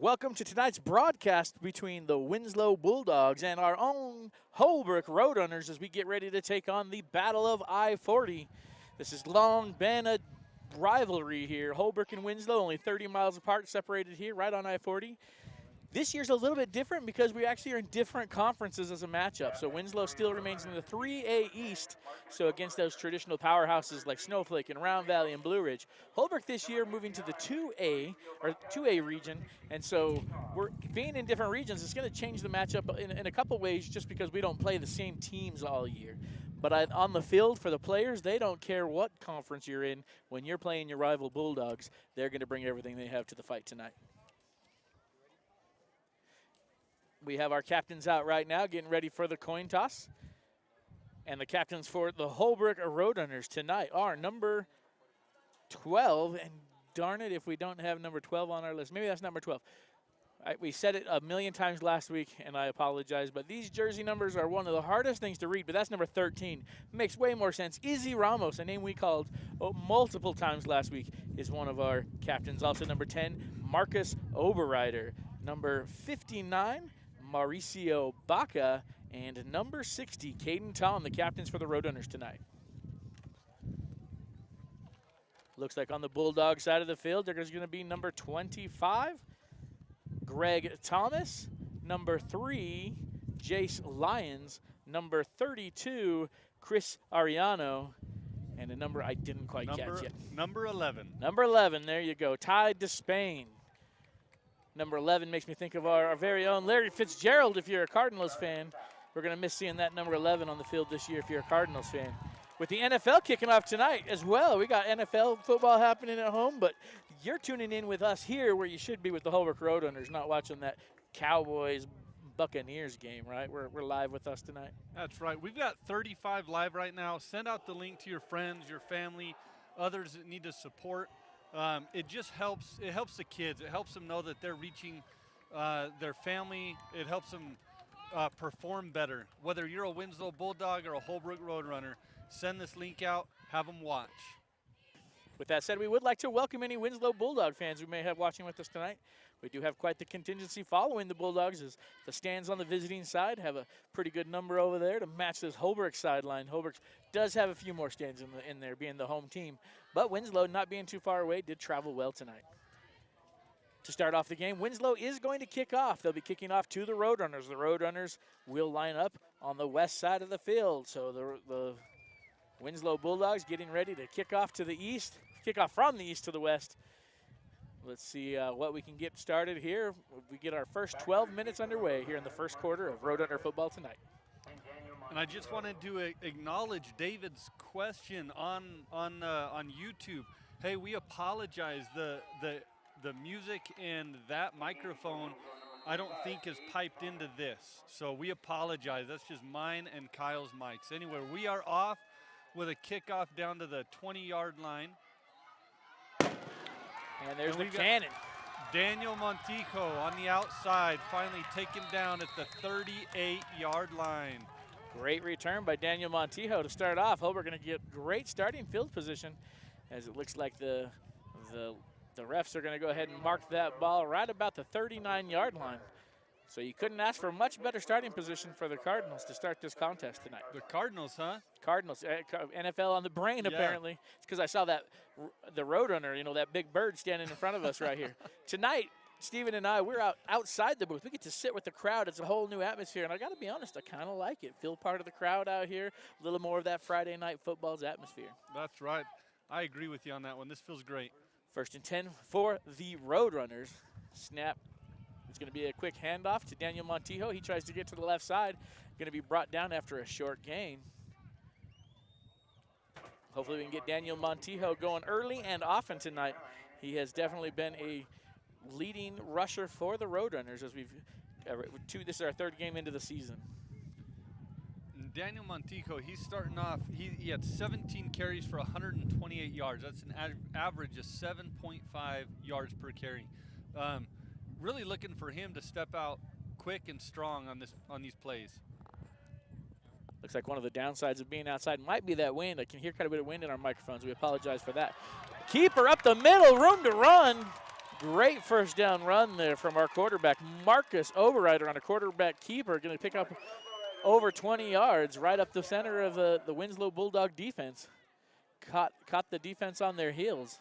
Welcome to tonight's broadcast between the Winslow Bulldogs and our own Holbrook Roadrunners as we get ready to take on the Battle of I-40. This has long been a rivalry here. Holbrook and Winslow only 30 miles apart, separated here right on I-40. This year's a little bit different because we actually are in different conferences as a matchup. So Winslow still remains in the 3A East, so against those traditional powerhouses like Snowflake and Round Valley and Blue Ridge. Holbrook this year moving to the 2A region, and so we're being in different regions. It's going to change the matchup in a couple ways just because we don't play the same teams all year. But on the field for the players, they don't care what conference you're in. When you're playing your rival Bulldogs, they're going to bring everything they have to the fight tonight. We have our captains out right now getting ready for the coin toss. And the captains for the Holbrook Roadrunners tonight are number 12. And darn it if we don't have number 12 on our list. Maybe that's number 12. We said it a million times last week, and I apologize. But these jersey numbers are one of the hardest things to read. But that's number 13. Makes way more sense. Izzy Ramos, a name we called multiple times last week, is one of our captains. Also number 10, Marcus Oberreiter. Number 59, Mauricio Baca, and number 60, Caden Tom, the captains for the Roadrunners tonight. Looks like on the Bulldog side of the field, there's going to be number 25, Greg Thomas, number 3, Jace Lyons, number 32, Chris Ariano, and a number I didn't quite catch yet. Number 11. Number 11, there you go, Ty Despain. Number 11 makes me think of our very own Larry Fitzgerald if you're a Cardinals fan. We're going to miss seeing that number 11 on the field this year if you're a Cardinals fan. With the NFL kicking off tonight as well. We got NFL football happening at home, but you're tuning in with us here where you should be with the Holbrook Roadrunners, not watching that Cowboys-Buccaneers game, right? We're live with us tonight. That's right. We've got 35 live right now. Send out the link to your friends, your family, others that need to support. It just helps. It helps the kids. It helps them know that they're reaching their family. It helps them perform better. Whether you're a Winslow Bulldog or a Holbrook Roadrunner, send this link out. Have them watch. With that said, we would like to welcome any Winslow Bulldog fans we may have watching with us tonight. We do have quite the contingency following the Bulldogs as the stands on the visiting side have a pretty good number over there to match this Holbrook sideline. Holbrook does have a few more stands in there being the home team, but Winslow, not being too far away, did travel well tonight. To start off the game, Winslow is going to kick off. They'll be kicking off to the Roadrunners. The Roadrunners will line up on the west side of the field. So the Winslow Bulldogs getting ready to kick off to the east, kick off from the east to the west. Let's see what we can get started here. We get our first 12 minutes underway here in the first quarter of Roadrunner football tonight. And I just wanted to acknowledge David's question on YouTube. Hey, we apologize. The music and that microphone, I don't think is piped into this. So we apologize. That's just mine and Kyle's mics. Anyway, we are off with a kickoff down to the 20-yard line. And there's the cannon. Daniel Montijo on the outside, finally taken down at the 38-yard line. Great return by Daniel Montijo to start off. Hope we're going to get great starting field position as it looks like the refs are going to go ahead and mark that ball right about the 39-yard line. So you couldn't ask for a much better starting position for the Cardinals to start this contest tonight. The Cardinals, huh? Cardinals, NFL on the brain, yeah. Apparently. It's because I saw that the Roadrunner, that big bird standing in front of us right here. Tonight, Steven and I, we're outside the booth. We get to sit with the crowd. It's a whole new atmosphere, and I got to be honest, I kind of like it. Feel part of the crowd out here, a little more of that Friday night football's atmosphere. That's right. I agree with you on that one. This feels great. First and 10 for the Roadrunners. Snap. It's going to be a quick handoff to Daniel Montijo. He tries to get to the left side. Going to be brought down after a short gain. Hopefully we can get Daniel Montijo going early and often tonight. He has definitely been a leading rusher for the Roadrunners as this is our third game into the season. Daniel Montijo, he's starting off, he had 17 carries for 128 yards. That's an average of 7.5 yards per carry. Really looking for him to step out quick and strong on these plays. Looks like one of the downsides of being outside might be that wind. I can hear quite a bit of wind in our microphones. We apologize for that. Keeper up the middle, room to run. Great first down run there from our quarterback, Marcus Oberreiter, on a quarterback keeper, going to pick up over 20 yards right up the center of the Winslow Bulldog defense. Caught the defense on their heels.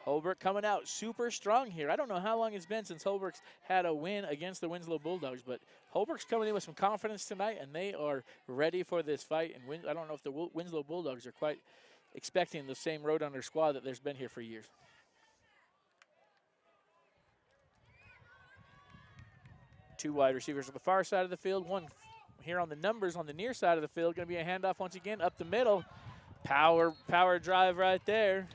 Holbrook coming out super strong here. I don't know how long it's been since Holbrook's had a win against the Winslow Bulldogs, but Holbrook's coming in with some confidence tonight, and they are ready for this fight. And I don't know if the Winslow Bulldogs are quite expecting the same Roadrunner squad that there's been here for years. Two wide receivers on the far side of the field, one here on the numbers on the near side of the field. Going to be a handoff once again up the middle. Power drive right there.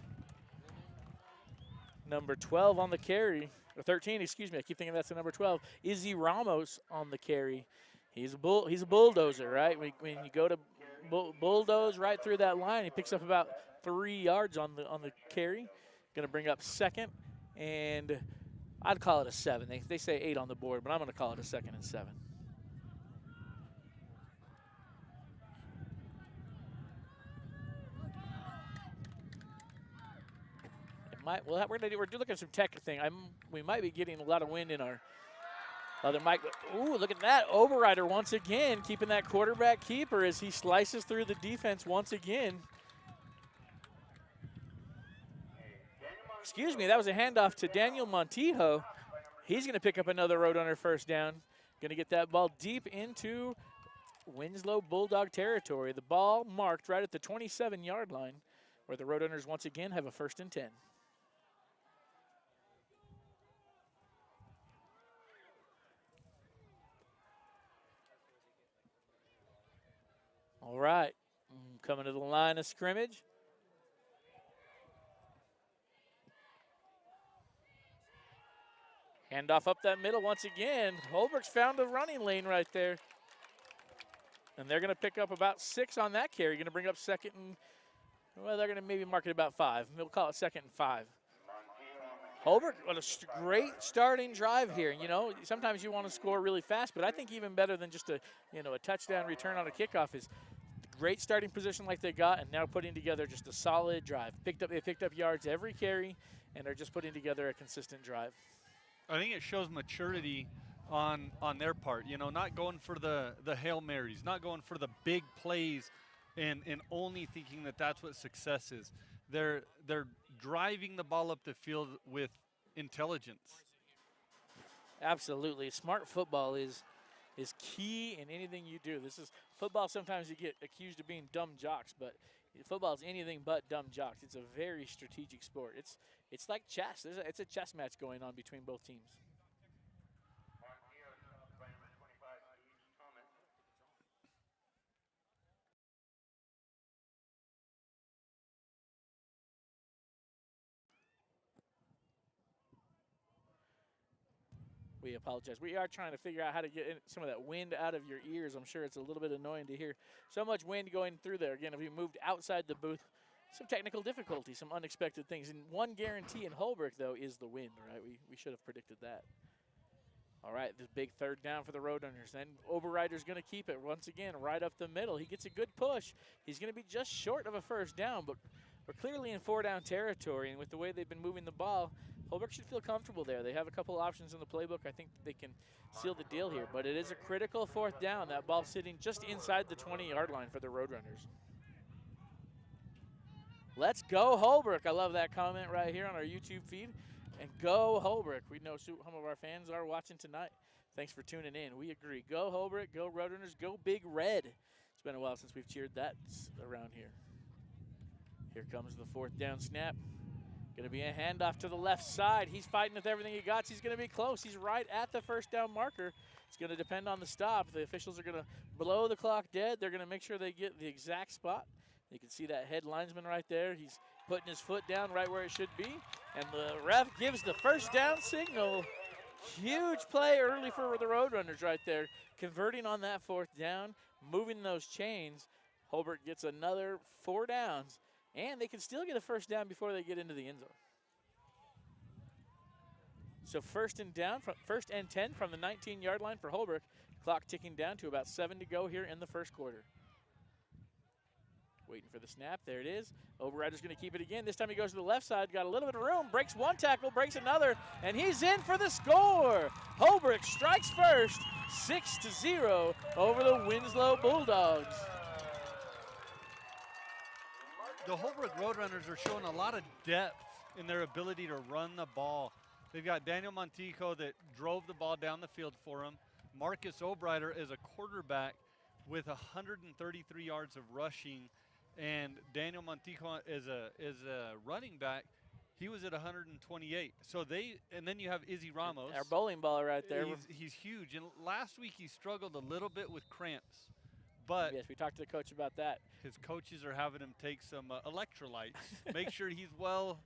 Number 12 on the carry, or 13, excuse me. I keep thinking that's the number 12. Izzy Ramos on the carry. He's a bulldozer, right? When you go to bulldoze right through that line, he picks up about 3 yards on the carry. Going to bring up second, and I'd call it a 7. They say 8 on the board, but I'm going to call it a 2nd and 7. We're looking at some tech thing. We might be getting a lot of wind in our other mic. Ooh, look at that. Oberreiter once again keeping that quarterback keeper as he slices through the defense once again. Excuse me, that was a handoff to Daniel Montijo. He's going to pick up another Roadrunner first down. Going to get that ball deep into Winslow Bulldog territory. The ball marked right at the 27-yard line, where the Roadrunners once again have a 1st and 10. All right, coming to the line of scrimmage. Handoff up that middle once again. Holbrook's found a running lane right there. And they're going to pick up about 6 on that carry. Going to bring up 2nd and, well, they're going to maybe mark it about 5. We'll call it 2nd and 5. Holbrook, what a great starting drive here. You know, sometimes you want to score really fast, but I think even better than just a touchdown return on a kickoff is great starting position like they got, and now putting together just a solid drive. They picked up yards every carry, and they're just putting together a consistent drive. I think it shows maturity on their part. You know, not going for the Hail Marys, not going for the big plays, and only thinking that that's what success is. They're driving the ball up the field with intelligence. Absolutely. Smart football is key in anything you do. This is football. Sometimes you get accused of being dumb jocks, but football is anything but dumb jocks. It's a very strategic sport. It's like chess. It's a chess match going on between both teams. We apologize. We are trying to figure out how to get some of that wind out of your ears. I'm sure it's a little bit annoying to hear so much wind going through there. Again, if we moved outside the booth, some technical difficulties, some unexpected things. And one guarantee in Holbrook, though, is the wind, right? We should have predicted that. All right, this big 3rd down for the Roadrunners. Then Oberreiter's going to keep it once again right up the middle. He gets a good push. He's going to be just short of a 1st down, but we're clearly in 4-down territory. And with the way they've been moving the ball, Holbrook should feel comfortable there. They have a couple options in the playbook. I think they can seal the deal here. But it is a critical 4th down. That ball sitting just inside the 20-yard line for the Roadrunners. Let's go Holbrook. I love that comment right here on our YouTube feed. And go Holbrook. We know some of our fans are watching tonight. Thanks for tuning in. We agree. Go Holbrook. Go Roadrunners. Go Big Red. It's been a while since we've cheered that around here. Here comes the 4th down snap. Going to be a handoff to the left side. He's fighting with everything he got. He's going to be close. He's right at the 1st down marker. It's going to depend on the stop. The officials are going to blow the clock dead. They're going to make sure they get the exact spot. You can see that head linesman right there. He's putting his foot down right where it should be. And the ref gives the 1st down signal. Huge play early for the Roadrunners right there. Converting on that 4th down, moving those chains. Holbrook gets another 4 downs. And they can still get a 1st down before they get into the end zone. So 1st and 10 from the 19-yard line for Holbrook. Clock ticking down to about 7 to go here in the 1st quarter. Waiting for the snap. There it is. Overrider's going to keep it again. This time he goes to the left side. Got a little bit of room. Breaks one tackle, breaks another, and he's in for the score. Holbrook strikes first, 6-0 over the Winslow Bulldogs. The Holbrook Roadrunners are showing a lot of depth in their ability to run the ball. They've got Daniel Montijo that drove the ball down the field for him. Marcus Obrider is a quarterback with 133 yards of rushing, and Daniel Montijo is a running back. He was at 128. So and then you have Izzy Ramos. Our bowling ball right there. He's huge. And last week he struggled a little bit with cramps. But yes, we talked to the coach about that. His coaches are having him take some electrolytes. Make sure he's well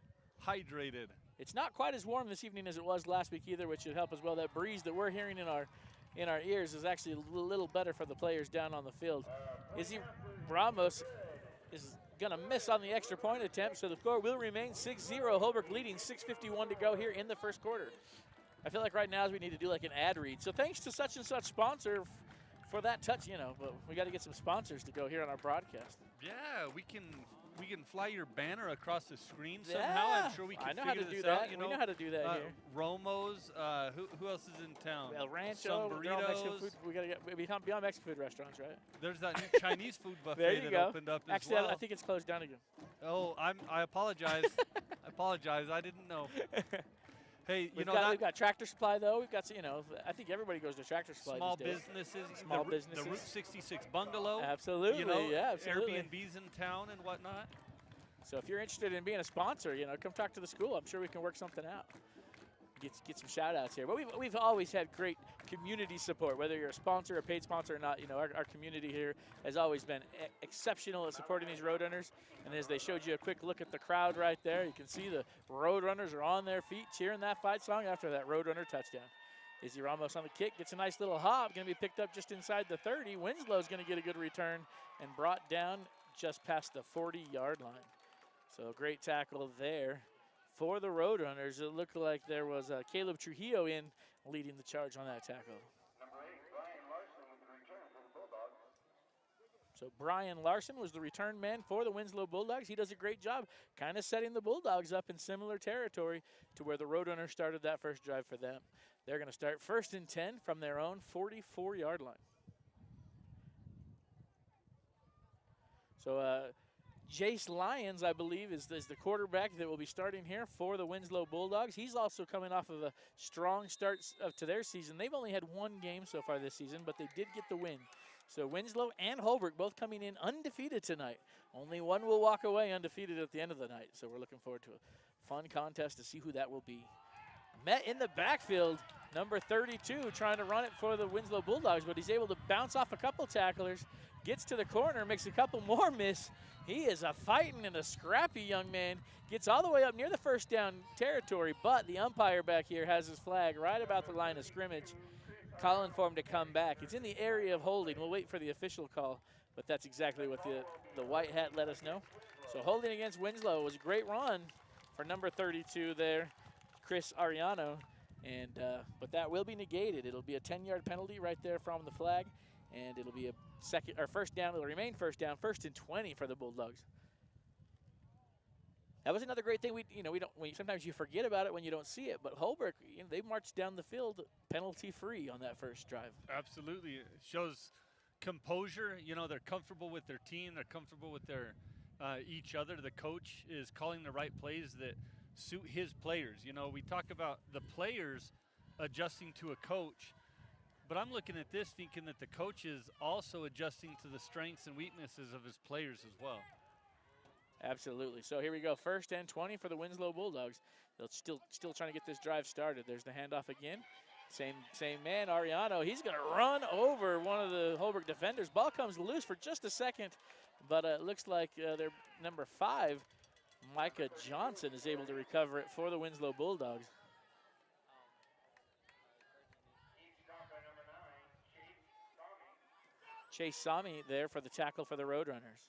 hydrated. It's not quite as warm this evening as it was last week either, which should help as well. That breeze that we're hearing in our ears is actually a little better for the players down on the field. Izzy Ramos is going to miss on the extra point attempt, so the score will remain 6-0. Holbrook leading, 6:51 to go here in the first quarter. I feel like right now we need to do like an ad read. So thanks to such and such sponsor for that touch, but we got to get some sponsors to go here on our broadcast. Yeah, we can fly your banner across the screen somehow. Yeah, I'm sure we can I know how to do this that. out. We know how to do that here. Romo's, who else is in town? El Rancho, some burritos. Food. We got to get beyond Mexican food restaurants, right? There's that new Chinese food buffet that opened up Actually, as well. I think it's closed down again. Oh, I apologize. I apologize. I didn't know. Hey, we've got Tractor Supply though. We've got I think everybody goes to Tractor Supply small these days. businesses, Small businesses. The Route 66 bungalow. Absolutely, yeah, absolutely. Airbnbs in town and whatnot. So if you're interested in being a sponsor, come talk to the school. I'm sure we can work something out. Get some shout outs here. But we've always had great community support, whether you're a sponsor, a paid sponsor or not. Our community here has always been exceptional at supporting these Roadrunners. And as they showed you a quick look at the crowd right there, you can see the Roadrunners are on their feet cheering that fight song after that Roadrunner touchdown. Izzy Ramos on the kick, gets a nice little hop, going to be picked up just inside the 30. Winslow's going to get a good return and brought down just past the 40-yard line. So great tackle there for the Roadrunners. It looked like there was Caleb Trujillo leading the charge on that tackle. So Brian Larson was the return man for the Winslow Bulldogs. He does a great job kind of setting the Bulldogs up in similar territory to where the Roadrunners started that first drive for them. They're going to start 1st and 10 from their own 44-yard line. So Jace Lyons, I believe, is the quarterback that will be starting here for the Winslow Bulldogs. He's also coming off of a strong start to their season. They've only had one game so far this season, but they did get the win. So Winslow and Holbrook both coming in undefeated tonight. Only one will walk away undefeated at the end of the night. So we're looking forward to a fun contest to see who that will be. Met in the backfield, number 32, trying to run it for the Winslow Bulldogs, but he's able to bounce off a couple tacklers, gets to the corner, makes a couple more miss. He is a fighting and a scrappy young man, gets all the way up near the first down territory, but the umpire back here has his flag right about the line of scrimmage, calling for him to come back. It's in the area of holding. We'll wait for the official call, but that's exactly what the white hat let us know. So holding against Winslow was a great run for number 32 there, Chris Ariano, and but that will be negated. It'll be a 10-yard penalty right there from the flag, and it'll be a first down. It'll remain first down, 1st and 20 for the Bulldogs. That was another great thing. Sometimes you forget about it when you don't see it, but Holbrook, they marched down the field penalty-free on that first drive. Absolutely, it shows composure. They're comfortable with their team. They're comfortable with their each other. The coach is calling the right plays that suit his players. We talk about the players adjusting to a coach, but I'm looking at this thinking that the coach is also adjusting to the strengths and weaknesses of his players as well. Absolutely. So here we go, 1st and 20 for the Winslow Bulldogs. They'll still trying to get this drive started. There's the handoff again. Same man, Ariano. He's going to run over one of the Holbrook defenders. Ball comes loose for just a second, but it looks like their number 5, Micah Johnson, is able to recover it for the Winslow Bulldogs. Chase Sami there for the tackle for the Roadrunners.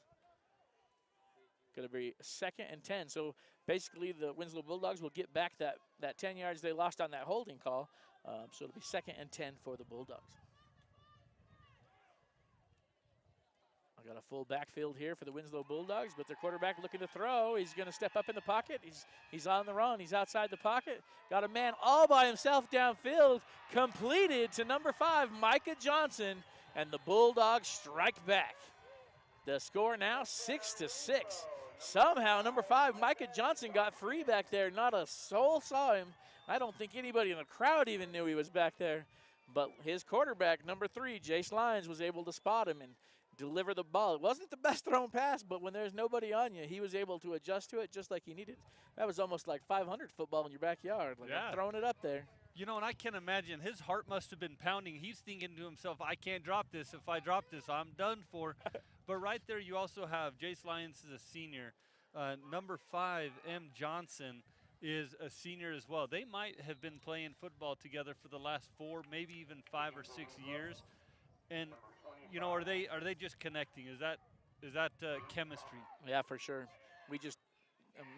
Going to be 2nd and 10. So basically the Winslow Bulldogs will get back that 10 yards they lost on that holding call. So it'll be 2nd and 10 for the Bulldogs. Got a full backfield here for the Winslow Bulldogs, but their quarterback looking to throw. He's going to step up in the pocket. He's on the run. He's outside the pocket. Got a man all by himself downfield. Completed to number 5, Micah Johnson, and the Bulldogs strike back. The score now 6-6. Somehow number 5, Micah Johnson, got free back there. Not a soul saw him. I don't think anybody in the crowd even knew he was back there. But his quarterback, number 3, Jace Lyons, was able to spot him and deliver the ball. It wasn't the best thrown pass, but when there's nobody on you, he was able to adjust to it just like he needed. That was almost like 500 football in your backyard, like yeah. throwing it up there. You know, and I can imagine his heart must have been pounding. He's thinking to himself, I can't drop this. If I drop this, I'm done for. But right there you also have Jace Lyons is a senior. Number 5, M. Johnson, is a senior as well. They might have been playing football together for the last 4, maybe even 5 or 6 years. And you know, are they just connecting? Is that chemistry? Yeah, for sure. We just,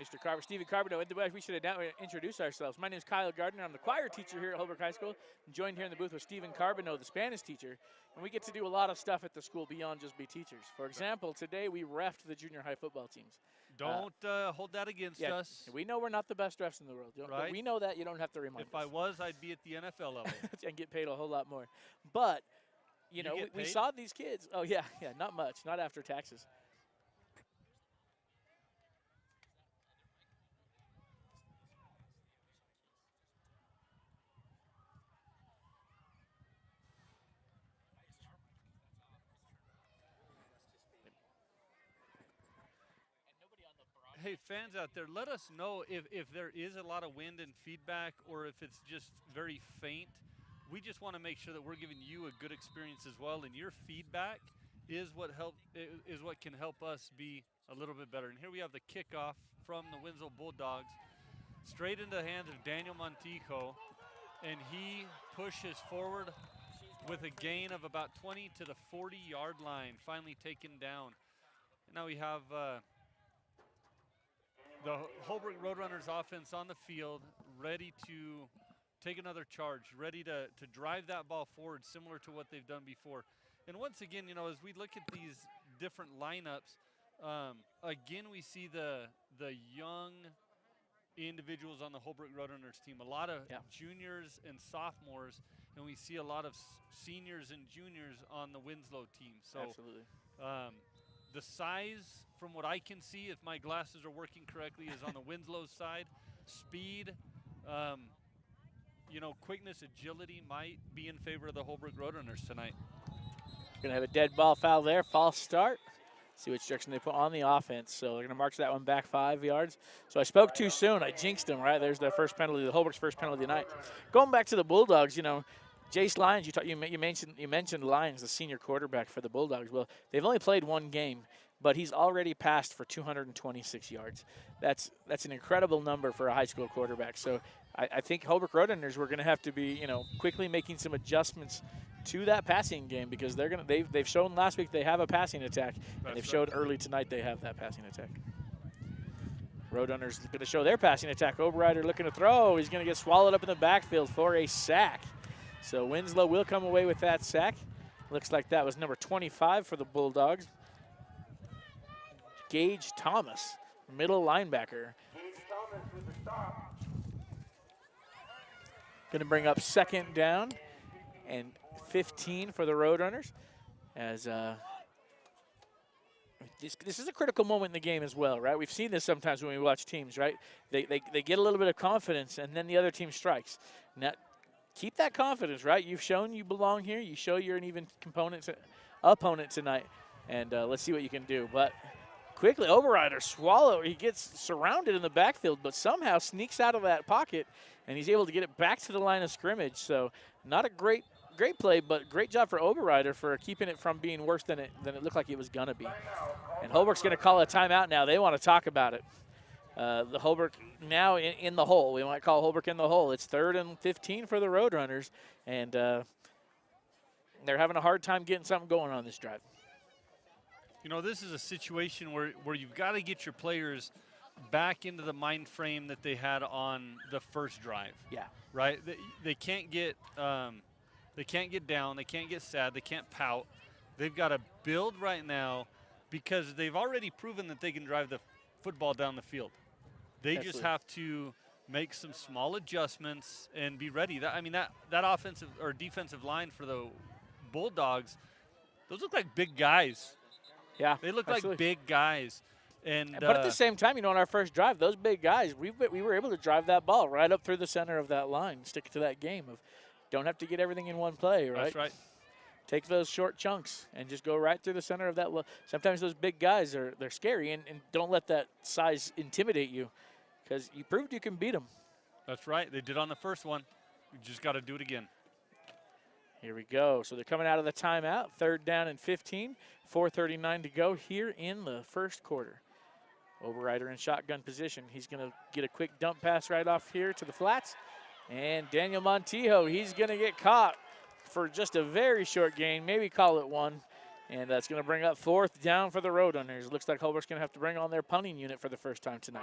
Mr. Carver, Stephen Carbonell, we should have now introduced ourselves. My name is Kyle Gardner. I'm the choir teacher here at Holbrook High School. I'm joined here in the booth with Stephen Carbonell, the Spanish teacher. And we get to do a lot of stuff at the school beyond just be teachers. For example, today we refed the junior high football teams. Don't hold that against us. We know we're not the best refs in the world. Right. We know that. You don't have to remind us. If I was, I'd be at the NFL level. And get paid a whole lot more. But, you know, we saw these kids. Oh, yeah, not much. Not after taxes. Hey, fans out there, let us know if there is a lot of wind and feedback or if it's just very faint. We just want to make sure that we're giving you a good experience as well, and your feedback is what can help us be a little bit better. And here we have the kickoff from the Winslow Bulldogs, straight into the hands of Daniel Montijo, and he pushes forward with a gain of about 20 to the 40-yard line, finally taken down. And now we have the Holbrook Roadrunners offense on the field, ready to take another charge, ready to drive that ball forward, similar to what they've done before. And once again, you know, as we look at these different lineups, again, we see the young individuals on the Holbrook Roadrunners team, a lot of juniors and sophomores, and we see a lot of seniors and juniors on the Winslow team. So absolutely. The size, from what I can see, if my glasses are working correctly, is on the Winslow side. Speed, you know, quickness, agility might be in favor of the Holbrook Roadrunners tonight. Going to have a dead ball foul there, false start. See which direction they put on the offense. So they're going to march that one back 5 yards. So I spoke too soon. I jinxed them, right? There's their first penalty, the Holbrook's first penalty of the night. Going back to the Bulldogs, you know, Jace Lyons, you mentioned Lyons, the senior quarterback for the Bulldogs. Well, they've only played 1 game, but he's already passed for 226 yards. That's an incredible number for a high school quarterback. So I think Holbrook Roadrunners were going to have to be, you know, quickly making some adjustments to that passing game, because they've shown last week they have a passing attack, and they've showed early tonight they have that passing attack. Roadrunners going to show their passing attack. Oberreiter looking to throw. He's going to get swallowed up in the backfield for a sack. So Winslow will come away with that sack. Looks like that was number 25 for the Bulldogs. Gage Thomas, middle linebacker. Going to bring up 2nd down and 15 for the Roadrunners. As this is a critical moment in the game as well, right? We've seen this sometimes when we watch teams, right? They get a little bit of confidence, and then the other team strikes. Now, keep that confidence, right? You've shown you belong here. You show you're an even opponent tonight, and let's see what you can do. But quickly, Oberreiter he gets surrounded in the backfield, but somehow sneaks out of that pocket, and he's able to get it back to the line of scrimmage. So not a great play, but great job for Oberreiter for keeping it from being worse than it looked like it was going to be. And Holbrook's going to call a timeout now. They want to talk about it. The Holbrook now in the hole. We might call Holbrook in the hole. It's 3rd and 15 for the Roadrunners, and they're having a hard time getting something going on this drive. You know, this is a situation where you've got to get your players back into the mind frame that they had on the first drive. Yeah. Right? They can't get down. They can't get sad. They can't pout. They've got to build right now. because they've already proven that they can drive the football down the field. They just have to make some small adjustments and be ready. That offensive or defensive line for the Bulldogs, those look like big guys. Yeah, they look like big guys. But at the same time, on our first drive, those big guys, we were able to drive that ball right up through the center of that line, stick to that game of don't have to get everything in one play, right? That's right. Take those short chunks and just go right through the center of that. Sometimes those big guys they're scary, and don't let that size intimidate you, because you proved you can beat them. That's right. They did on the first one. We just got to do it again. Here we go. So they're coming out of the timeout. 3rd down and 15. 4:39 to go here in the first quarter. Overrider in shotgun position. He's going to get a quick dump pass right off here to the flats. And Daniel Montijo, he's going to get caught for just a very short gain. Maybe call it 1. And that's going to bring up 4th down for the Roadrunners. Looks like Holbrook's going to have to bring on their punting unit for the first time tonight.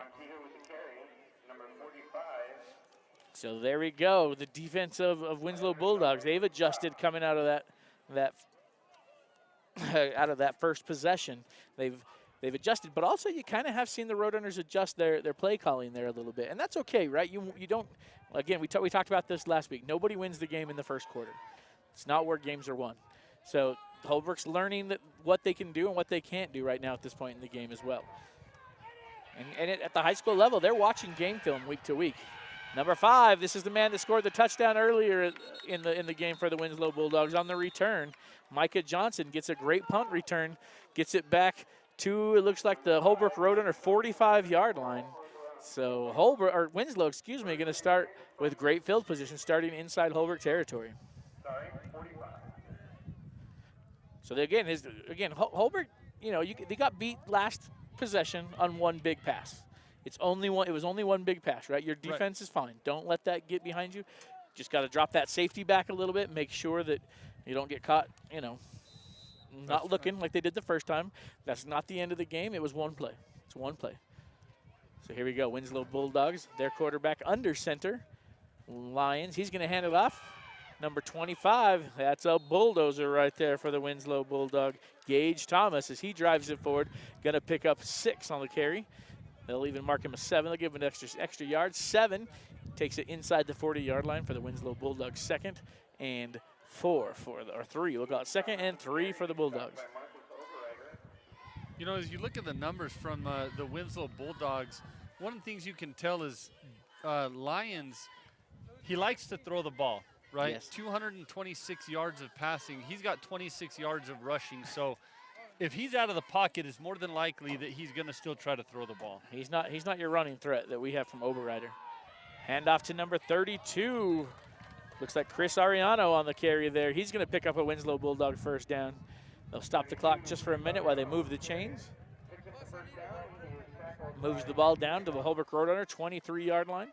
So there we go. The defense of Winslow Bulldogs, they've adjusted coming out of that first possession. They've adjusted, but also you kind of have seen the Roadrunners adjust their play calling there a little bit, and that's okay, right? You don't. Again, we talked about this last week. Nobody wins the game in the first quarter. It's not where games are won. So Holbrook's learning what they can do and what they can't do right now at this point in the game as well. And at the high school level, they're watching game film week to week. Number 5, this is the man that scored the touchdown earlier in the game for the Winslow Bulldogs. On the return, Micah Johnson gets a great punt return, gets it back to, it looks like the Holbrook Roadrunner 45-yard line. So Winslow, going to start with great field position, starting inside Holbrook territory. So Holbrook, they got beat last possession on one big pass. It was only one big pass, right? Your defense is fine. Don't let that get behind you. Just got to drop that safety back a little bit. Make sure that you don't get caught, not looking like they did the first time. That's not the end of the game. It was one play. It's one play. So here we go. Winslow Bulldogs, their quarterback under center. Lions, he's going to hand it off. Number 25, that's a bulldozer right there for the Winslow Bulldog. Gage Thomas, as he drives it forward, going to pick up 6 on the carry. They'll even mark him a 7. They'll give him an extra yard. 7 takes it inside the 40-yard line for the Winslow Bulldogs. 2nd and 4 or 3. We'll call it 2nd and 3 for the Bulldogs. As you look at the numbers from the Winslow Bulldogs, one of the things you can tell is Lyons, he likes to throw the ball, right? Yes. 226 yards of passing. He's got 26 yards of rushing. So if he's out of the pocket, it's more than likely that he's going to still try to throw the ball. He's not your running threat that we have from Overrider. Handoff to number 32. Looks like Chris Ariano on the carry there. He's going to pick up a Winslow Bulldog first down. They'll stop the clock just for a minute while they move the chains. Moves the ball down to the Holbrook Roadrunner 23-yard line.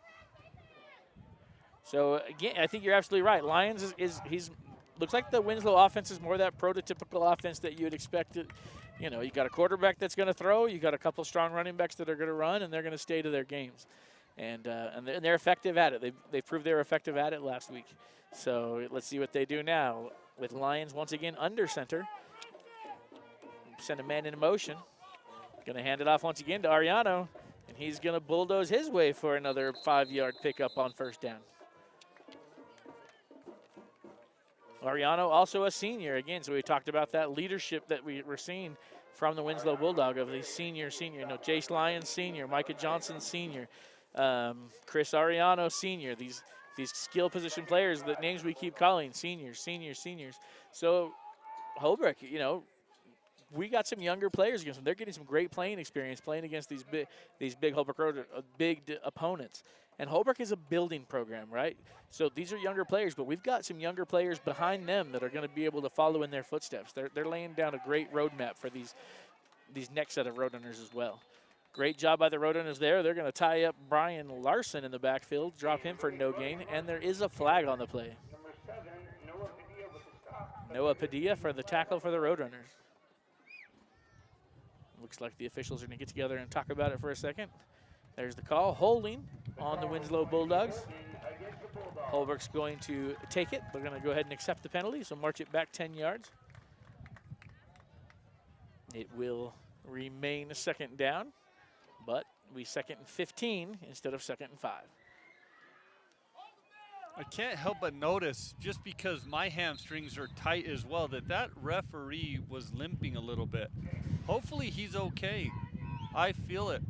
So again, I think you're absolutely right. Lyons looks like the Winslow offense is more that prototypical offense that you would expect. You got a quarterback that's going to throw. You got a couple strong running backs that are going to run, and they're going to stay to their games. And they're effective at it. They proved they were effective at it last week. So let's see what they do now with Lyons once again under center. Send a man in motion. Going to hand it off once again to Ariano, and he's going to bulldoze his way for another 5-yard pickup on first down. Ariano, also a senior again, so we talked about that leadership that we were seeing from the Winslow Bulldog of the senior. Jace Lyons, senior. Micah Johnson, senior. Chris Ariano, senior. These skill position players, the names we keep calling, seniors. So Holbrook, we got some younger players against them. They're getting some great playing experience playing against these big Holbrook Road, big opponents. And Holbrook is a building program, right? So these are younger players, but we've got some younger players behind them that are going to be able to follow in their footsteps. They're laying down a great roadmap for these next set of Roadrunners as well. Great job by the Roadrunners there. They're going to tie up Brian Larson in the backfield, drop him for no gain, and there is a flag on the play. Number 7, Noah Padilla with the stop. Noah Padilla for the tackle for the Roadrunners. Looks like the officials are going to get together and talk about it for a second. There's the call. Holding on the Winslow Bulldogs. Holbrook's going to take it. They're going to go ahead and accept the penalty, so march it back 10 yards. It will remain a second down, but we 2nd and 15 instead of 2nd and 5. I can't help but notice, just because my hamstrings are tight as well, that referee was limping a little bit. Hopefully he's okay. I feel it.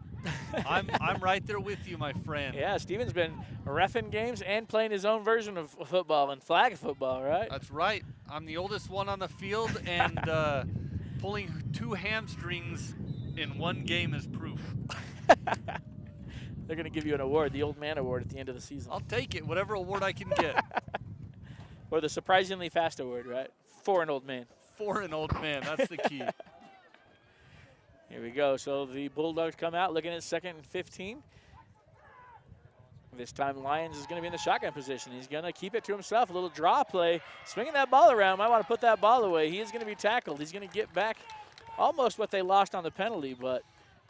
I'm right there with you, my friend. Yeah, Steven's been reffing games and playing his own version of football and flag football, right? That's right. I'm the oldest one on the field, and pulling 2 hamstrings in 1 game is proof. They're going to give you an award, the Old Man Award, at the end of the season. I'll take it, whatever award I can get. Or the Surprisingly Fast Award, right? For an old man. For an old man, that's the key. Here we go. So the Bulldogs come out looking at 2nd and 15. This time Lyons is going to be in the shotgun position. He's going to keep it to himself. A little draw play. Swinging that ball around. Might want to put that ball away. He is going to be tackled. He's going to get back almost what they lost on the penalty, but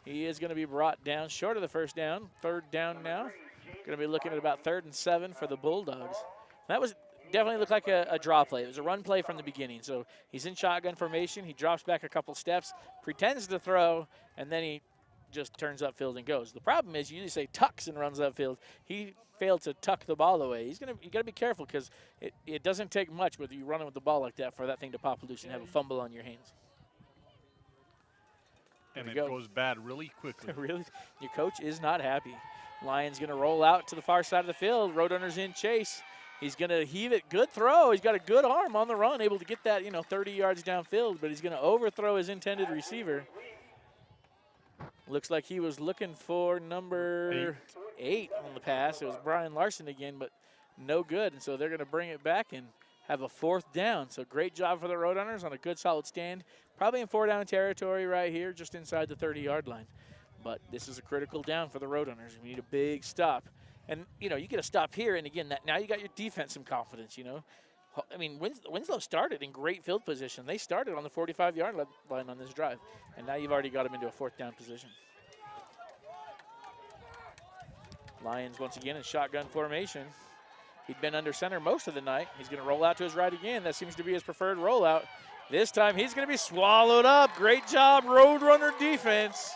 he is going to be brought down short of the first down. 3rd down now. Going to be looking at about 3rd and 7 for the Bulldogs. That was definitely looked like a draw play. It was a run play from the beginning. So he's in shotgun formation. He drops back a couple steps, pretends to throw, and then he just turns upfield and goes. The problem is you usually say tucks and runs upfield. He failed to tuck the ball away. You got to be careful, because it doesn't take much with you running with the ball like that for that thing to pop loose and have a fumble on your hands. And it goes bad really quickly. Really? Your coach is not happy. Lyons going to roll out to the far side of the field. Roadrunners in chase. He's going to heave it. Good throw. He's got a good arm on the run, able to get that, 30 yards downfield, but he's going to overthrow his intended receiver. Looks like he was looking for number 8 on the pass. It was Brian Larson again, but no good. And so they're going to bring it back and have a 4th down. So great job for the Roadrunners on a good solid stand. Probably in 4-down territory right here, just inside the 30-yard line. But this is a critical down for the Roadrunners. We need a big stop. And, you get a stop here, and again, now you got your defense some confidence, I mean, Winslow started in great field position. They started on the 45-yard line on this drive, and now you've already got them into a 4th down position. Lyons once again in shotgun formation. He'd been under center most of the night. He's going to roll out to his right again. That seems to be his preferred rollout. This time he's going to be swallowed up. Great job, Roadrunner defense.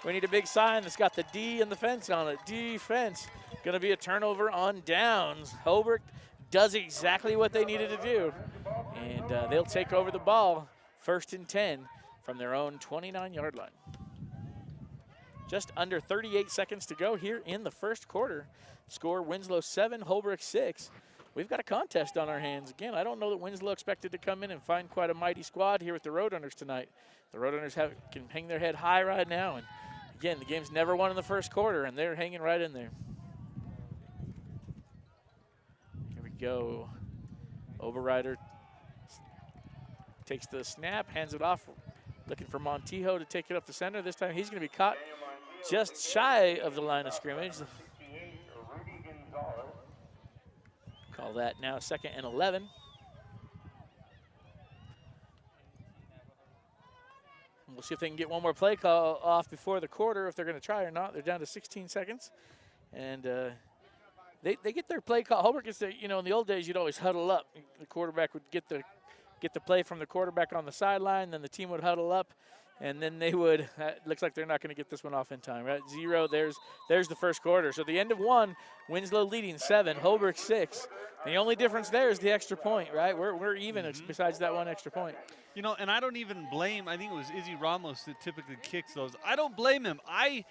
We need a big sign that's got the D and the fence on it. Defense. Going to be a turnover on downs. Holbrook does exactly what they needed to do. And they'll take over the ball, 1st and 10 from their own 29-yard line. Just under 38 seconds to go here in the first quarter. Score Winslow 7, Holbrook 6. We've got a contest on our hands. Again, I don't know that Winslow expected to come in and find quite a mighty squad here with the Roadrunners tonight. The Roadrunners can hang their head high right now. And again, the game's never won in the first quarter, and they're hanging right in there. Here we go. Overrider takes the snap, hands it off, looking for Montijo to take it up the center. This time he's going to be caught just shy of the line of scrimmage. Call that now 2nd and 11. We'll see if they can get one more play call off before the quarter, if they're going to try or not. They're down to 16 seconds. And they get their play call. Holbrook gets their, in the old days, you'd always huddle up. The quarterback would get the play from the quarterback on the sideline, then the team would huddle up, and then they would, looks like they're not going to get this one off in time, right? 0, there's the first quarter. So the end of 1, Winslow leading 7, Holbrook 6. The only difference there is the extra point, right? We're even besides that one extra point. And I don't even blame, I think it was Izzy Ramos that typically kicks those. I don't blame him. I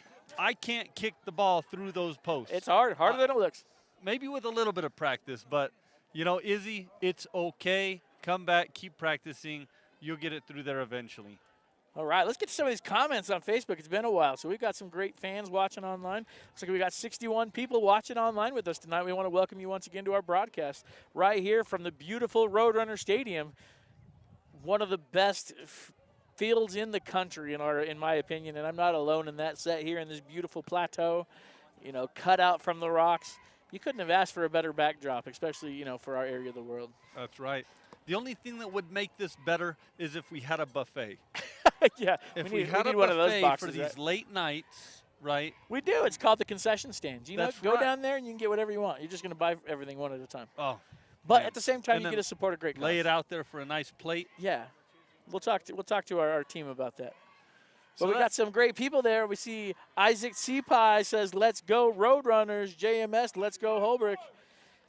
can't kick the ball through those posts. It's harder than it looks. Maybe with a little bit of practice, but, Izzy, it's okay. Come back, keep practicing. You'll get it through there eventually. All right, let's get to some of these comments on Facebook. It's been a while, so we've got some great fans watching online. Looks like we got 61 people watching online with us tonight. We want to welcome you once again to our broadcast right here from the beautiful Roadrunner Stadium, one of the best fields in the country, in my opinion, and I'm not alone in that, set here in this beautiful plateau, cut out from the rocks. You couldn't have asked for a better backdrop, especially, for our area of the world. That's right. The only thing that would make this better is if we had a buffet. Yeah, if we had a one of those boxes, for these late nights, right? We do. It's called the concession stands. Go right. down there and you can get whatever you want. You're just going to buy everything one at a time. Oh, but man. at the same time, you get to support a great cause. Lay it out there for a nice plate. Yeah, we'll talk to our team about that. Well, we got some great people there. We see Isaac Sepi says, let's go Roadrunners. JMS, let's go Holbrook.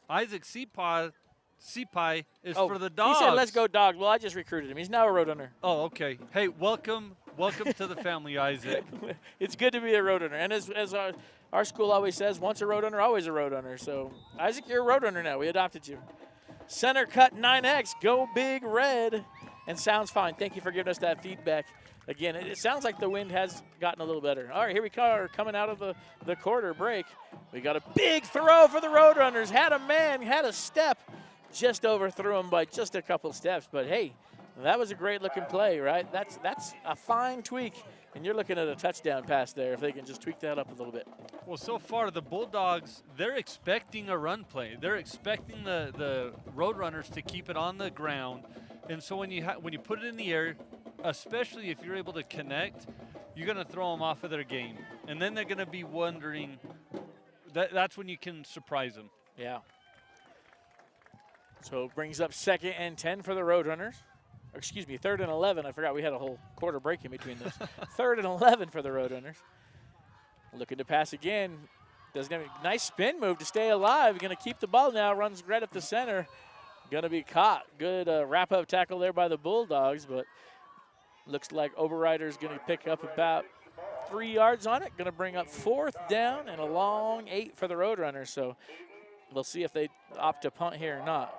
Isaac Sepi is for the Dogs. He said, let's go Dog. Well, I just recruited him. He's now a Roadrunner. Oh, okay. Hey, welcome to the family, Isaac. It's good to be a Roadrunner. And as our school always says, once a Roadrunner, always a Roadrunner. So, Isaac, you're a Roadrunner now. We adopted you. Center cut 9X, go Big Red. And sounds fine. Thank you for giving us that feedback. Again, it sounds like the wind has gotten a little better. All right, here we are coming out of the quarter break. We got a big throw for the Roadrunners. Had a man, had a step. Just overthrew him by just a couple steps. But, hey, that was a great-looking play, right? That's a fine tweak. And you're looking at a touchdown pass there if they can just tweak that up a little bit. Well, so far, the Bulldogs, they're expecting a run play. They're expecting the Roadrunners to keep it on the ground. And so when you put it in the air, especially if you're able to connect, you're going to throw them off of their game. And then they're going to be wondering, that's when you can surprise them. Yeah. So it brings up 2nd and 10 for the Roadrunners. Or excuse me, 3rd and 11. I forgot we had a whole quarter break in between those. 3rd and 11 for the Roadrunners. Looking to pass again. Doesn't have a nice spin move to stay alive. Going to keep the ball now. Runs right up the center. Going to be caught. Good wrap-up tackle there by the Bulldogs, but looks like Oberreiter's going to pick up about 3 yards on it. Going to bring up 4th down and a long 8 for the Roadrunners. So we'll see if they opt to punt here or not.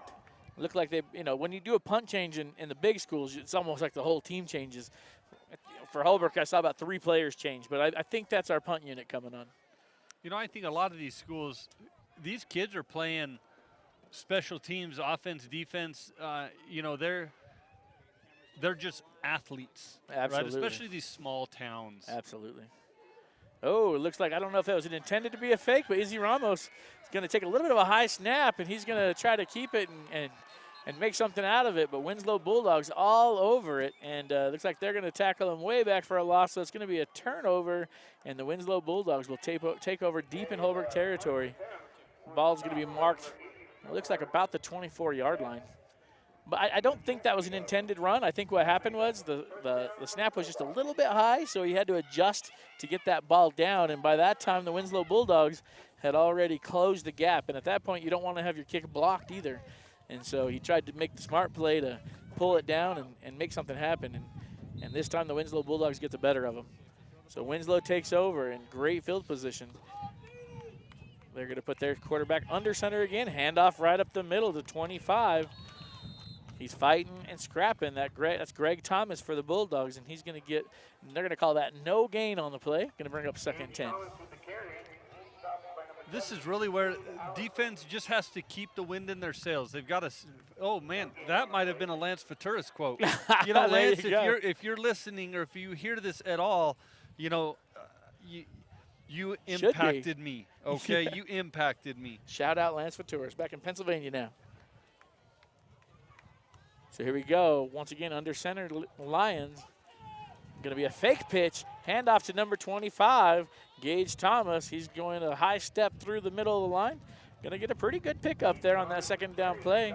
Look like they, when you do a punt change in the big schools, it's almost like the whole team changes. For Holbrook, I saw about 3 players change, but I think that's our punt unit coming on. I think a lot of these schools, these kids are playing special teams, offense, defense. They're just athletes, Absolutely. right? Especially these small towns. Absolutely. Oh, it looks like, I don't know if that was intended to be a fake, but Izzy Ramos is going to take a little bit of a high snap, and he's going to try to keep it and make something out of it. But Winslow Bulldogs all over it, and looks like they're going to tackle him way back for a loss, so it's going to be a turnover, and the Winslow Bulldogs will take over deep in Holbrook territory. Ball's going to be marked, it looks like about the 24-yard line. But I don't think that was an intended run. I think what happened was the snap was just a little bit high, so he had to adjust to get that ball down. And by that time, the Winslow Bulldogs had already closed the gap. And at that point, you don't want to have your kick blocked either. And so he tried to make the smart play to pull it down and make something happen. And this time, the Winslow Bulldogs get the better of him. So Winslow takes over in great field position. They're going to put their quarterback under center again. Handoff right up the middle to 25. He's fighting and scrapping. That's Greg Thomas for the Bulldogs, and he's going to get, they're going to call that no gain on the play. Going to bring up 2nd and 10. This is really where defense just has to keep the wind in their sails. They've got to, oh man, that might have been a Lance Futuris quote. Lance, if you're listening or if you hear this at all, you impacted me, okay? Yeah. You impacted me. Shout out Lance Futuris, back in Pennsylvania now. So here we go. Once again, under center, Lions. Going to be a fake pitch. Handoff to number 25, Gage Thomas. He's going a high step through the middle of the line. Going to get a pretty good pickup there on that 2nd down play.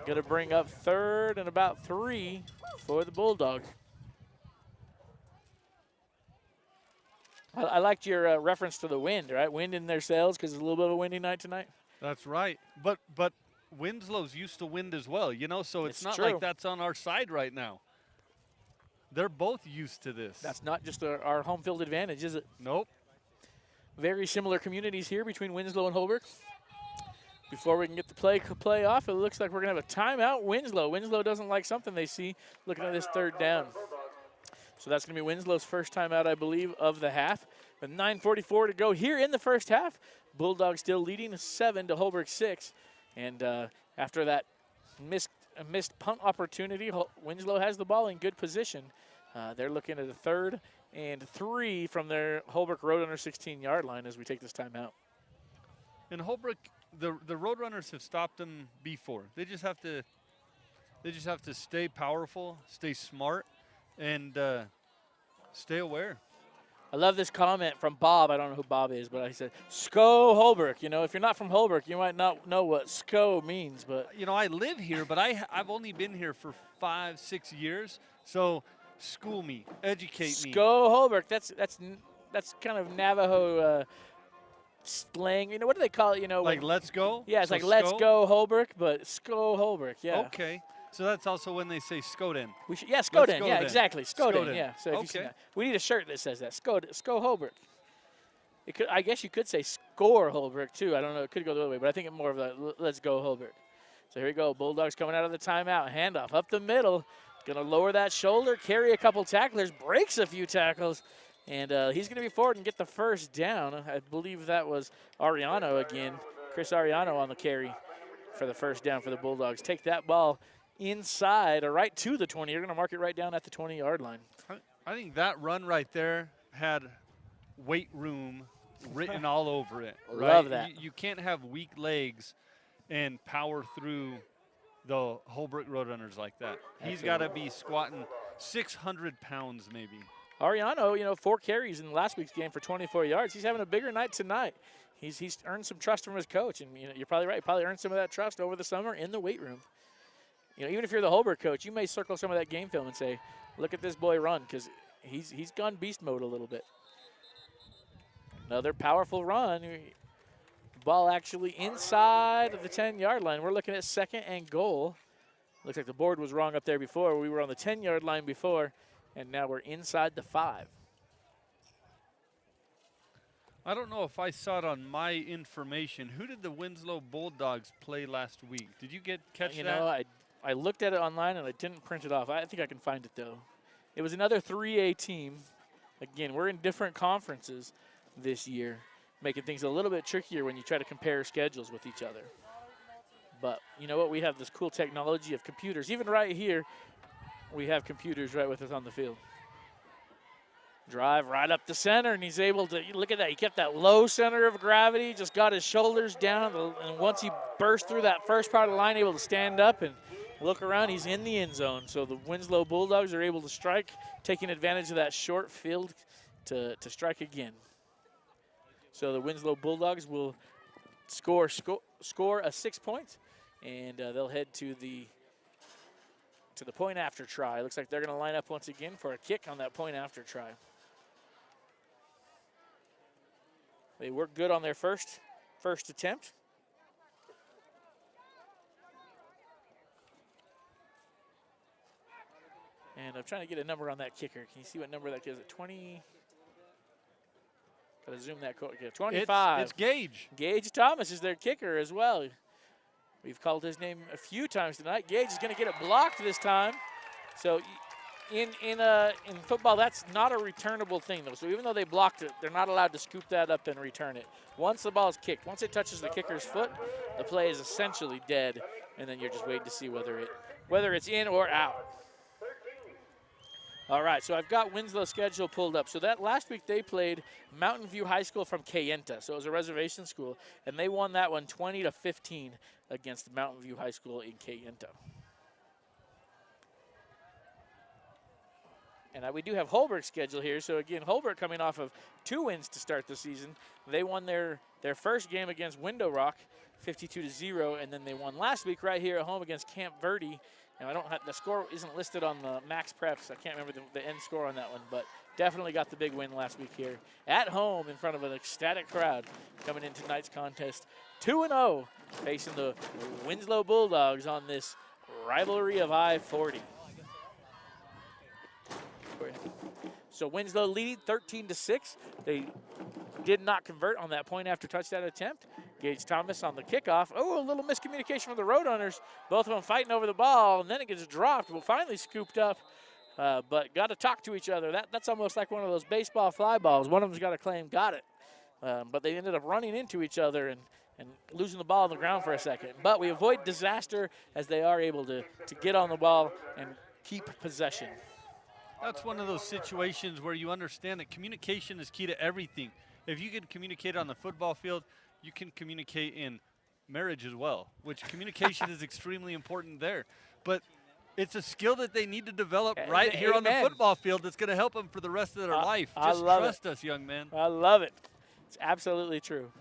Going to bring up 3rd and about 3 for the Bulldogs. I liked your reference to the wind, right? Wind in their sails because it's a little bit of a windy night tonight. That's right. But Winslow's used to wind as well, so it's not true. like that's on our side right now. They're both used to this. That's not just our home field advantage, is it? Nope. Very similar communities here between Winslow and Holbrook. Before we can get the play off, it looks like we're going to have a timeout. Winslow doesn't like something they see looking at this 3rd down. So that's going to be Winslow's first timeout, I believe, of the half. With 9:44 to go here in the first half. Bulldogs still leading 7 to Holbrook 6. And after that missed punt opportunity, Winslow has the ball in good position. They're looking at a 3rd and 3 from their Holbrook Roadrunner 16-yard line as we take this timeout. In Holbrook, the Roadrunners have stopped them before. They just have to stay powerful, stay smart, and stay aware. I love this comment from Bob. I don't know who Bob is, but he said, SCO Holbrook. If you're not from Holbrook, you might not know what SCO means. But I live here, but I've only been here for 5-6 years. So School me, educate me. Sko Holbrook. That's kind of Navajo slang. You know, what do they call it? You know, Like let's go? yeah, it's So like let's Sko? go Holbrook, but Sko Holbrook. Yeah. Okay. So that's also when they say Skoden. We should, yeah, Let's Skoden. go Yeah, then. exactly. Skoden. Skoden. Yeah. So if you see Okay. that, we need a shirt that says that. Sko Holbrook. It could, I guess you could say score Holbrook too. I don't know. It could go the other way, but I think it's more of a let's go Holbrook. So here we go. Bulldogs coming out of the timeout. Handoff up the middle. Going to lower that shoulder, carry a couple tacklers, breaks a few tackles, and he's going to be forward and get the first down. I believe that was Ariano again. Chris Ariano on the carry for the first down for the Bulldogs. Take that ball inside or right to the 20. You're going to mark it right down at the 20-yard line. I think that run right there had weight room written all over it. Right? Love that. You can't have weak legs and power through the Holbrook Roadrunners like that. He's got to be squatting 600 pounds maybe. Ariano, you know, 4 carries in last week's game for 24 yards. He's having a bigger night tonight. He's earned some trust from his coach, and you know, you're probably right. He probably earned some of that trust over the summer in the weight room. You know, even if you're the Holbrook coach, you may circle some of that game film and say, look at this boy run, because he's gone beast mode a little bit. Another powerful run. Ball actually inside of the 10-yard line. We're looking at 2nd and goal. Looks like the board was wrong up there before. We were on the 10-yard line before, and now we're inside the 5. I don't know if I saw it on my information. Who did the Winslow Bulldogs play last week? Did you catch You that? know, I looked at it online, and I didn't print it off. I think I can find it, though. It was another 3A team. Again, we're in different conferences this year, making things a little bit trickier when you try to compare schedules with each other. But you know what? We have this cool technology of computers. Even right here, we have computers right with us on the field. Drive right up the center, and he's able to, look at that. He kept that low center of gravity, just got his shoulders down, and once he burst through that first part of the line, able to stand up and look around, he's in the end zone. So the Winslow Bulldogs are able to strike, taking advantage of that short field to strike again. So the Winslow Bulldogs will score a 6 points, and they'll head to the point after try. Looks like they're going to line up once again for a kick on that point after try. They work good on their first attempt. And I'm trying to get a number on that kicker. Can you see what number that is? At 20? Got to zoom that. 25. It's Gage. Gage Thomas is their kicker as well. We've called his name a few times tonight. Gage is going to get it blocked this time. So in football, that's not a returnable thing, though. So even though they blocked it, they're not allowed to scoop that up and return it. Once the ball is kicked, once it touches the kicker's foot, the play is essentially dead, and then you're just waiting to see whether it's in or out. All right, so I've got Winslow's schedule pulled up. So that last week they played Mountain View High School from Kayenta. So it was a reservation school, and they won that one 20-15 against Mountain View High School in Kayenta. And we do have Holbrook's schedule here. So again, Holbrook coming off of 2 wins to start the season. They won their first game against Window Rock 52-0, and then they won last week right here at home against Camp Verde. Now, I don't have, the score isn't listed on the Max Preps. I can't remember the end score on that one, but definitely got the big win last week here at home in front of an ecstatic crowd coming into tonight's contest. 2-0 facing the Winslow Bulldogs on this rivalry of I-40. So Winslow leading 13-6. They did not convert on that point after touchdown attempt. Gage Thomas on the kickoff. Oh, a little miscommunication from the Roadrunners. Both of them fighting over the ball, and then it gets dropped. Well, finally scooped up, but got to talk to each other. That's almost like one of those baseball fly balls. One of them's got to claim got it. But they ended up running into each other and losing the ball on the ground for a second. But we avoid disaster as they are able to get on the ball and keep possession. That's one of those situations where you understand that communication is key to everything. If you can communicate on the football field, you can communicate in marriage as well, which communication is extremely important there. But it's a skill that they need to develop right here on the football field that's going to help them for the rest of their life. Just trust us, young man. I love it. It's absolutely true.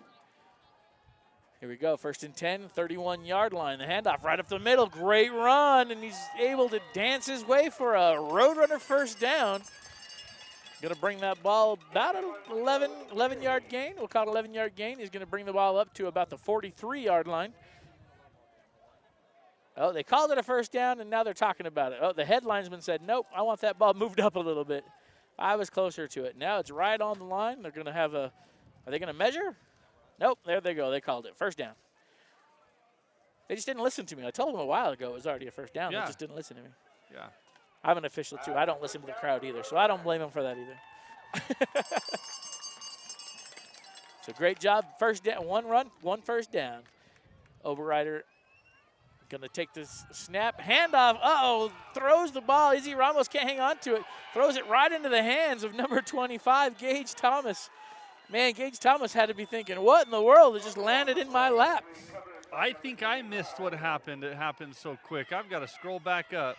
Here we go, 1st and 10, 31-yard line. The handoff right up the middle, great run, and he's able to dance his way for a Roadrunner first down. Going to bring that ball about an 11-yard gain. We'll call it 11-yard gain. He's going to bring the ball up to about the 43-yard line. Oh, they called it a first down, and now they're talking about it. Oh, the head linesman said, nope, I want that ball moved up a little bit. I was closer to it. Now it's right on the line. They're going to have a – are they going to measure? Nope, there they go. They called it. First down. They just didn't listen to me. I told them a while ago it was already a first down. Yeah. They just didn't listen to me. Yeah. I'm an official, too. I don't listen to the crowd either, so I don't blame them for that either. So great job. First down, one run, one first down. Overrider going to take this snap. Handoff. Uh-oh, throws the ball. Izzy Ramos can't hang on to it. Throws it right into the hands of number 25, Gage Thomas. Man, Gage Thomas had to be thinking, what in the world? It just landed in my lap. I think I missed what happened. It happened so quick. I've got to scroll back up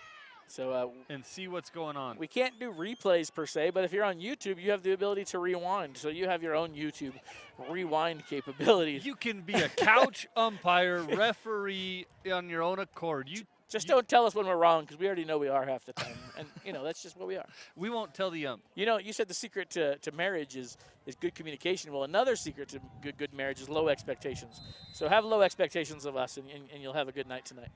So and see what's going on. we can't do replays per se, but if you're on YouTube, you have the ability to rewind. So you have your own YouTube rewind capabilities. You can be a couch umpire, referee on your own accord. Just don't tell us when we're wrong, because we already know we are half the time. And, you know, that's just what we are. We won't tell the ump. You know, you said the secret to marriage is good communication. Well, another secret to good marriage is low expectations. So have low expectations of us, and you'll have a good night tonight.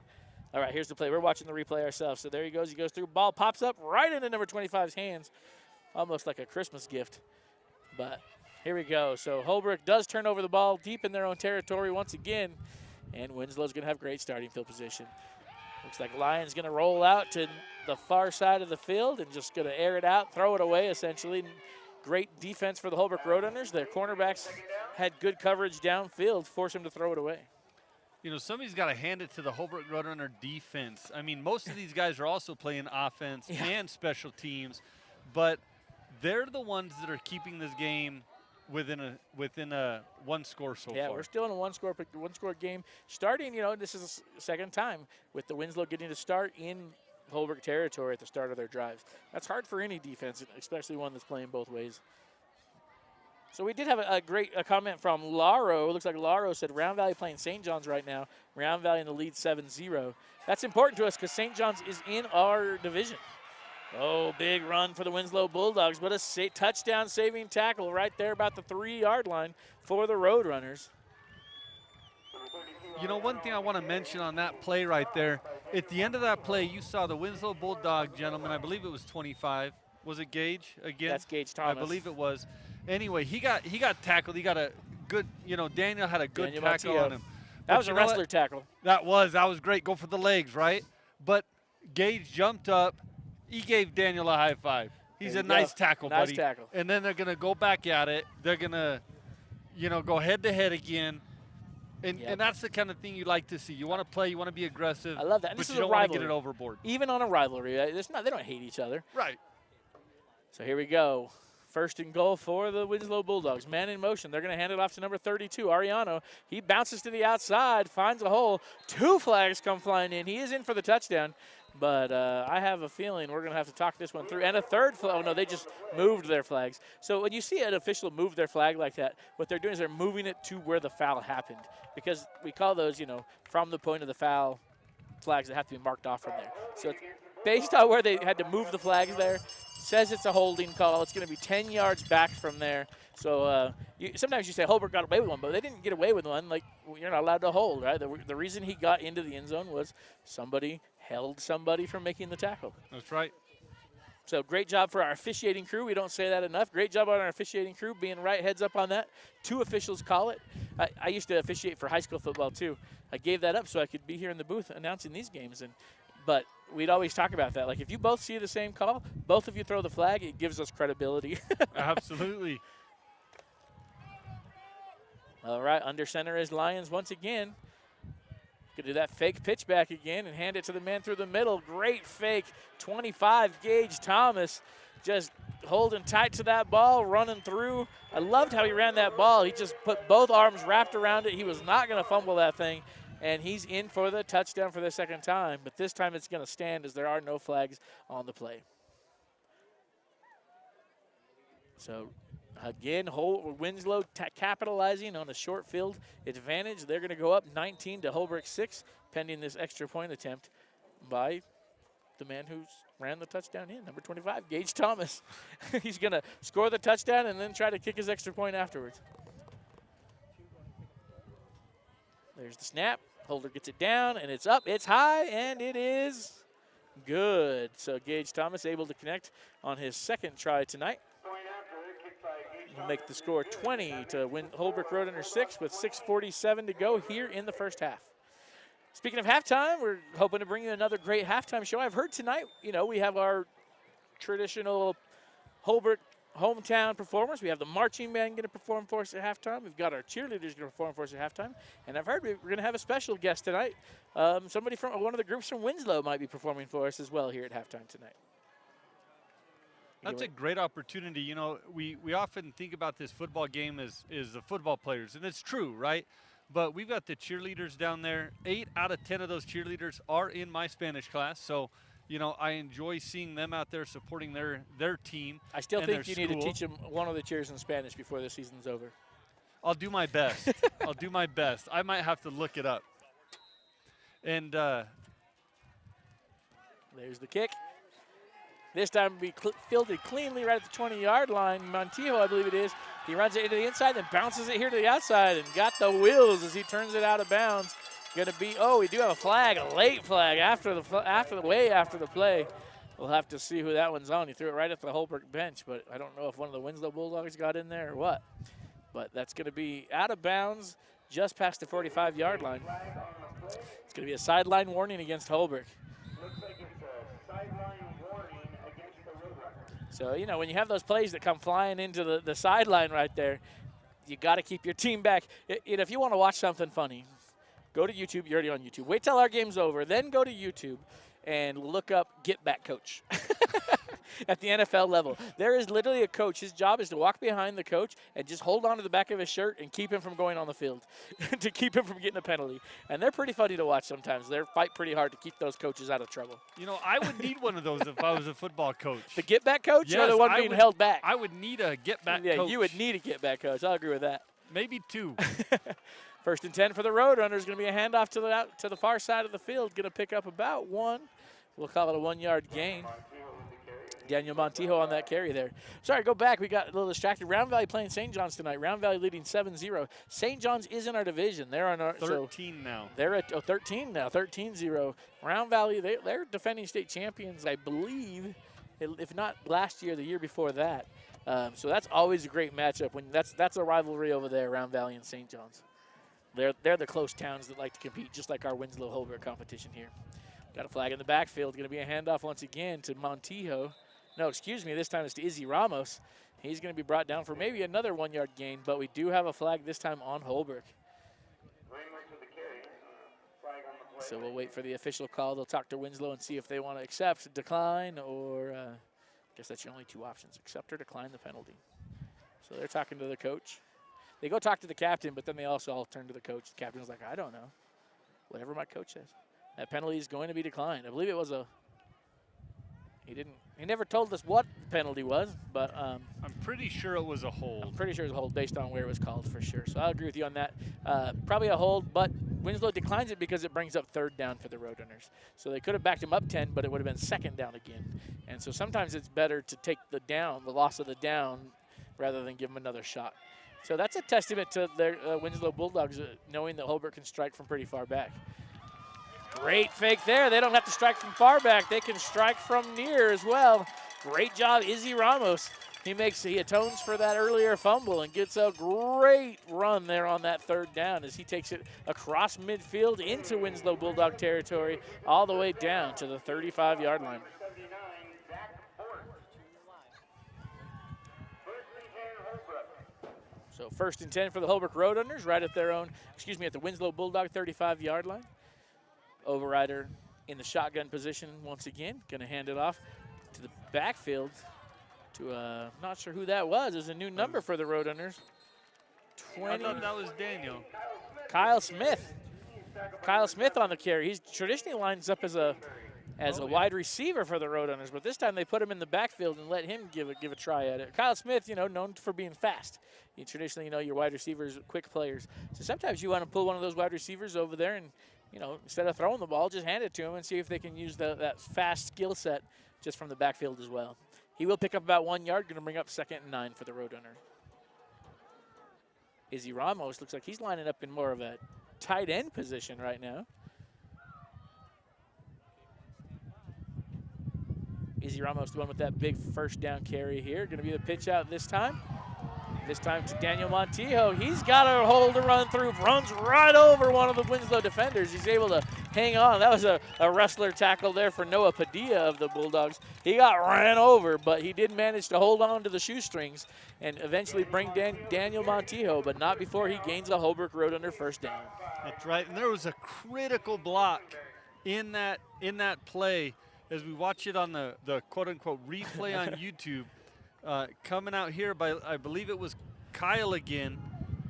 All right, here's the play. We're watching the replay ourselves. So there he goes. He goes through. Ball pops up right into number 25's hands, almost like a Christmas gift. But here we go. So Holbrook does turn over the ball deep in their own territory once again, and Winslow's going to have great starting field position. Looks like Lyon's going to roll out to the far side of the field and just going to air it out, throw it away essentially. Great defense for the Holbrook Roadrunners. Their cornerbacks had good coverage downfield, force him to throw it away. You know, somebody's got to hand it to the Holbrook Roadrunner defense. I mean, most of these guys are also playing offense and special teams, but they're the ones that are keeping this game within a one-score so far. Yeah, we're still in a one-score game. Starting, you know, this is the second time with the Winslow getting to start in Holbrook territory at the start of their drives. That's hard for any defense, especially one that's playing both ways. So we did have a great comment from Laro. It looks like Laro said Round Valley playing St. John's right now. Round Valley in the lead 7-0. That's important to us because St. John's is in our division. Oh, big run for the Winslow Bulldogs, but a touchdown saving tackle right there about the 3-yard line for the Roadrunners. You know, one thing I want to mention on that play right there, at the end of that play, you saw the Winslow Bulldog gentleman, I believe it was 25. Was it Gage again? That's Gage Thomas. I believe it was. Anyway, he got tackled. He got a good, you know, Daniel had a good tackle on him. That was a wrestler tackle. That was great. Go for the legs, right? But Gage jumped up. He gave Daniel a high five. He's a nice tackle, buddy. Nice tackle. And then they're going to go back at it. They're going to, you know, go head-to-head again. And that's the kind of thing you like to see. You want to play. You want to be aggressive. I love that. And but this you is don't a want to rivalry. get it overboard. Even on a rivalry, they don't hate each other. Right. So here we go. 1st and goal for the Winslow Bulldogs. Man in motion. They're going to hand it off to number 32, Ariano. He bounces to the outside, finds a hole. 2 flags come flying in. He is in for the touchdown. But I have a feeling we're going to have to talk this one through. And a 3rd flag. Oh, no, they just moved their flags. So when you see an official move their flag like that, what they're doing is they're moving it to where the foul happened. Because we call those, you know, from the point of the foul flags that have to be marked off from there. So it's based on where they had to move the flags there, says it's a holding call. It's going to be 10 yards back from there. So sometimes you say Holbrook got away with one, but they didn't get away with one. Like, you're not allowed to hold, right? The reason he got into the end zone was somebody held somebody from making the tackle. That's right. So great job for our officiating crew. We don't say that enough. Great job on our officiating crew being right heads up on that. 2 officials call it. I used to officiate for high school football too. I gave that up so I could be here in the booth announcing these games. But we'd always talk about that. Like, if you both see the same call, both of you throw the flag, it gives us credibility. Absolutely. All right, under center is Lyons once again. Could do that fake pitch back again and hand it to the man through the middle. Great fake. 25, Gage Thomas, just holding tight to that ball, running through. I loved how he ran that ball. He just put both arms wrapped around it. He was not going to fumble that thing, and he's in for the touchdown for the 2nd time. But this time it's going to stand as there are no flags on the play. So Again, Winslow capitalizing on a short field advantage. They're going to go up 19 to Holbrook 6, pending this extra point attempt by the man who ran the touchdown in, number 25, Gage Thomas. He's going to score the touchdown and then try to kick his extra point afterwards. There's the snap. Holder gets it down, and it's up. It's high, and it is good. So Gage Thomas able to connect on his second try tonight. We'll make the score 20 to win Holbrook Roadrunners 6 with 6:47 to go here in the first half. Speaking of halftime, we're hoping to bring you another great halftime show. I've heard tonight, we have our traditional Holbrook hometown performers. We have the marching band going to perform for us at halftime. We've got our cheerleaders going to perform for us at halftime. And I've heard we're going to have a special guest tonight. Somebody from one of the groups from Winslow might be performing for us as well here at halftime tonight. That's a great opportunity. We often think about this football game as the football players, and it's true, right? But we've got the cheerleaders down there. 8 out of 10 of those cheerleaders are in my Spanish class, so I enjoy seeing them out there supporting their team. I still think you need to teach them one of the cheers in Spanish before the season's over. I'll do my best. I'll do my best. I might have to look it up. And there's the kick. This time we fielded cleanly right at the 20-yard line. Montijo, I believe it is. He runs it into the inside, then bounces it here to the outside and got the wheels as he turns it out of bounds. Going to be, we do have a flag, a late flag after the play. We'll have to see who that one's on. He threw it right at the Holbrook bench, but I don't know if one of the Winslow Bulldogs got in there or what. But that's going to be out of bounds just past the 45-yard line. It's going to be a sideline warning against Holbrook. Looks like it's a sideline warning against the Roadrunners. So, when you have those plays that come flying into the sideline right there, you got to keep your team back. If you want to watch something funny, go to YouTube. You're already on YouTube. Wait till our game's over. Then go to YouTube and look up Get Back Coach at the NFL level. There is literally a coach. His job is to walk behind the coach and just hold on to the back of his shirt and keep him from going on the field, to keep him from getting a penalty. And they're pretty funny to watch sometimes. They fight pretty hard to keep those coaches out of trouble. I would need one of those if I was a football coach. The Get Back Coach, yes, or the one being held back? I would need a Get Back coach. Yeah, you would need a Get Back Coach. I'll agree with that. Maybe 2. First and 10 for the Roadrunners. Going to be a handoff to the far side of the field. Going to pick up about 1. We'll call it a 1-yard gain. Daniel Montijo on that carry there. Sorry, go back. We got a little distracted. Round Valley playing St. John's tonight. Round Valley leading 7-0. St. John's is in our division. They're on our 13 now. They're at 13 now. 13-0. Round Valley, they're defending state champions, I believe, if not last year, the year before that. So that's always a great matchup. When that's a rivalry over there, Round Valley and St. John's. They're the close towns that like to compete, just like our Winslow Holbrook competition here. Got a flag in the backfield. Going to be a handoff once again to Montijo. No, excuse me. This time it's to Izzy Ramos. He's going to be brought down for maybe another 1-yard gain, but we do have a flag this time on Holbrook. So we'll wait for the official call. They'll talk to Winslow and see if they want to accept, decline, or I guess that's your only 2 options, accept or decline the penalty. So they're talking to the coach. They go talk to the captain, but then they also all turn to the coach. The captain's like, I don't know. Whatever my coach says. That penalty is going to be declined. I believe it was he never told us what the penalty was, but I'm pretty sure it was a hold. I'm pretty sure it was a hold based on where it was called for sure. So I'll agree with you on that. Probably a hold, but Winslow declines it because it brings up 3rd down for the Roadrunners. So they could have backed him up 10, but it would have been 2nd down again. And so sometimes it's better to take the loss of the down, rather than give them another shot. So that's a testament to their Winslow Bulldogs knowing that Holbrook can strike from pretty far back. Great fake there. They don't have to strike from far back. They can strike from near as well. Great job, Izzy Ramos. He atones for that earlier fumble and gets a great run there on that 3rd down as he takes it across midfield into Winslow Bulldog territory all the way down to the 35-yard line. So 1st and 10 for the Holbrook Roadrunners right at at the Winslow Bulldog 35-yard line. Overrider in the shotgun position once again. Going to hand it off to the backfield to, not sure who that was. There's a new number for the Roadrunners. 20. I thought that was Daniel. Kyle Smith. Kyle Smith on the carry. He's traditionally lines up as a as a wide receiver for the Roadrunners, but this time they put him in the backfield and let him give a try at it. Kyle Smith, known for being fast. Traditionally, your wide receivers, quick players. So sometimes you want to pull one of those wide receivers over there and, instead of throwing the ball, just hand it to him and see if they can use that fast skill set just from the backfield as well. He will pick up about 1 yard, going to bring up 2nd and 9 for the Roadrunner. Izzy Ramos looks like he's lining up in more of a tight end position right now. Izzy Ramos, the one with that big first down carry here. Going to be the pitch out this time. This time to Daniel Montijo. He's got a hole to run through, runs right over one of the Winslow defenders. He's able to hang on. That was a wrestler tackle there for Noah Padilla of the Bulldogs. He got ran over, but he did manage to hold on to the shoestrings and eventually bring Daniel Montijo, but not before he gains a Holbrook Roadrunner first down. That's right, and there was a critical block in that play as we watch it on the quote-unquote replay on YouTube. Coming out here by, I believe it was Kyle again.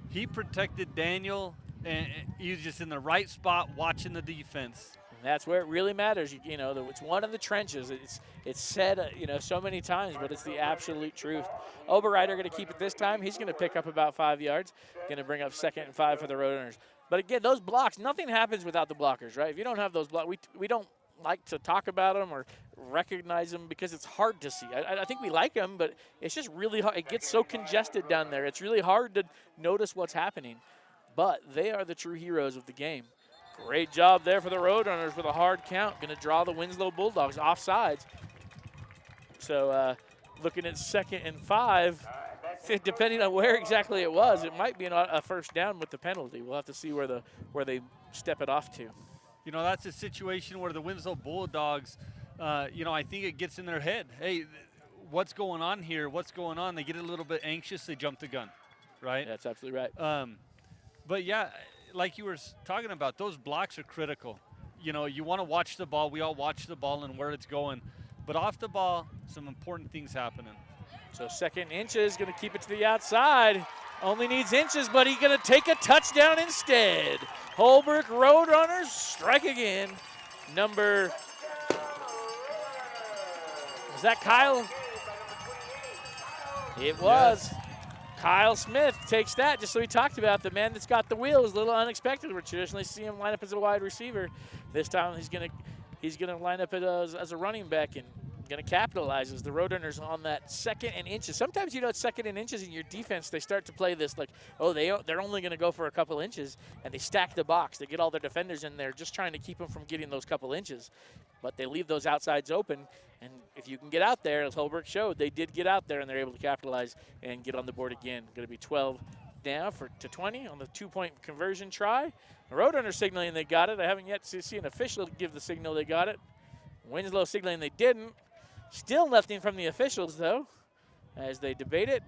He protected Daniel, and he was just in the right spot watching the defense. And that's where it really matters. It's one of the trenches. It's said, so many times, but it's the absolute truth. Oberreiter going to keep it this time. He's going to pick up about 5 yards. Going to bring up 2nd and 5 for the Roadrunners. But again, those blocks, nothing happens without the blockers, right? If you don't have those blocks, we don't like to talk about them or recognize them because it's hard to see. I think we like them, but it's just really hard. It gets so congested down there. It's really hard to notice what's happening. But they are the true heroes of the game. Great job there for the Roadrunners with a hard count. Going to draw the Winslow Bulldogs offsides. So looking at 2nd and 5, depending on where exactly it was, it might be a first down with the penalty. We'll have to see where they step it off to. That's a situation where the Winslow Bulldogs, I think it gets in their head. Hey, what's going on here? What's going on? They get a little bit anxious. They jump the gun, right? That's absolutely right. But, yeah, like you were talking about, those blocks are critical. You want to watch the ball. We all watch the ball and where it's going. But off the ball, some important things happening. So 2nd inches, going to keep it to the outside. Only needs inches, but he's going to take a touchdown instead. Holbrook Roadrunners strike again. Was that Kyle? It was. Yes. Kyle Smith takes that, just so we talked about. The man that's got the wheels, a little unexpected. We traditionally see him line up as a wide receiver. This time he's gonna line up as a running back and going to capitalize as the Roadrunners on that 2nd and inches. Sometimes, it's 2nd and inches in your defense. They start to play this like, they're only going to go for a couple inches, and they stack the box. They get all their defenders in there just trying to keep them from getting those couple inches. But they leave those outsides open, and if you can get out there, as Holbrook showed, they did get out there, and they're able to capitalize and get on the board again. Going to be 12 down to 20 on the 2-point conversion try. The Roadrunners signaling they got it. I haven't yet seen an official give the signal they got it. Winslow signaling they didn't. Still nothing from the officials, though, as they debate it.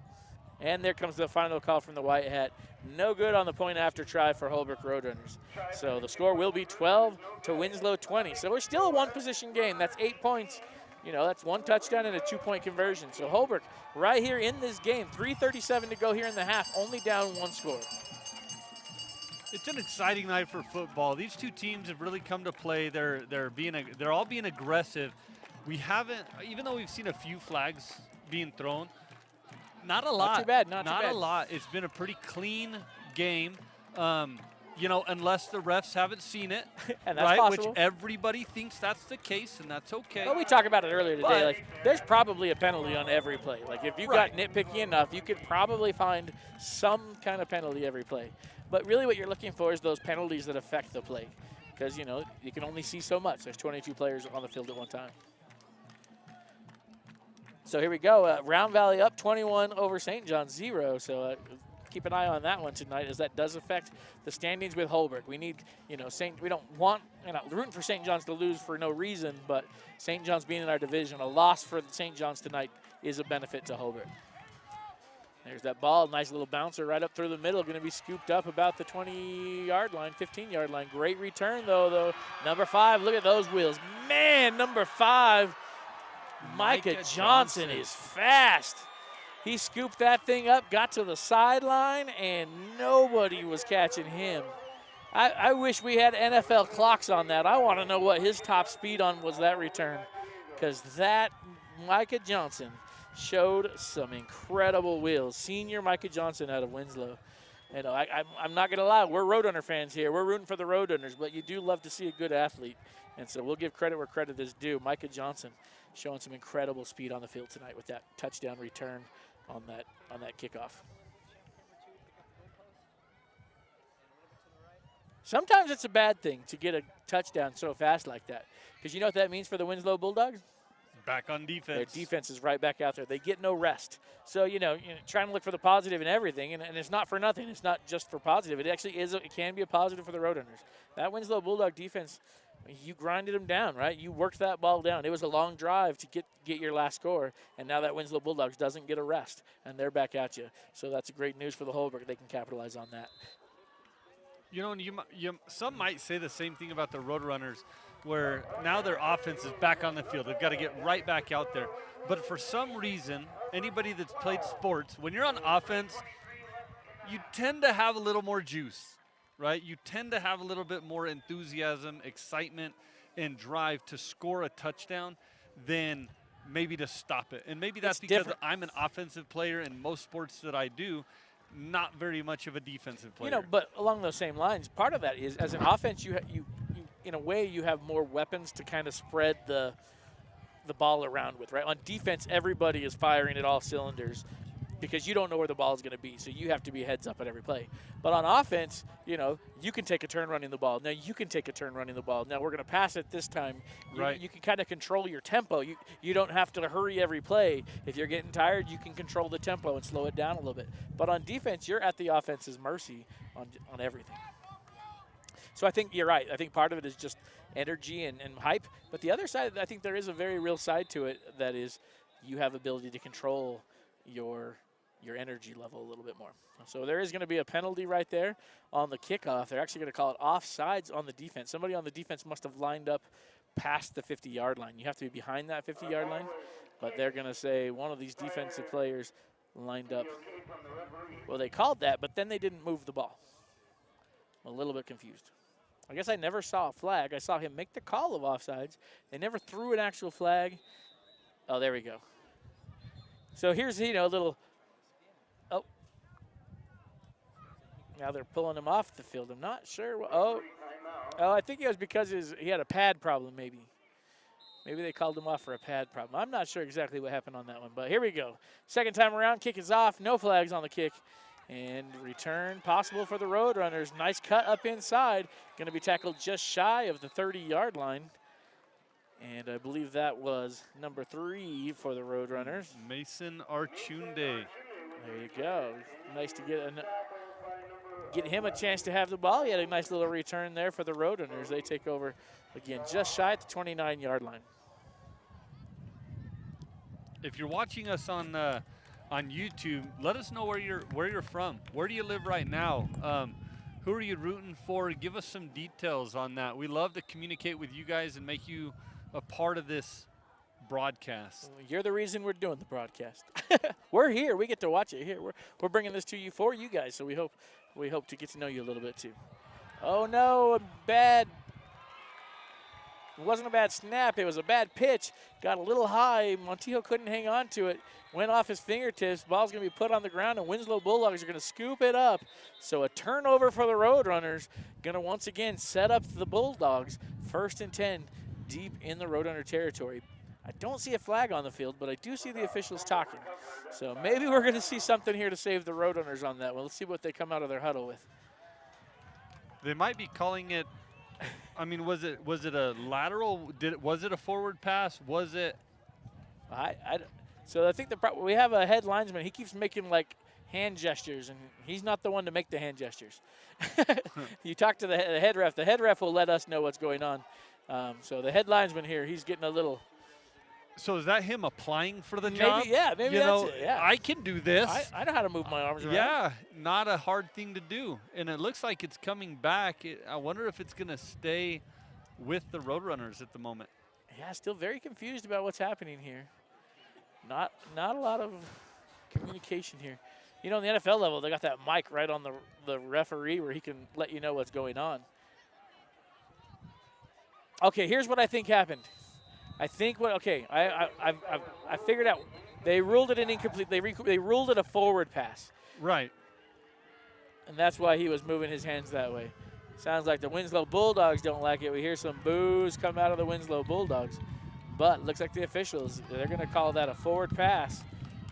And there comes the final call from the White Hat. No good on the point after try for Holbrook Roadrunners. So the score will be 12 to Winslow 20. So we're still a one-position game. That's 8 points. That's 1 touchdown and a 2-point conversion. So Holbrook right here in this game, 3:37 to go here in the half, only down 1 score. It's an exciting night for football. These two teams have really come to play. They're all being aggressive. We haven't, even though we've seen a few flags being thrown, not a lot. Not too bad, not too bad. a lot. It's been a pretty clean game, unless the refs haven't seen it, and that's right? possible. Which everybody thinks that's the case, and that's okay. Well, we talked about it earlier today. There's probably a penalty on every play. If you got nitpicky enough, you could probably find some kind of penalty every play. But really what you're looking for is those penalties that affect the play. Because, you can only see so much. There's 22 players on the field at one time. So here we go. Round Valley up 21 over St. John's 0. So keep an eye on that one tonight, as that does affect the standings with Holbrook. We need, we don't want, rooting for St. John's to lose for no reason, but St. John's being in our division, a loss for St. John's tonight is a benefit to Holbrook. There's that ball, nice little bouncer right up through the middle, going to be scooped up about the 20-yard line, 15-yard line. Great return, though. Number 5, look at those wheels. Man, number 5. Micah Johnson is fast. He scooped that thing up, got to the sideline, and nobody was catching him. I wish we had NFL clocks on that. I want to know what his top speed on was that return, because that Micah Johnson showed some incredible wheels. Senior Micah Johnson out of Winslow. You know, I'm not going to lie, we're Roadrunner fans here. We're rooting for the Roadrunners, but you do love to see a good athlete. And so we'll give credit where credit is due. Micah Johnson showing some incredible speed on the field tonight with that touchdown return on that kickoff. Sometimes it's a bad thing to get a touchdown so fast like that, because you know what that means for the Winslow Bulldogs? Back on defense. Their defense is right back out there. They get no rest. So, you know trying to look for the positive in everything, and it's not for nothing. It's not just for positive. It actually is. It can be a positive for the Roadrunners. That Winslow Bulldog defense, you grinded them down, right? You worked that ball down. It was a long drive to get your last score, and now that Winslow Bulldogs doesn't get a rest, and they're back at you. So that's great news for the Holbrook. They can capitalize on that. You know, and some might say the same thing about the Roadrunners, where now their offense is back on the field. They've got to get right back out there. But for some reason, anybody that's played sports, when you're on offense, you tend to have a little more juice, right? You tend to have a little bit more enthusiasm, excitement, and drive to score a touchdown than maybe to stop it. And maybe that's because I'm an offensive player in most sports that I do, not very much of a defensive player. You know, but along those same lines, part of that is as an offense, you in a way you have more weapons to kind of spread the ball around with, right? On defense, everybody is firing at all cylinders because you don't know where the ball is going to be, so you have to be heads up at every play. But on offense, you can take a turn running the ball. Now you can take a turn running the ball. Now we're going to pass it this time. Right. You can kind of control your tempo. You don't have to hurry every play. If you're getting tired, you can control the tempo and slow it down a little bit. But on defense, you're at the offense's mercy on everything. So I think you're right. I think part of it is just energy and hype. But the other side, I think there is a very real side to it, that is you have ability to control your energy level a little bit more. So there is going to be a penalty right there on the kickoff. They're actually going to call it offsides on the defense. Somebody on the defense must have lined up past the 50-yard line. You have to be behind that 50-yard line. But they're going to say one of these defensive players lined up. Well, they called that, but then they didn't move the ball. I'm a little bit confused. I guess I never saw a flag. I saw him make the call of offsides. They never threw an actual flag. Oh, there we go. So here's, a little, oh. Now they're pulling him off the field. I'm not sure. Oh, I think it was because he had a pad problem maybe. Maybe they called him off for a pad problem. I'm not sure exactly what happened on that one, but here we go. Second time around, kick is off. No flags on the kick. And return possible for the Roadrunners. Nice cut up inside. Going to be tackled just shy of the 30-yard line. And I believe that was number 3 for the Roadrunners. Mason Archunde. There you go. Nice to get him a chance to have the ball. He had a nice little return there for the Roadrunners. They take over again just shy at the 29-yard line. If you're watching us on YouTube, let us know where you're from. Where do you live right now? Who are you rooting for? Give us some details on that. We love to communicate with you guys and make you a part of this broadcast. You're the reason we're doing the broadcast. We're here. We get to watch it here. We're bringing this to you for you guys, so we hope to get to know you a little bit too. Oh no, it wasn't a bad snap. It was a bad pitch. Got a little high. Montijo couldn't hang on to it. Went off his fingertips. Ball's going to be put on the ground, and Winslow Bulldogs are going to scoop it up. So a turnover for the Roadrunners. Going to once again set up the Bulldogs. 1st and 10 deep in the Roadrunner territory. I don't see a flag on the field, but I do see the officials talking. So maybe we're going to see something here to save the Roadrunners on that one. Let's see what they come out of their huddle with. They might be calling it. I mean, was it a lateral? Was it a forward pass? Was it? So I think we have a head linesman. He keeps making like hand gestures, and he's not the one to make the hand gestures. You talk to the head ref. The head ref will let us know what's going on. So the head linesman here, he's getting a little. So is that him applying for the job? Maybe that's it. Yeah. I can do this. I know how to move my arms around. Yeah, not a hard thing to do. And it looks like it's coming back. I wonder if it's going to stay with the Roadrunners at the moment. Yeah, still very confused about what's happening here. Not a lot of communication here. You know, in the NFL level, they got that mic right on the referee where he can let you know what's going on. Okay, here's what I think happened. I think what I figured out. They ruled it an incomplete. They ruled it a forward pass. Right. And that's why he was moving his hands that way. Sounds like the Winslow Bulldogs don't like it. We hear some boos come out of the Winslow Bulldogs. But looks like the officials, they're going to call that a forward pass.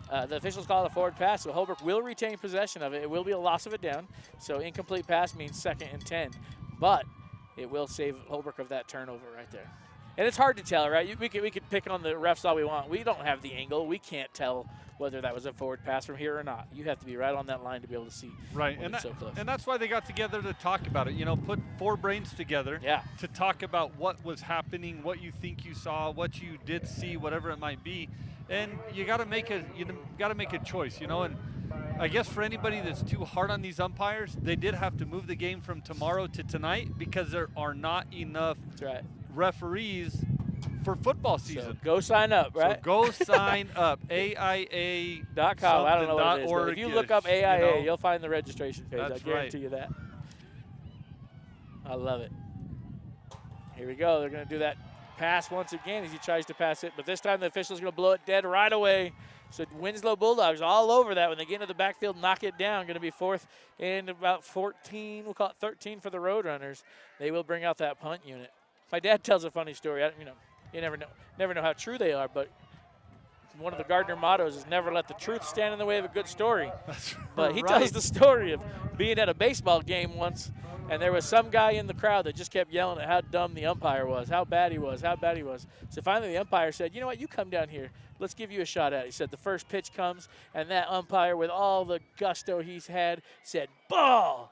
The officials call it a forward pass, so Holbrook will retain possession of it. It will be a loss of a down. So incomplete pass means 2nd and 10. But it will save Holbrook of that turnover right there. And it's hard to tell, right? We could pick on the refs all we want. We don't have the angle. We can't tell whether that was a forward pass from here or not. You have to be right on that line to be able to see. Right, and, so close. And that's why they got together to talk about it. You know, put 4 brains together to talk about what was happening, what you think you saw, what you did see, whatever it might be. And you got to make a choice, you know. And I guess for anybody that's too hard on these umpires, they did have to move the game from tomorrow to tonight because there are not enough referees for football season. So go sign up, right? So go sign up. AIA.com. I don't know what it is, but if you look up AIA, you'll find the registration page. I guarantee you that. I love it. Here we go. They're going to do that pass once again as he tries to pass it, but this time the official's going to blow it dead right away. So Winslow Bulldogs all over that. When they get into the backfield, knock it down. Going to be 4th and about 14. We'll call it 13 for the Roadrunners. They will bring out that punt unit. My dad tells a funny story. You never know how true they are, but one of the Gardner mottos is never let the truth stand in the way of a good story. But he tells the story of being at a baseball game once, and there was some guy in the crowd that just kept yelling at how dumb the umpire was, how bad he was, how bad he was. So finally the umpire said, you know what, you come down here. Let's give you a shot at it. He said the first pitch comes, and that umpire, with all the gusto he's had, said, ball.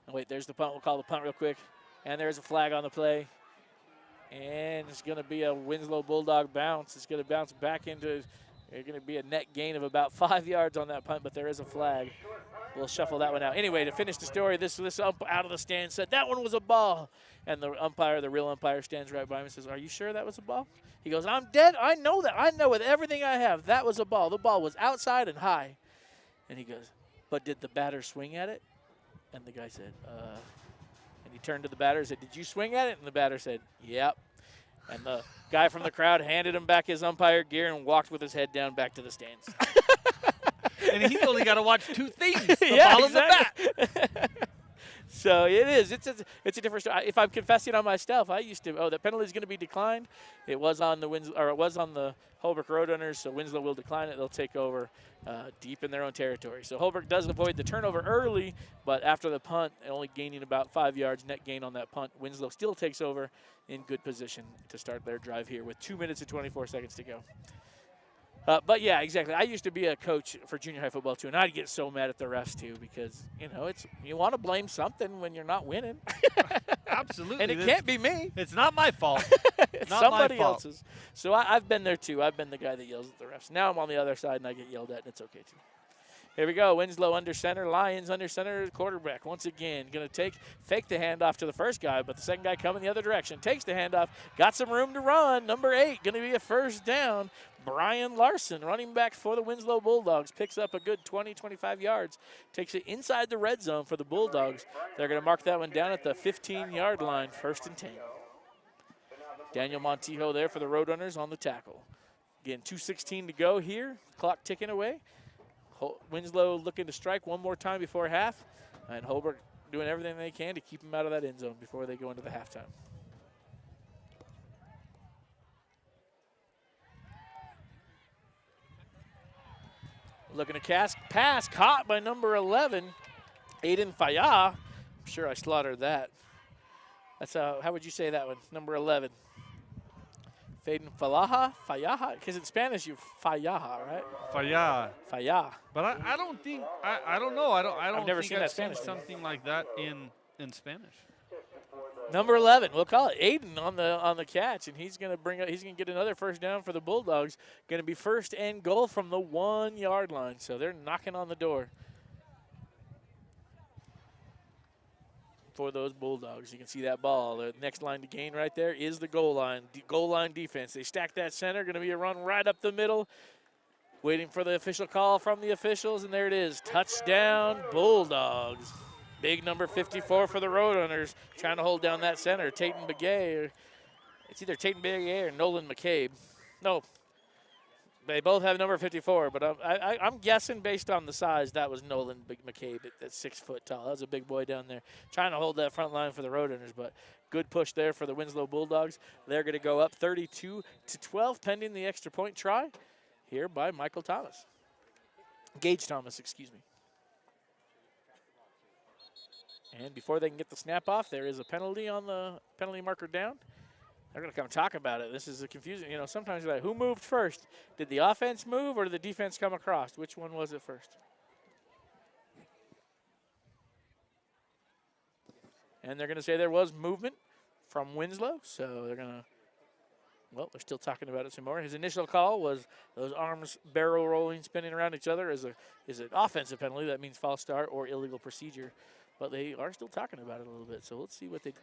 And wait, there's the punt. We'll call the punt real quick. And there's a flag on the play. And it's going to be a Winslow Bulldog bounce. It's going to bounce back into, it's going to be a net gain of about 5 yards on that punt, but there is a flag. We'll shuffle that one out. Anyway, to finish the story, this ump out of the stand said, that one was a ball. And the umpire, the real umpire, stands right by him and says, are you sure that was a ball? He goes, I'm dead. I know that. I know with everything I have, that was a ball. The ball was outside and high. And he goes, but did the batter swing at it? And the guy said, and he turned to the batter and said, did you swing at it? And the batter said, yep. And the guy from the crowd handed him back his umpire gear and walked with his head down back to the stands. And he's only got to watch 2 things, the ball and the bat. So it is. It's a different story. If I'm confessing on myself, I used to. The penalty is going to be declined. It was on the Holbrook Roadrunners, so Winslow will decline it. They'll take over deep in their own territory. So Holbrook does avoid the turnover early, but after the punt, only gaining about 5 yards net gain on that punt. Winslow still takes over in good position to start their drive here with 2 minutes and 24 seconds to go. But yeah, exactly. I used to be a coach for junior high football too, and I'd get so mad at the refs too because you want to blame something when you're not winning. Absolutely, and it can't be me. It's not my fault. It's somebody else's. So I've been there too. I've been the guy that yells at the refs. Now I'm on the other side and I get yelled at, and it's okay too. Here we go. Winslow under center. Lions under center. Quarterback once again going to fake the handoff to the first guy, but the second guy coming the other direction. Takes the handoff. Got some room to run. Number 8 going to be a first down. Brian Larson, running back for the Winslow Bulldogs, picks up a good 20, 25 yards. Takes it inside the red zone for the Bulldogs. They're going to mark that one down at the 15-yard line, 1st and 10. Daniel Montijo there for the Roadrunners on the tackle. Again, 2:16 to go here. Clock ticking away. Winslow looking to strike one more time before half, and Holbrook doing everything they can to keep him out of that end zone before they go into the halftime. Looking to pass, caught by number 11, Aiden Fayah. I'm sure I slaughtered that. That's how would you say that one? Number 11. Faden Fayaha, because in Spanish you Fayaha, right? Fayah. But I don't think I don't know. I don't. I've never seen that seen Spanish something like that in Spanish. Number 11, we'll call it Aiden on the catch, and he's gonna get another first down for the Bulldogs. Gonna be 1st and goal from the 1-yard line. So they're knocking on the door for those Bulldogs. You can see that ball. The next line to gain right there is the goal line. Goal line defense. They stack that center. Going to be a run right up the middle. Waiting for the official call from the officials, and there it is. Touchdown, Bulldogs. Big number 54 for the Roadrunners, trying to hold down that center. Tayton Begay. It's either Tayton Begay or Nolan McCabe. No, they both have number 54, but I'm guessing based on the size, that was Nolan McCabe at 6 foot tall. That was a big boy down there, trying to hold that front line for the Roadrunners, but good push there for the Winslow Bulldogs. They're going to go up 32-12, pending the extra point try here by Michael Thomas. Gage Thomas, excuse me. And before they can get the snap off, there is a penalty on the penalty marker down. They're going to come talk about it. This is a confusing, you know, sometimes you're like, who moved first? Did the offense move or did the defense come across? Which one was it first? And they're going to say there was movement from Winslow, so they're going to, well, they're still talking about it some more. His initial call was those arms barrel rolling, spinning around each other is an offensive penalty. That means false start or illegal procedure. But they are still talking about it a little bit, so let's see what they do.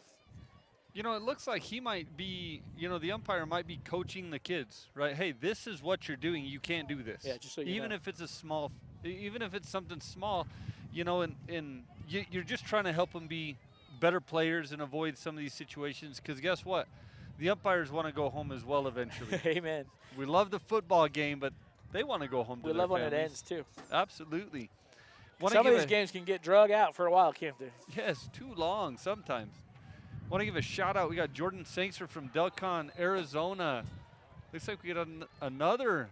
You know, it looks like he might be, you know, the umpire might be coaching the kids, right? Hey, this is what you're doing. You can't do this. Yeah, just so you even know. if it's a small, even if it's something small, you know, and you're just trying to help them be better players and avoid some of these situations. Because guess what? The umpires want to go home as well eventually. Amen. We love the football game, but they want to go home to We their love when it families. ends, too. Absolutely. Some of these games can get drug out for a while, can't they? Yes, too long sometimes. Want to give a shout out. We got Jordan Sangster from Delcon, Arizona. Looks like we got another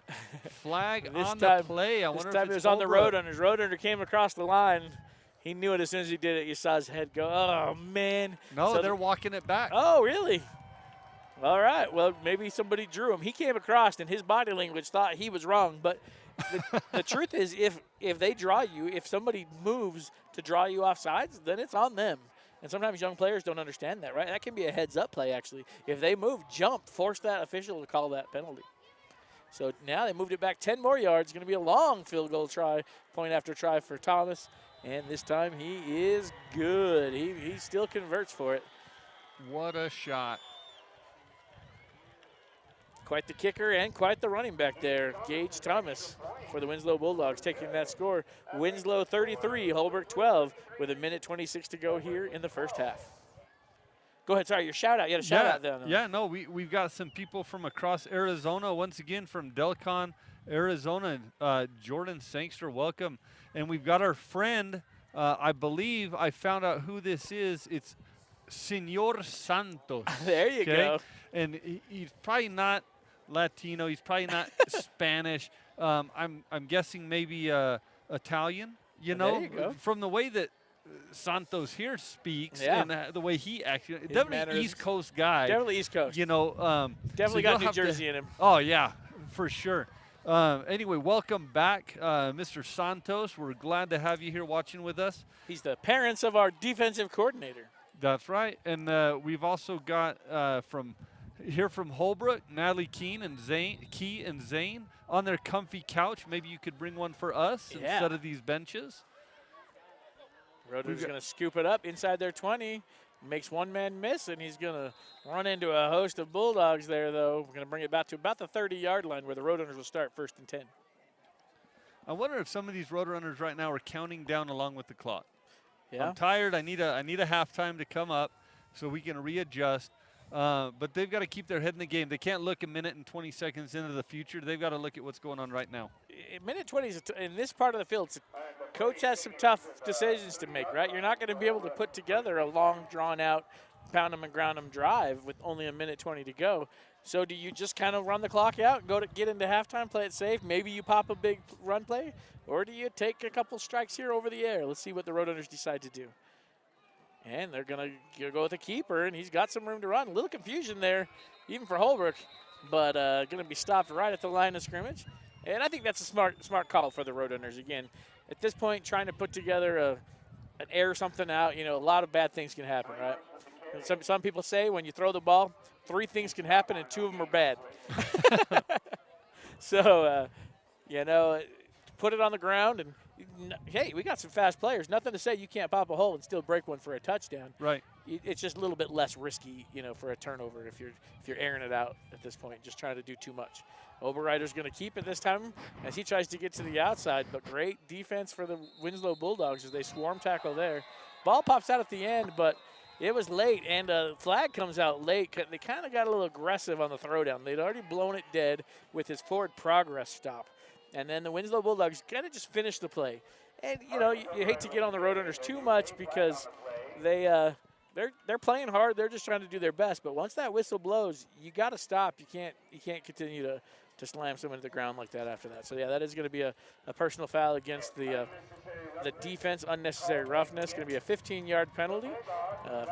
flag on the play. I wonder if it was on the Roadrunners. Roadrunner came across the line. He knew it as soon as he did it. You saw his head go, oh, man. No, so they're walking it back. Oh, really? All right. Well, maybe somebody drew him. He came across, and his body language thought he was wrong. But the truth is, if they draw you, if somebody moves to draw you off sides, then it's on them. And sometimes young players don't understand that, right? That can be a heads-up play, actually. If they move, jump, force that official to call that penalty. So now they moved it back 10 more yards. Going to be a long field goal try, point after try for Thomas. And this time he is good. He still converts for it. What a shot. Quite the kicker and quite the running back there. Gage Thomas for the Winslow Bulldogs taking that score. Winslow 33, Holbrook 12 with 1:26 to go here in the first half. Go ahead, sorry, your shout out. You had a shout out there. Yeah, no, we've got some people from across Arizona. Once again from Delcon, Arizona. Jordan Sangster, welcome. And we've got our friend, I believe I found out who this is. It's Senor Santos. There you go. And he's probably not Latino. He's probably not Spanish. I'm guessing maybe Italian. You know, there you go. From the way that Santos here speaks yeah. and the way he acts. Definitely East Coast guy. Definitely East Coast. You know, definitely so got New Jersey in him. Oh yeah, for sure. Anyway, welcome back, Mr. Santos. We're glad to have you here watching with us. He's the parents of our defensive coordinator. That's right, and we've also got from Holbrook, Natalie Key and Zane on their comfy couch. Maybe you could bring one for us instead of these benches. Roder's going to scoop it up inside their 20. Makes one man miss, and he's going to run into a host of Bulldogs there, though. We're going to bring it back to about the 30-yard line where the Roadrunners will start 1st and 10. I wonder if some of these Roadrunners right now are counting down along with the clock. Yeah. I'm tired. I need a halftime to come up so we can readjust. But they've got to keep their head in the game. They can't look a minute and 20 seconds into the future. They've got to look at what's going on right now. Minute 20 is in this part of the field. Coach has some tough decisions to make, right? You're not going to be able to put together a long, drawn-out, pound 'em and ground 'em drive with only 1:20 to go. So do you just kind of run the clock out, get into halftime, play it safe? Maybe you pop a big run play, or do you take a couple strikes here over the air? Let's see what the Roadrunners decide to do. And they're going to go with a keeper, and he's got some room to run. A little confusion there, even for Holbrook, but going to be stopped right at the line of scrimmage. And I think that's a smart call for the Roadrunners. Again, at this point, trying to put together an air something out, you know, a lot of bad things can happen, right? And some people say when you throw the ball, 3 things can happen and 2 of them are bad. So, you know, put it on the ground and Hey, we got some fast players. Nothing to say you can't pop a hole and still break one for a touchdown. Right. It's just a little bit less risky, for a turnover if you're airing it out at this point, just trying to do too much. Oberreiter's going to keep it this time as he tries to get to the outside, but great defense for the Winslow Bulldogs as they swarm tackle there. Ball pops out at the end, but it was late, and a flag comes out late. They kind of got a little aggressive on the throwdown. They'd already blown it dead with his forward progress stop. And then the Winslow Bulldogs kind of just finished the play. And, you hate to get on the Roadrunners too much because they're playing hard. They're just trying to do their best. But once that whistle blows, you got to stop. You can't continue to slam someone to the ground like that after that. So, yeah, that is going to be a personal foul against the defense, unnecessary roughness. Going to be a 15-yard penalty.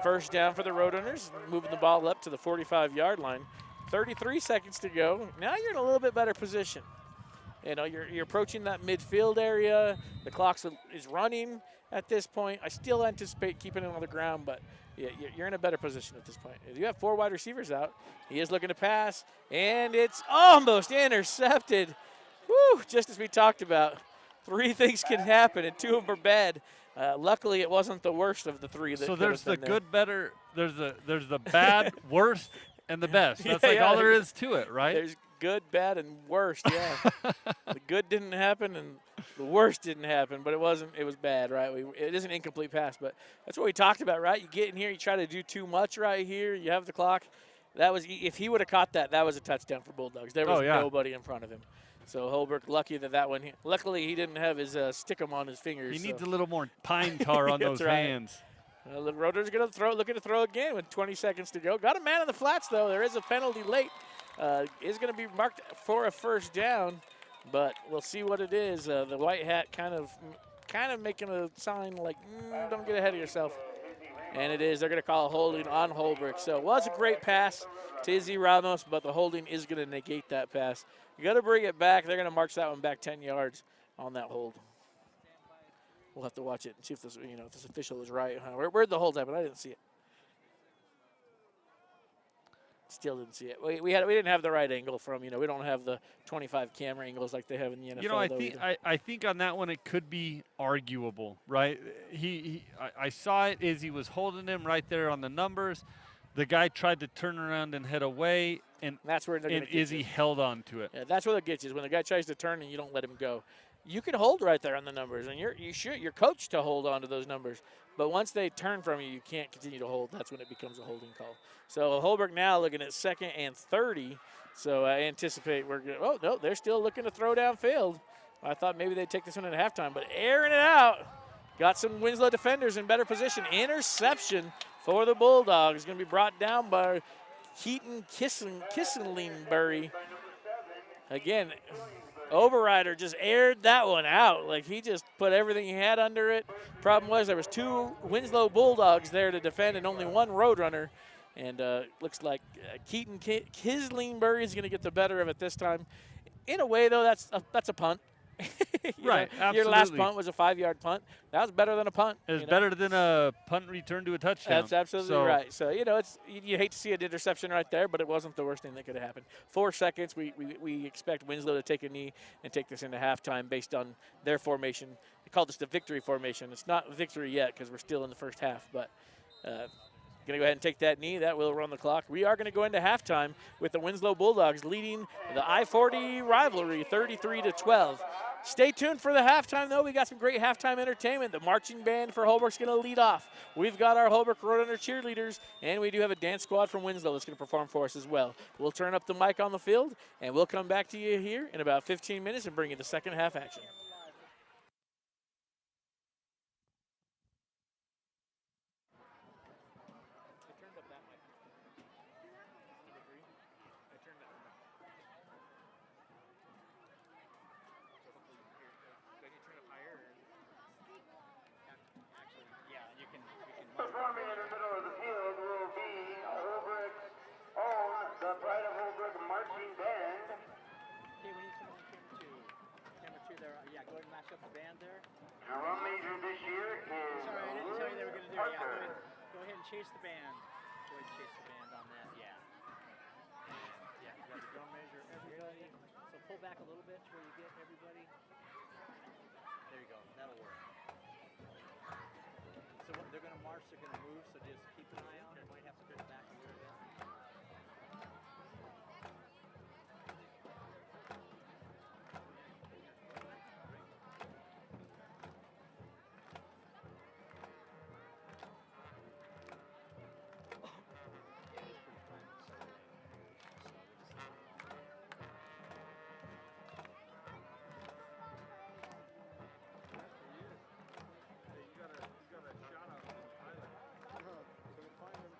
First down for the Roadrunners, moving the ball up to the 45-yard line. 33 seconds to go. Now you're in a little bit better position. You're approaching that midfield area. The clock is running at this point. I still anticipate keeping it on the ground, but yeah, you're in a better position at this point. You have 4 wide receivers out. He is looking to pass, and it's almost intercepted. Woo, just as we talked about. 3 things can happen, and 2 of them are bad. Luckily, it wasn't the worst of the 3. That so there's the good, better, there's the bad, worst, and the best. That's all there is to it, right? There's good, bad, and worst, yeah. The good didn't happen, and the worst didn't happen, but it was bad, right? It is an incomplete pass, but that's what we talked about, right? You get in here, you try to do too much right here, you have the clock. If he would have caught that, that was a touchdown for Bulldogs. There was nobody in front of him. So Holbrook, lucky that one. Luckily, he didn't have his stickum on his fingers. He needs a little more pine tar on those hands. The Roadrunners going to looking to throw again with 20 seconds to go. Got a man on the flats, though. There is a penalty late. Is going to be marked for a first down, but we'll see what it is. The white hat kind of making a sign like, don't get ahead of yourself. And it is. They're going to call a holding on Holbrook. So it was a great pass to Izzy Ramos, but the holding is going to negate that pass. You got to bring it back. They're going to march that one back 10 yards on that hold. We'll have to watch it and see if this, if this official is right. Where'd the hold at? But I didn't see it. Still didn't see it. We didn't have the right angle from, we don't have the 25 camera angles like they have in the NFL. I think on that one it could be arguable, right? I saw it as he was holding him right there on the numbers. The guy tried to turn around and head away, and that's where Izzy held on to it. Yeah, that's where it gets you, is when the guy tries to turn and you don't let him go. You can hold right there on the numbers, and you're coached to hold on to those numbers. But once they turn from you, you can't continue to hold. That's when it becomes a holding call. So Holbrook now looking at 2nd and 30. So I anticipate we're going to – oh, no, they're still looking to throw downfield. I thought maybe they'd take this one at halftime, but airing it out. Got some Winslow defenders in better position. Interception for the Bulldogs. Going to be brought down by Keaton Kissenlingbury. Again, Oberreiter just aired that one out. Like, he just put everything he had under it. Problem was there was 2 Winslow Bulldogs there to defend and only 1 Roadrunner. And looks like Keaton Kissenlingbury is going to get the better of it this time. In a way, though, that's a punt. Right, absolutely. Your last punt was a 5-yard punt. That was better than a punt. It was better than a punt return to a touchdown. That's absolutely right. So, you hate to see an interception right there, but it wasn't the worst thing that could have happened. 4 seconds, we expect Winslow to take a knee and take this into halftime based on their formation. They call this the victory formation. It's not victory yet because we're still in the first half, but going to go ahead and take that knee. That will run the clock. We are going to go into halftime with the Winslow Bulldogs leading the I-40 rivalry 33-12. Stay tuned for the halftime, though. We got some great halftime entertainment. The marching band for Holbrook's going to lead off. We've got our Holbrook Roadrunner cheerleaders, and we do have a dance squad from Winslow that's going to perform for us as well. We'll turn up the mic on the field, and we'll come back to you here in about 15 minutes and bring you the second half action. Performing in the middle of the field will be Holbrook's own, the Pride of Holbrook Marching Band. Okay, we need someone on camera 2. Camera 2 there. Yeah, go ahead and match up the band there. Drum major this year is Sorry, I didn't tell you they were going to do it. Yeah, Parker. go ahead and chase the band. Go ahead and chase the band on that. Yeah. Yeah, you got the drum major, everybody. So pull back a little bit to where you get everybody. There you go. That'll work. So what, they're going to march, they're going to move, so just keep an eye out. It might have to drift back a little bit. You got a shout out from Tyler. So we find them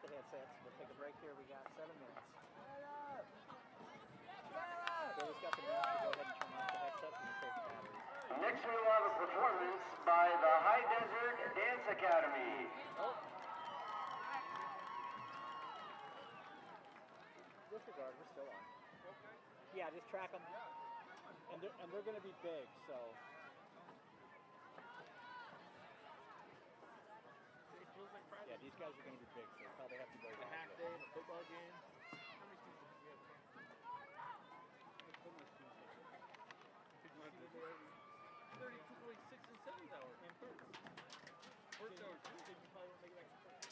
the headsets. We'll take a break here. We got 7 minutes. Billy's got the mask to go ahead and turn off the headset and take the battery. Next we will have a performance by the High Desert Dance Academy. Oh. Disregard, we're still on. Okay. Yeah, just track them. And they're going to be big, so. It feels like Friday. Yeah, these guys are going to be big, so probably have to go. A half day and a football game. How many teams do we have? 32.6 and 7 hours. And first. First hour. You probably won't make it back to first.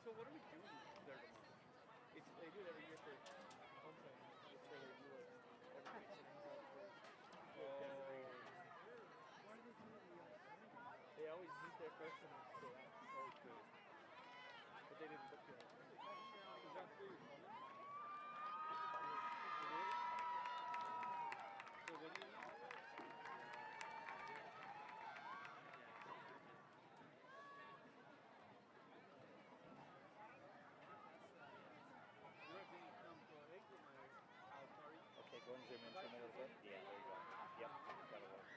So what are we doing there tomorrow? They do it every year for homecoming. It's where they do it. Every Why do they do it? They always meet there first and stay out. It's always good. But they didn't book it. Is that for your phone? So video now? Okay, go and zoom in for a little bit. Yeah, there you go. Yep, that'll work.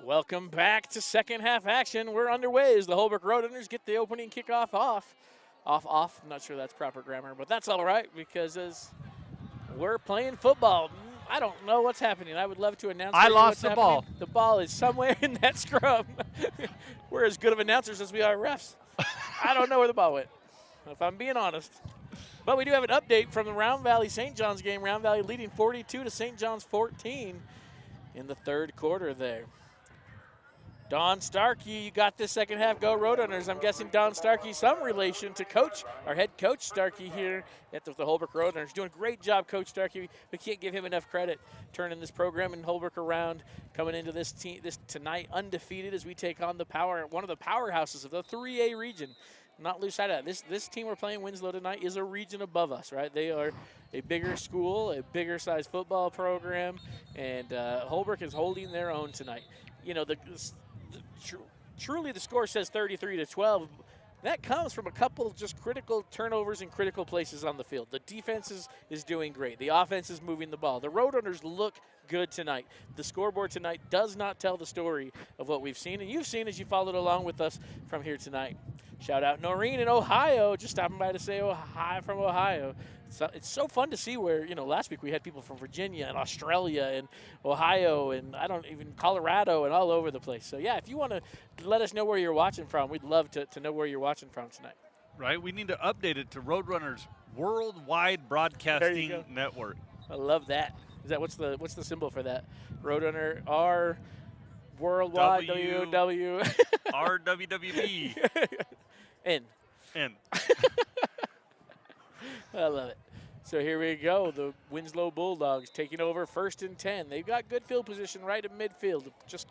Welcome back to second half action. We're underway as the Holbrook Roadrunners get the opening kickoff off. Off. I'm not sure that's proper grammar, but that's all right because as we're playing football, I don't know what's happening. I would love to announce. I lost what's the happening. ball. The ball is somewhere in that scrum. We're as good of announcers as we are refs. I don't know where the ball went, if I'm being honest. But we do have an update from the Round Valley St. John's game. Round Valley leading 42 to St. John's 14 in the third quarter there. Don Starkey, you got this second half. Go Roadrunners. I'm guessing Don Starkey, some relation to coach, our head coach Starkey here at the Holbrook Roadrunners. Doing a great job, Coach Starkey. We can't give him enough credit turning this program in Holbrook around, coming into this tonight undefeated as we take on one of the powerhouses of the 3A region. Not lose sight of that. This team we're playing, Winslow, tonight, is a region above us, right? They are a bigger school, a bigger size football program, and Holbrook is holding their own tonight. You know, truly the score says 33-12. That comes from a couple just critical turnovers in critical places on the field. The defense is doing great. The offense is moving the ball. The Roadrunners look good tonight. The scoreboard tonight does not tell the story of what we've seen, and you've seen as you followed along with us from here tonight. Shout out Noreen in Ohio, just stopping by to say hi from Ohio. It's so fun to see where, you know, last week we had people from Virginia and Australia and Ohio and Colorado and all over the place. So, yeah, if you want to let us know where you're watching from, we'd love to know where you're watching from tonight. Right? We need to update it to Roadrunners Worldwide Broadcasting Network. I love that. Is that what's the symbol for that? Roadrunner R Worldwide WW RWWB N. I love it. So here we go. The Winslow Bulldogs taking over 1st and 10. They've got good field position right at midfield, just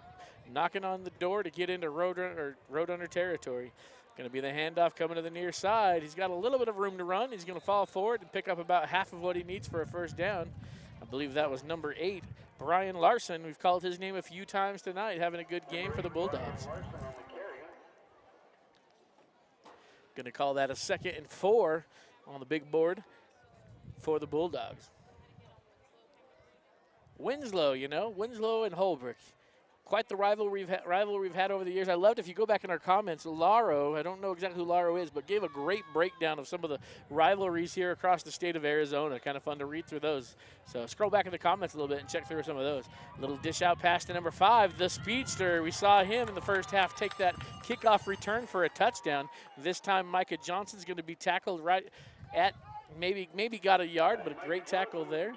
knocking on the door to get into Roadrunner territory. Going to be the handoff coming to the near side. He's got a little bit of room to run. He's going to fall forward and pick up about half of what he needs for a first down. I believe that was number 8, Brian Larson. We've called his name a few times tonight, having a good game for the Bulldogs. Going to call that a 2nd and 4 on the big board for the Bulldogs. Winslow, Winslow and Holbrook. Quite the rivalry we've had over the years. I loved, if you go back in our comments, Laro, I don't know exactly who Laro is, but gave a great breakdown of some of the rivalries here across the state of Arizona. Kind of fun to read through those. So scroll back in the comments a little bit and check through some of those. Little dish out pass to number 5, the speedster. We saw him in the first half take that kickoff return for a touchdown. This time Micah Johnson's going to be tackled right at maybe got a yard, but a great tackle there.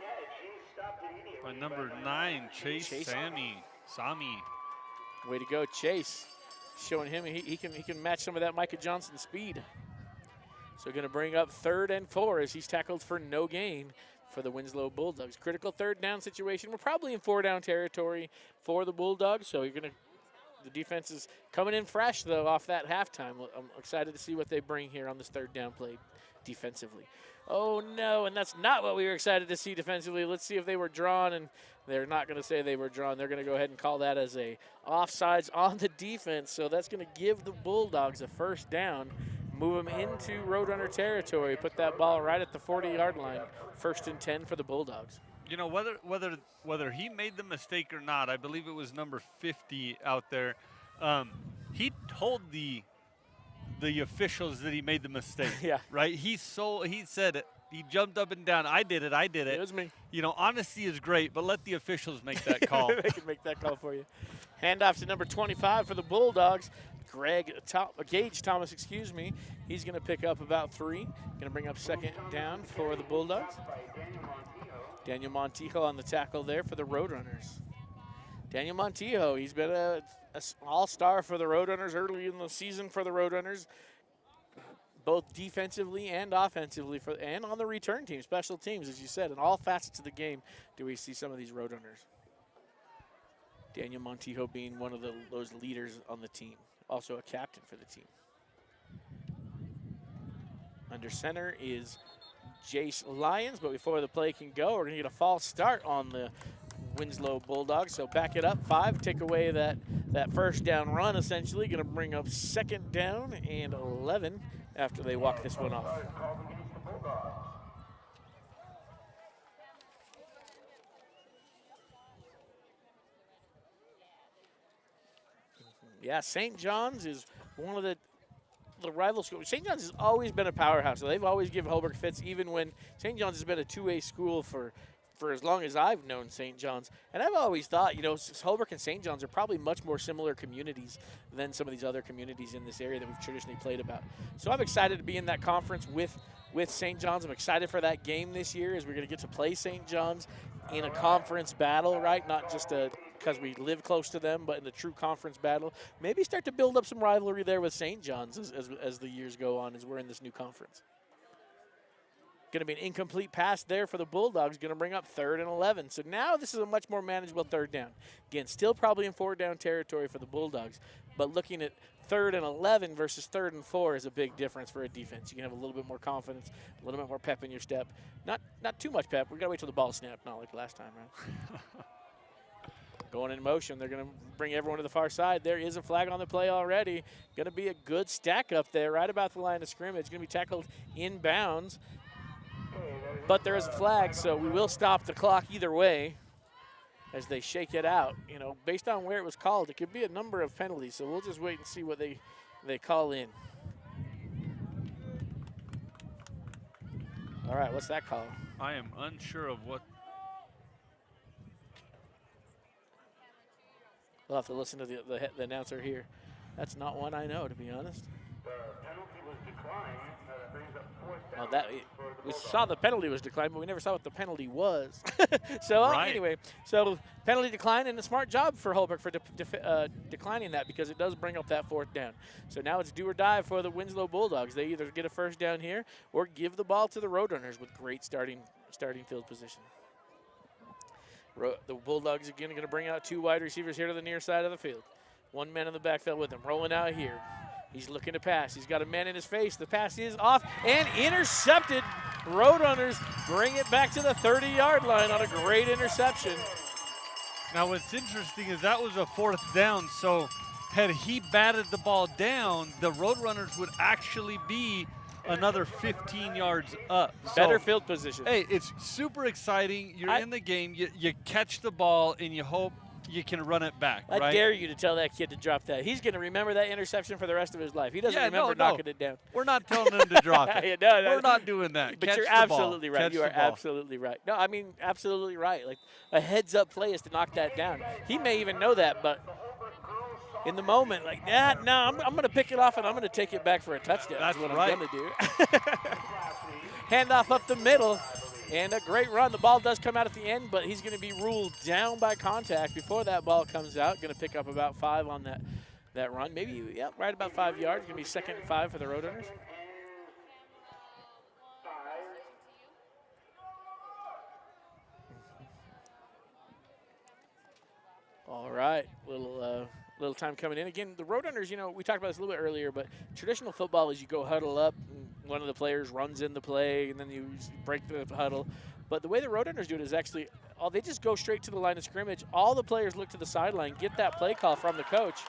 By number 9, Chase. Sami. Way to go, Chase. Showing him he can match some of that Micah Johnson speed. So going to bring up 3rd and 4 as he's tackled for no gain for the Winslow Bulldogs. Critical 3rd down situation. We're probably in 4-down territory for the Bulldogs, so the defense is coming in fresh, though, off that halftime. I'm excited to see what they bring here on this 3rd down play defensively. Oh, no, and that's not what we were excited to see defensively. Let's see if they were drawn, and they're not going to say they were drawn. They're going to go ahead and call that as a offsides on the defense, so that's going to give the Bulldogs a first down, move them into Roadrunner territory, put that ball right at the 40-yard line, 1st and 10 for the Bulldogs. You know, whether he made the mistake or not, I believe it was number 50 out there. He told the officials that he made the mistake. Yeah. Right? He said it. He jumped up and down. I did it. It was me. You know, honesty is great, but let the officials make that call. They can make that call for you. Handoff to number 25 for the Bulldogs. Gage Thomas, He's going to pick up about 3. Going to bring up 2nd down for the Bulldogs. Daniel Montijo on the tackle there for the Roadrunners. Daniel Montijo, he's been an all-star for the Roadrunners early in the season for the Roadrunners, both defensively and offensively, and on the return team, special teams, as you said. In all facets of the game do we see some of these Roadrunners. Daniel Montijo being one of those leaders on the team, also a captain for the team. Under center is Jace Lyons, but before the play can go, we're going to get a false start on the Winslow Bulldogs. So back it up 5, take away that first down run, essentially. Going to bring up 2nd down and 11 after they walk this one off. Yeah, St. John's is one of the rival schools. St. John's has always been a powerhouse. So they've always given Holbrook fits, even when St. John's has been a two-way school for as long as I've known St. John's. And I've always thought, you know, Holbrook and St. John's are probably much more similar communities than some of these other communities in this area that we've traditionally played about. So I'm excited to be in that conference with St. John's. I'm excited for that game this year as we're going to get to play St. John's in a conference battle, right? Not just because we live close to them, but in the true conference battle. Maybe start to build up some rivalry there with St. John's as the years go on, as we're in this new conference. Going to be an incomplete pass there for the Bulldogs, going to bring up 3rd and 11. So now this is a much more manageable 3rd down. Again, still probably in 4th down territory for the Bulldogs, but looking at 3rd and 11 versus 3rd and 4 is a big difference for a defense. You can have a little bit more confidence, a little bit more pep in your step. Not too much pep. We got to wait till the ball snapped, not like last time, right? Going in motion, they're going to bring everyone to the far side. There is a flag on the play already. Going to be a good stack up there right about the line of scrimmage. Going to be tackled inbounds. But there is a flag, so we will stop the clock either way as they shake it out. You know, based on where it was called, it could be a number of penalties, so we'll just wait and see what they call in. All right, what's that call? I am unsure of what. We'll have to listen to the announcer here. That's not one I know, to be honest. The penalty was declined. That brings up 4th Well, down. we saw the penalty was declined, but we never saw what the penalty was. So Right. Anyway, so penalty decline, and a smart job for Holbrook for declining that, because it does bring up that 4th down. So now it's do or die for the Winslow Bulldogs. They either get a 1st down here or give the ball to the Roadrunners with great starting field position. The Bulldogs again are going to bring out 2 wide receivers here to the near side of the field. 1 man in the backfield with him, rolling out here. He's looking to pass. He's got a man in his face. The pass is off and intercepted. Roadrunners bring it back to the 30-yard line on a great interception. Now what's interesting is that was a 4th down, so had he batted the ball down, the Roadrunners would actually be another 15 yards up. Better So, field position. hey, it's super exciting. You're in the game. You catch the ball, and you hope you can run it back, I right? dare you to tell that kid to drop that. He's going to remember that interception for the rest of his life. He doesn't remember knocking it down. We're not telling him to drop it. No, We're not doing that. But Catch you're the ball. absolutely right. Catch You are the ball. absolutely right. No, I mean, absolutely right. Like, a heads-up play is to knock that down. He may even know that, but in the moment, like, I'm going to pick it off and I'm going to take it back for a touchdown. That's what right. I'm going to do. Handoff up the middle, and a great run. The ball does come out at the end, but he's going to be ruled down by contact before that ball comes out. Going to pick up about 5 on that run. Maybe, right about 5 yards. Going to be 2nd and 5 for the Roadrunners. All right, little time coming in. Again, the Roadrunners, you know, we talked about this a little bit earlier, but traditional football is you go huddle up, and one of the players runs in the play, and then you break the huddle. But the way the Roadrunners do it is actually, they just go straight to the line of scrimmage. All the players look to the sideline, get that play call from the coach,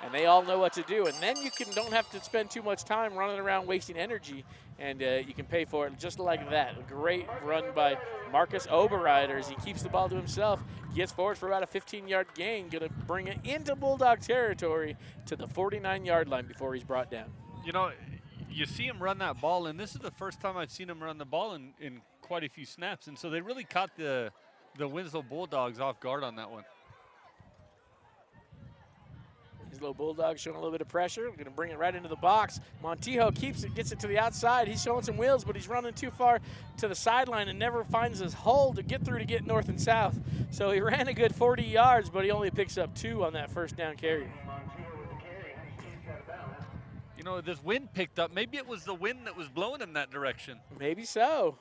and they all know what to do. And then you don't have to spend too much time running around wasting energy, and you can pay for it just like that. A great run by Marcus Oberreiter as he keeps the ball to himself, gets forward for about a 15-yard gain, going to bring it into Bulldog territory to the 49-yard line before he's brought down. You know, you see him run that ball, and this is the first time I've seen him run the ball in quite a few snaps, and so they really caught the Winslow Bulldogs off guard on that one. Winslow Bulldogs showing a little bit of pressure. Going to bring it right into the box. Montijo keeps it, gets it to the outside. He's showing some wheels, but he's running too far to the sideline and never finds his hole to get through to get north and south. So he ran a good 40 yards, but he only picks up 2 on that 1st down carry. You know, this wind picked up. Maybe it was the wind that was blowing him that direction. Maybe so.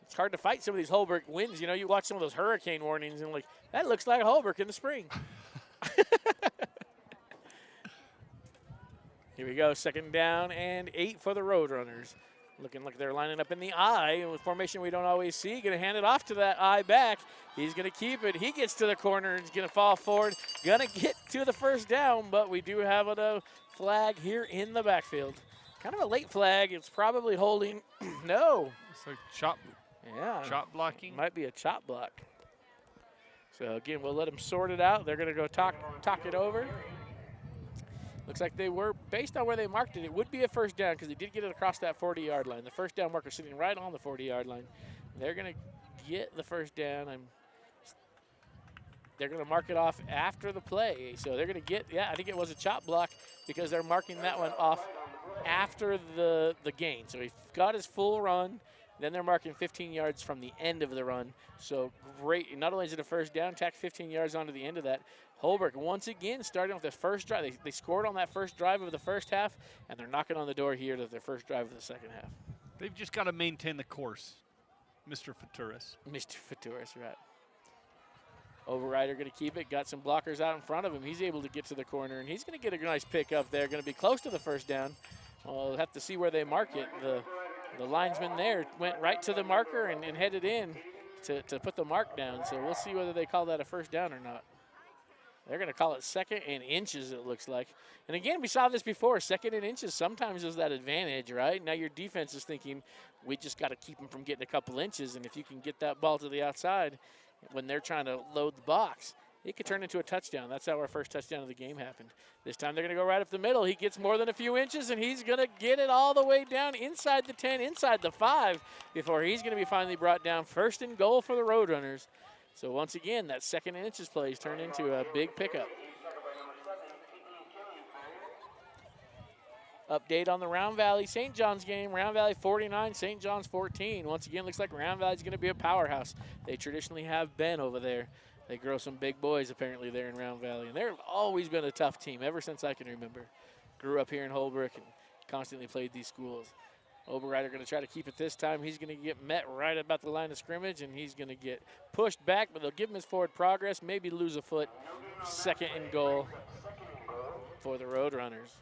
It's hard to fight some of these Holbrook winds. You know, you watch some of those hurricane warnings and like, that looks like Holbrook in the spring. Here we go, 2nd down and 8 for the Roadrunners. Looking like they're lining up in the I with formation we don't always see. Going to hand it off to that I back. He's going to keep it. He gets to the corner and he's going to fall forward. Going to get to the 1st down, but we do have a flag here in the backfield. Kind of a late flag. It's probably holding. No. It's like chop Yeah. blocking. Might be a chop block. So again, we'll let them sort it out. They're going to go talk it over. Looks like they were, based on where they marked it, it would be a first down because they did get it across that 40-yard line. The first down marker sitting right on the 40-yard line. They're going to get the first down. They're going to mark it off after the play. So they're going to get, I think it was a chop block because they're marking that one off after the gain. So he got his full run. Then they're marking 15 yards from the end of the run. So great. Not only is it a first down, tack 15 yards onto the end of that. Holbrook, once again, starting with the first drive. They scored on that first drive of the first half, and they're knocking on the door here to their first drive of the second half. They've just got to maintain the course, Mr. Faturis. Mr. Faturis, right. Overrider going to keep it. Got some blockers out in front of him. He's able to get to the corner, and he's going to get a nice pick up there. Going to be close to the first down. We'll have to see where they mark it. The linesman there went right to the marker and headed in to put the mark down. So we'll see whether they call that a first down or not. They're going to call it second and inches, it looks like. And again, we saw this before. Second and inches sometimes is that advantage, right? Now your defense is thinking, we just got to keep them from getting a couple inches. And if you can get that ball to the outside when they're trying to load the box, it could turn into a touchdown. That's how our first touchdown of the game happened. This time they're going to go right up the middle. He gets more than a few inches, and he's going to get it all the way down inside the 10, inside the 5, before he's going to be finally brought down. First and goal for the Roadrunners. So once again, that second and inches play has turned into a big pickup. Update on the Round Valley St. John's game. Round Valley 49, St. John's 14. Once again, looks like Round Valley's going to be a powerhouse. They traditionally have been over there. They grow some big boys apparently there in Round Valley. And they've always been a tough team ever since I can remember. Grew up here in Holbrook and constantly played these schools. Overrider going to try to keep it this time. He's going to get met right about the line of scrimmage, and he's going to get pushed back, but they'll give him his forward progress, maybe lose a foot. Second and goal for the Roadrunners.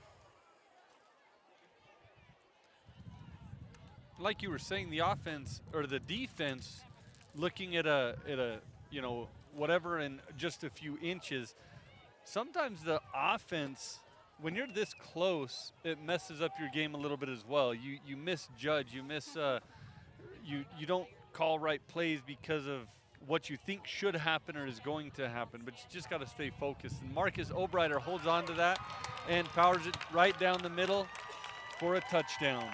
Like you were saying, the offense or the defense looking at a whatever in just a few inches, sometimes the offense, when you're this close, it messes up your game a little bit as well. You misjudge, you don't call right plays because of what you think should happen or is going to happen, but you just got to stay focused. And Marcus Obrighter holds on to that and powers it right down the middle for a touchdown.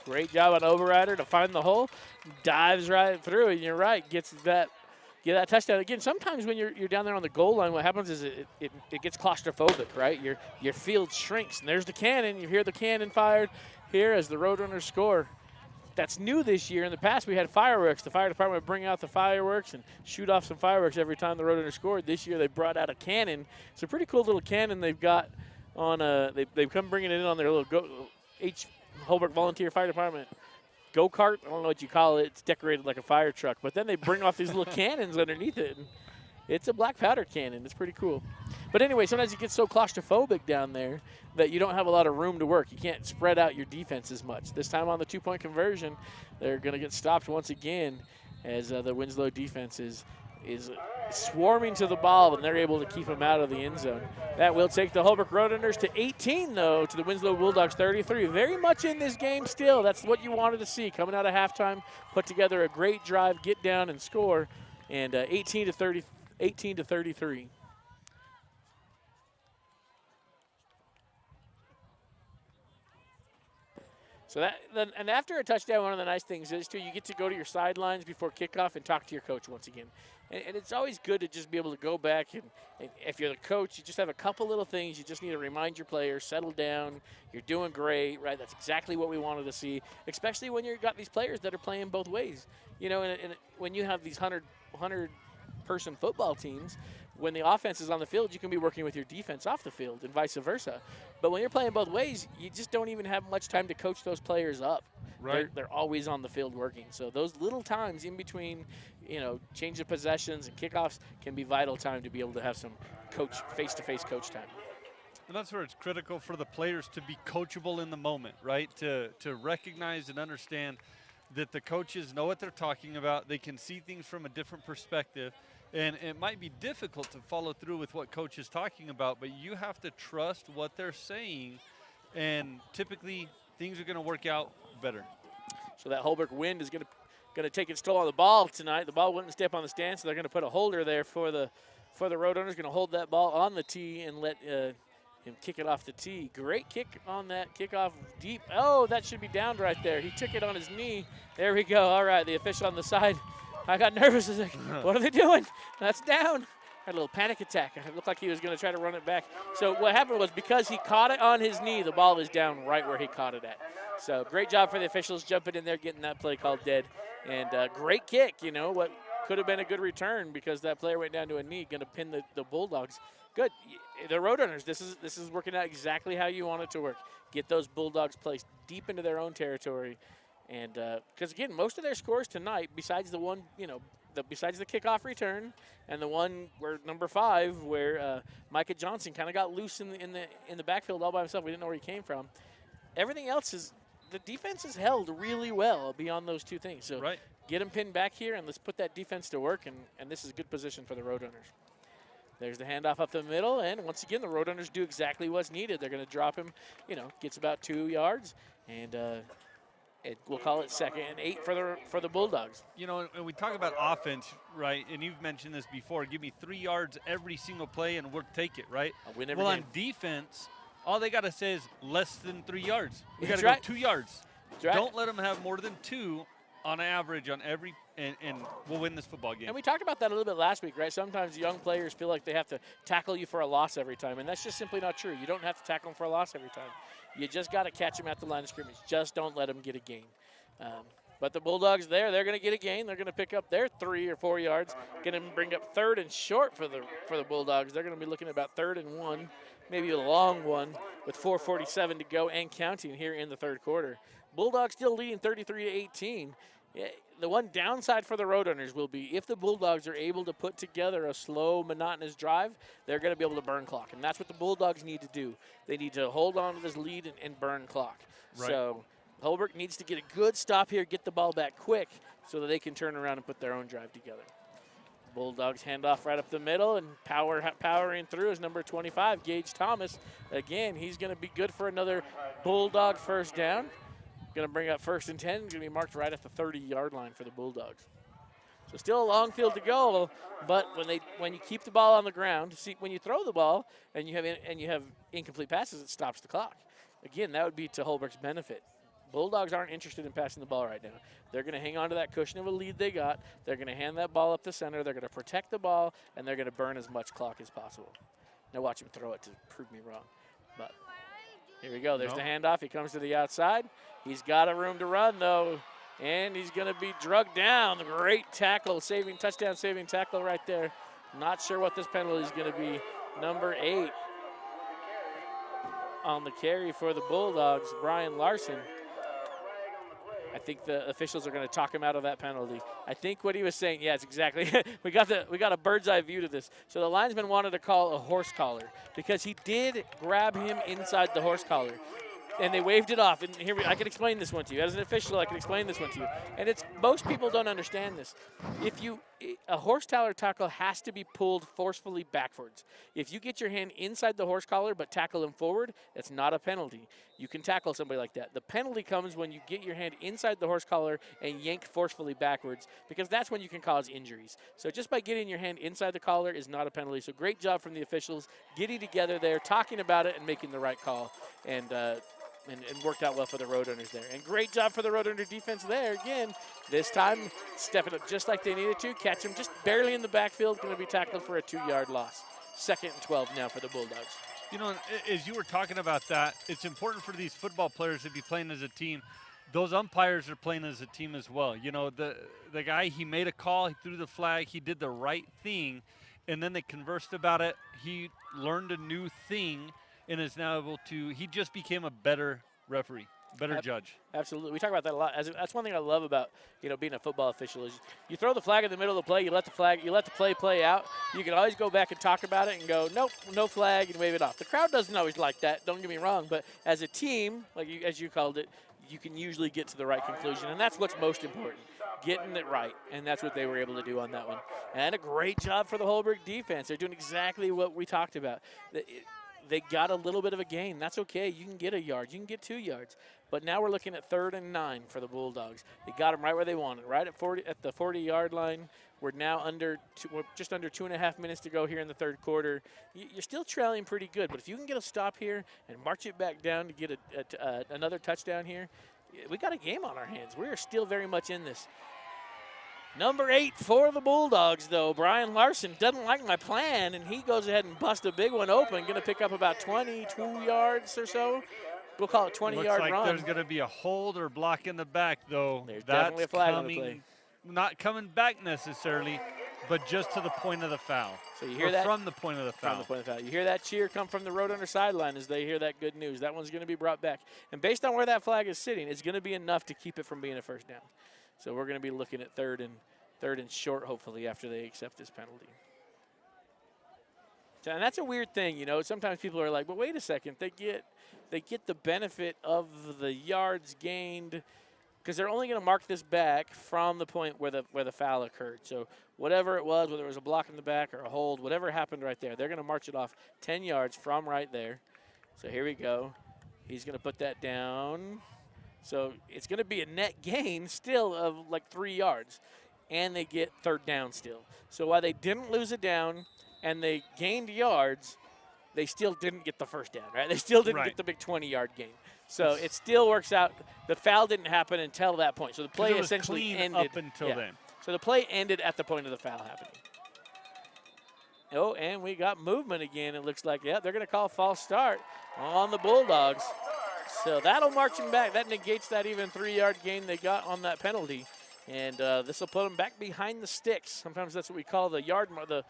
Great job on Overrider to find the hole, dives right through, and you're right, gets that touchdown. Again, sometimes when you're down there on the goal line, what happens is it gets claustrophobic, right? Your field shrinks, and there's the cannon. You hear the cannon fired here as the Roadrunners score. That's new this year. In the past, we had fireworks. The fire department would bring out the fireworks and shoot off some fireworks every time the Roadrunners scored. This year, they brought out a cannon. It's a pretty cool little cannon they've got on they've come bringing it in on their little Holbrook Volunteer Fire Department go-kart. I don't know what you call it. It's decorated like a fire truck. But then they bring off these little cannons underneath it. And it's a black powder cannon. It's pretty cool. But anyway, sometimes it gets so claustrophobic down there that you don't have a lot of room to work. You can't spread out your defense as much. This time on the two-point conversion, they're going to get stopped once again as the Winslow defense is swarming to the ball, and they're able to keep them out of the end zone. That will take the Holbrook Roadrunners to 18, though, to the Winslow Bulldogs 33. Very much in this game still. That's what you wanted to see. Coming out of halftime, put together a great drive, get down and score, and 18 to 33. So and after a touchdown, one of the nice things is, too, you get to go to your sidelines before kickoff and talk to your coach once again. And it's always good to just be able to go back, and if you're the coach, you just have a couple little things. You just need to remind your players, settle down, you're doing great, right? That's exactly what we wanted to see, especially when you've got these players that are playing both ways. You know, and when you have these 100-person football teams, when the offense is on the field, you can be working with your defense off the field and vice versa. But when you're playing both ways, you just don't even have much time to coach those players up. Right. They're always on the field working. So those little times in between, change of possessions and kickoffs can be vital time to be able to have some face-to-face coach time. And that's where it's critical for the players to be coachable in the moment, right? To recognize and understand that the coaches know what they're talking about. They can see things from a different perspective. And it might be difficult to follow through with what coach is talking about, but you have to trust what they're saying, and typically things are going to work out better. So that Holbrook wind is going to take its toll on the ball tonight. The ball wouldn't step on the stand, so they're going to put a holder there for the for the Roadrunners. Going to hold that ball on the tee and let him kick it off the tee. Great kick on that kickoff deep. Oh, that should be downed right there. He took it on his knee. There we go. All right, the official on the side. I got nervous. I was like, what are they doing? That's down. Had a little panic attack. It looked like he was going to try to run it back. So what happened was because he caught it on his knee, the ball is down right where he caught it at. So great job for the officials jumping in there, getting that play called dead. And great kick, you know, what could have been a good return because that player went down to a knee, going to pin the Bulldogs. Good. The Roadrunners, this is working out exactly how you want it to work. Get those Bulldogs placed deep into their own territory. And because, again, most of their scores tonight, besides the one, you know, besides the kickoff return and the one where number 5 where Micah Johnson kind of got loose in the backfield all by himself. We didn't know where he came from. Everything else is the defense is held really well beyond those two things. So get him pinned back here and let's put that defense to work. And this is a good position for the Roadrunners. There's the handoff up the middle, and once again, the Roadrunners do exactly what's needed. They're going to drop him, you know, gets about 2 yards, and we'll call it 2nd and 8 for the Bulldogs. You know, and we talk about offense, right? And you've mentioned this before. Give me 3 yards every single play, and we'll take it, right? I'll win every well, game. On defense, all they got to say is less than 3 yards. We got to That's go right. 2 yards. That's right. Don't let them have more than 2 on average on every, and we'll win this football game. And we talked about that a little bit last week, right? Sometimes young players feel like they have to tackle you for a loss every time, and that's just simply not true. You don't have to tackle them for a loss every time. You just got to catch them at the line of scrimmage. Just don't let them get a gain. But the Bulldogs they're going to get a gain. They're going to pick up their 3 or 4 yards. Going to bring up 3rd and short for the Bulldogs. They're going to be looking at about 3rd and 1, maybe a long one with 4:47 to go and counting here in the 3rd quarter. Bulldogs still leading 33-18. Yeah, the one downside for the Roadrunners will be if the Bulldogs are able to put together a slow, monotonous drive, they're going to be able to burn clock. And that's what the Bulldogs need to do. They need to hold on to this lead and burn clock. Right. So Holbrook needs to get a good stop here, get the ball back quick so that they can turn around and put their own drive together. Bulldogs hand off right up the middle, and powering through is number 25, Gage Thomas. Again, he's going to be good for another Bulldog first down. Going to bring up 1st and 10. Going to be marked right at the 30-yard line for the Bulldogs. So still a long field to go, but when you keep the ball on the ground, see when you throw the ball and you have incomplete passes, it stops the clock. Again, that would be to Holbrook's benefit. Bulldogs aren't interested in passing the ball right now. They're going to hang on to that cushion of a lead they got. They're going to hand that ball up the center. They're going to protect the ball, and they're going to burn as much clock as possible. Now watch him throw it to prove me wrong. But here we go. There's the handoff. He comes to the outside. He's got a room to run, though, and he's going to be drugged down. Great tackle, touchdown saving tackle right there. Not sure what this penalty is going to be. Number 8 on the carry for the Bulldogs, Brian Larson. I think the officials are going to talk him out of that penalty. I think what he was saying, yes, exactly. we got a bird's eye view to this. So the linesman wanted to call a horse collar because he did grab him inside the horse collar. And they waved it off. And here I can explain this one to you. As an official, I can explain this one to you. And most people don't understand this. A horse collar tackle has to be pulled forcefully backwards. If you get your hand inside the horse collar but tackle him forward, it's not a penalty. You can tackle somebody like that. The penalty comes when you get your hand inside the horse collar and yank forcefully backwards, because that's when you can cause injuries. So just by getting your hand inside the collar is not a penalty. So great job from the officials getting together there, talking about it, and making the right call. And worked out well for the Roadrunners there. And great job for the Roadrunner defense there. Again, this time stepping up just like they needed to. Catch him just barely in the backfield. Going to be tackled for a 2-yard loss. 2nd and 12 now for the Bulldogs. You know, as you were talking about that, it's important for these football players to be playing as a team. Those umpires are playing as a team as well. You know, the guy, he made a call, he threw the flag, he did the right thing, and then they conversed about it. He learned a new thing and is now able to, he just became a better referee, better judge. Absolutely. We talk about that a lot. That's one thing I love about, being a football official is you throw the flag in the middle of the play, you let the play out. You can always go back and talk about it and go, nope, no flag, and wave it off. The crowd doesn't always like that, don't get me wrong, but as a team, as you called it, you can usually get to the right conclusion, and that's what's most important, getting it right, and that's what they were able to do on that one. And a great job for the Holbrook defense. They're doing exactly what we talked about. they got a little bit of a gain. That's okay. You can get a yard. You can get 2 yards. But now we're looking at 3rd and 9 for the Bulldogs. They got them right where they wanted, right at the 40-yard line. We're now we're just under 2.5 minutes to go here in the 3rd quarter. You're still trailing pretty good, but if you can get a stop here and march it back down to get another touchdown here, we got a game on our hands. We are still very much in this. Number 8 for the Bulldogs, though, Brian Larson, doesn't like my plan, and he goes ahead and busts a big one open. Going to pick up about 22 yards or so. We'll call it 20-yard Looks like run. there's going to be a hold or block in the back, though. There's That's definitely a flag on the play. Not coming back necessarily, but just to the point of the foul. So you hear that? From the point of the foul. From the point of the foul. You hear that cheer come from the Roadrunner sideline as they hear that good news. That one's going to be brought back. And based on where that flag is sitting, it's going to be enough to keep it from being a first down. So we're going to be looking at third and short, hopefully, after they accept this penalty. And that's a weird thing, you know. Sometimes people are like, but wait a second, they get the benefit of the yards gained because they're only going to mark this back from the point where the foul occurred. So whatever it was, whether it was a block in the back or a hold, whatever happened right there, they're going to march it off 10 yards from right there. So here we go. He's going to put that down. So it's going to be a net gain still of like 3 yards. And they get third down still. So while they didn't lose it down and they gained yards, they still didn't get the first down, right? They still didn't get the big 20-yard gain. So it still works out. The foul didn't happen until that point. So the play essentially ended. Up until then. So the play ended at the point of the foul happening. Oh, and we got movement again. It looks like, yeah, they're going to call a false start on the Bulldogs. So that'll march them back. That negates that even 3-yard gain they got on that penalty. And this will put them back behind the sticks. Sometimes that's what we call the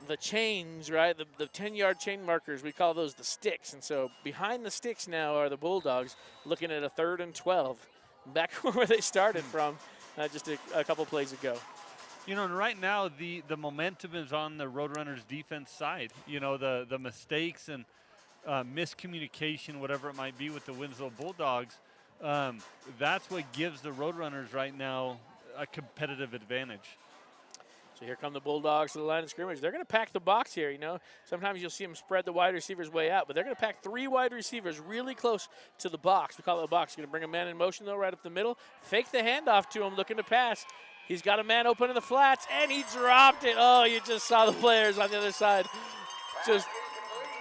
the chains, right? The 10-yard chain markers, we call those the sticks. And so behind the sticks now are the Bulldogs looking at a 3rd and 12, back where they started from just a couple plays ago. You know, and right now the momentum is on the Roadrunners defense side. You know, the mistakes and miscommunication, whatever it might be with the Winslow Bulldogs, that's what gives the Roadrunners right now a competitive advantage. So here come the Bulldogs to the line of scrimmage. They're going to pack the box here, you know. Sometimes you'll see them spread the wide receivers way out, but they're going to pack 3 wide receivers really close to the box. We call it a box. Going to bring a man in motion, though, right up the middle. Fake the handoff to him, looking to pass. He's got a man open in the flats, and he dropped it. Oh, you just saw the players on the other side. Just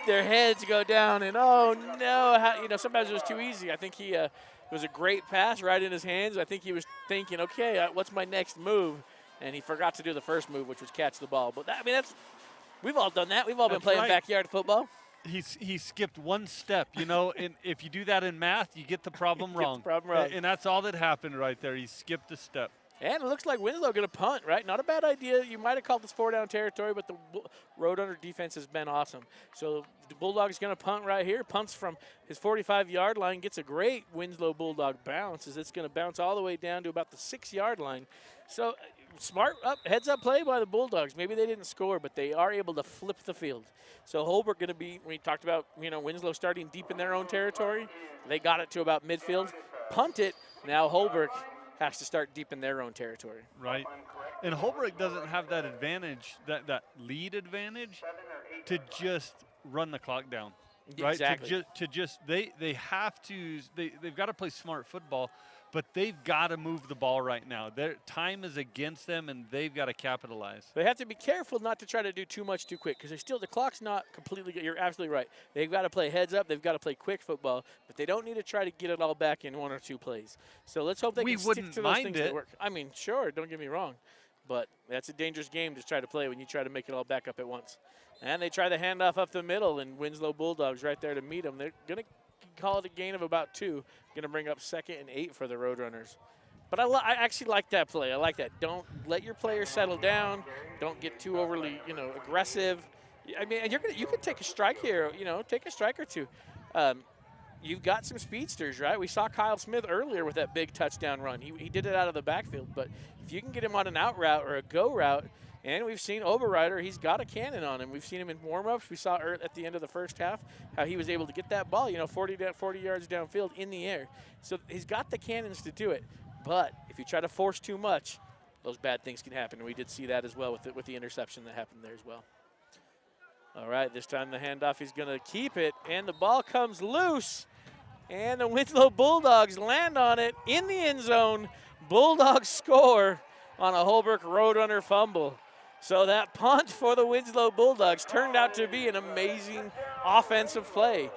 their heads go down, and oh, no. You know, sometimes it was too easy. I think it was a great pass right in his hands. I think he was thinking, okay, what's my next move? And he forgot to do the first move, which was catch the ball. But we've all done that. We've all been playing backyard football. He skipped one step, you know, and if you do that in math, you get the problem wrong. And that's all that happened right there. He skipped a step. And it looks like Winslow going to punt, right? Not a bad idea. You might have called this 4-down territory, but the Roadrunner defense has been awesome. So the Bulldog's going to punt right here. Punts from his 45-yard line. Gets a great Winslow Bulldog bounce as it's going to bounce all the way down to about the 6-yard line. So smart heads-up play by the Bulldogs. Maybe they didn't score, but they are able to flip the field. So Holbrook going to be, we talked about, you know, Winslow starting deep in their own territory. They got it to about midfield. Punt it. Now Holbrook has to start deep in their own territory. Right. And Holbrook doesn't have that advantage, that lead advantage, to just run the clock down. Right? Exactly. They have to, they've got to play smart football, but they've got to move the ball right now. Their time is against them, and they've got to capitalize. They have to be careful not to try to do too much too quick, because the clock's not completely good. You're absolutely right. They've got to play heads up. They've got to play quick football, but they don't need to try to get it all back in 1 or 2 plays. So let's hope they can stick to those things that work. I mean, sure, don't get me wrong, but that's a dangerous game to try to play when you try to make it all back up at once. And they try the handoff up the middle, and Winslow Bulldogs right there to meet them. They're going to call it a gain of about 2. Going to bring up 2nd and 8 for the Roadrunners. But I actually like that play. I like that. Don't let your players settle down. Don't get too overly, you know, aggressive. I mean, and you can take a strike here. You know, take a strike or 2. You've got some speedsters, right? We saw Kyle Smith earlier with that big touchdown run. He did it out of the backfield. But if you can get him on an out route or a go route, and we've seen Oberreiter, he's got a cannon on him. We've seen him in warm-ups. We saw at the end of the first half how he was able to get that ball, you know, 40 yards downfield in the air. So he's got the cannons to do it. But if you try to force too much, those bad things can happen. And we did see that as well with the interception that happened there as well. All right, this time the handoff, he's going to keep it, and the ball comes loose. And the Winslow Bulldogs land on it in the end zone. Bulldogs score on a Holbrook Roadrunner fumble. So that punt for the Winslow Bulldogs turned out to be an amazing offensive play.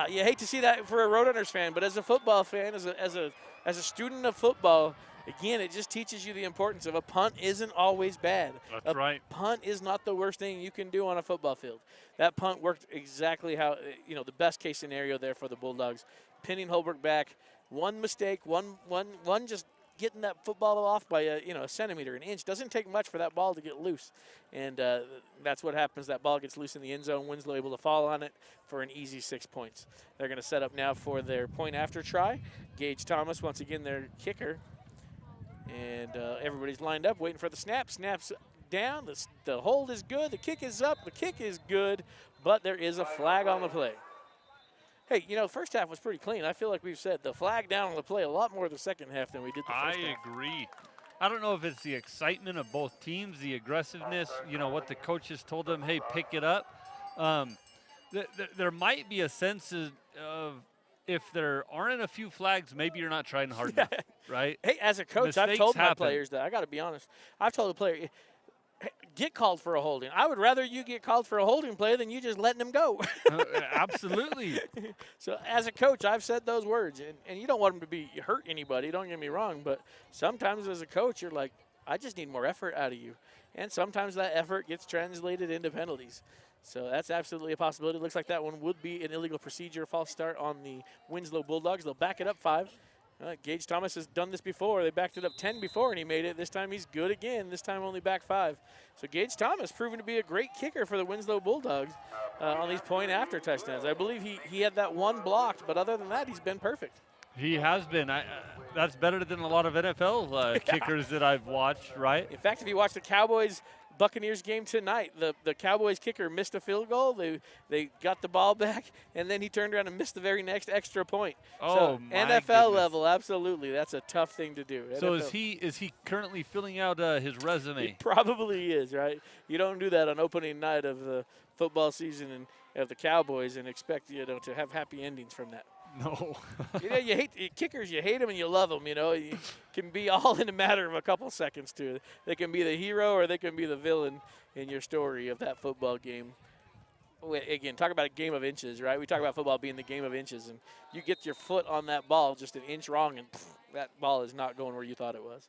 You hate to see that for a Roadrunners fan, but as a football fan, as a student of football, again, it just teaches you the importance of a punt isn't always bad. That's right. Punt is not the worst thing you can do on a football field. That punt worked exactly how, the best case scenario there for the Bulldogs. Pinning Holbrook back. One mistake, one just getting that football off by a centimeter, an inch. Doesn't take much for that ball to get loose. And that's what happens. That ball gets loose in the end zone. Winslow able to fall on it for an easy 6 points. They're going to set up now for their point after try. Gage Thomas, once again, their kicker. And everybody's lined up waiting for the snap. Snaps down. The hold is good. The kick is up. The kick is good. But there is a flag on the play. Hey, first half was pretty clean. I feel like we've said the flag down on the play a lot more the second half than we did the first half. I agree. I don't know if it's the excitement of both teams, the aggressiveness, what the coaches told them, hey, pick it up. There might be a sense of if there aren't a few flags, maybe you're not trying hard enough, right? Hey, as a coach, Mistakes I've told my happen. players that. I got to be honest. I've told the player, hey, get called for a holding. I would rather you get called for a holding play than you just letting them go. Absolutely. So as a coach, I've said those words, and you don't want them to hurt anybody, don't get me wrong, but sometimes as a coach, you're like, I just need more effort out of you. And sometimes that effort gets translated into penalties. So that's absolutely a possibility. Looks like that one would be an illegal procedure, false start on the Winslow Bulldogs. They'll back it up 5. Gage Thomas has done this before. They backed it up 10 before, and he made it. This time he's good again. This time only back 5. So Gage Thomas proven to be a great kicker for the Winslow Bulldogs on these point-after touchdowns. I believe he had that one blocked, but other than that, he's been perfect. He has been. That's better than a lot of NFL kickers that I've watched, right? In fact, if you watch the Cowboys-Buccaneers game tonight, the Cowboys kicker missed a field goal. They got the ball back, and then he turned around and missed the very next extra point. Oh, so my NFL goodness. level, absolutely. That's a tough thing to do. So NFL. is he currently filling out his resume? He probably is, right? You don't do that on opening night of the football season and of the Cowboys and expect to have happy endings from that. No. You hate kickers. You hate them and you love them. You can be all in a matter of a couple seconds too. They can be the hero or they can be the villain in your story of that football game. Again, talk about a game of inches, right? We talk about football being the game of inches, and you get your foot on that ball just an inch wrong, and that ball is not going where you thought it was.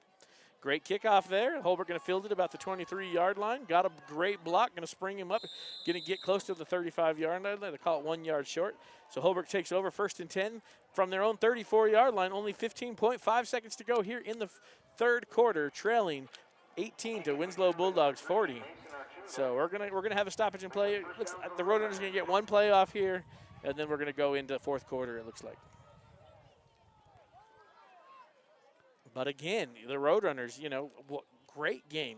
Great kickoff there. Holbrook going to field it about the 23-yard line. Got a great block. Going to spring him up. Going to get close to the 35-yard line. They call it 1 yard short. So Holbrook takes over 1st and 10 from their own 34-yard line. Only 15.5 seconds to go here in the third quarter, trailing 18 to Winslow Bulldogs 40. So we're gonna have a stoppage and play. It looks like the Roadrunners going to get one play off here, and then we're going to go into fourth quarter. It looks like. But again, the Roadrunners, great game.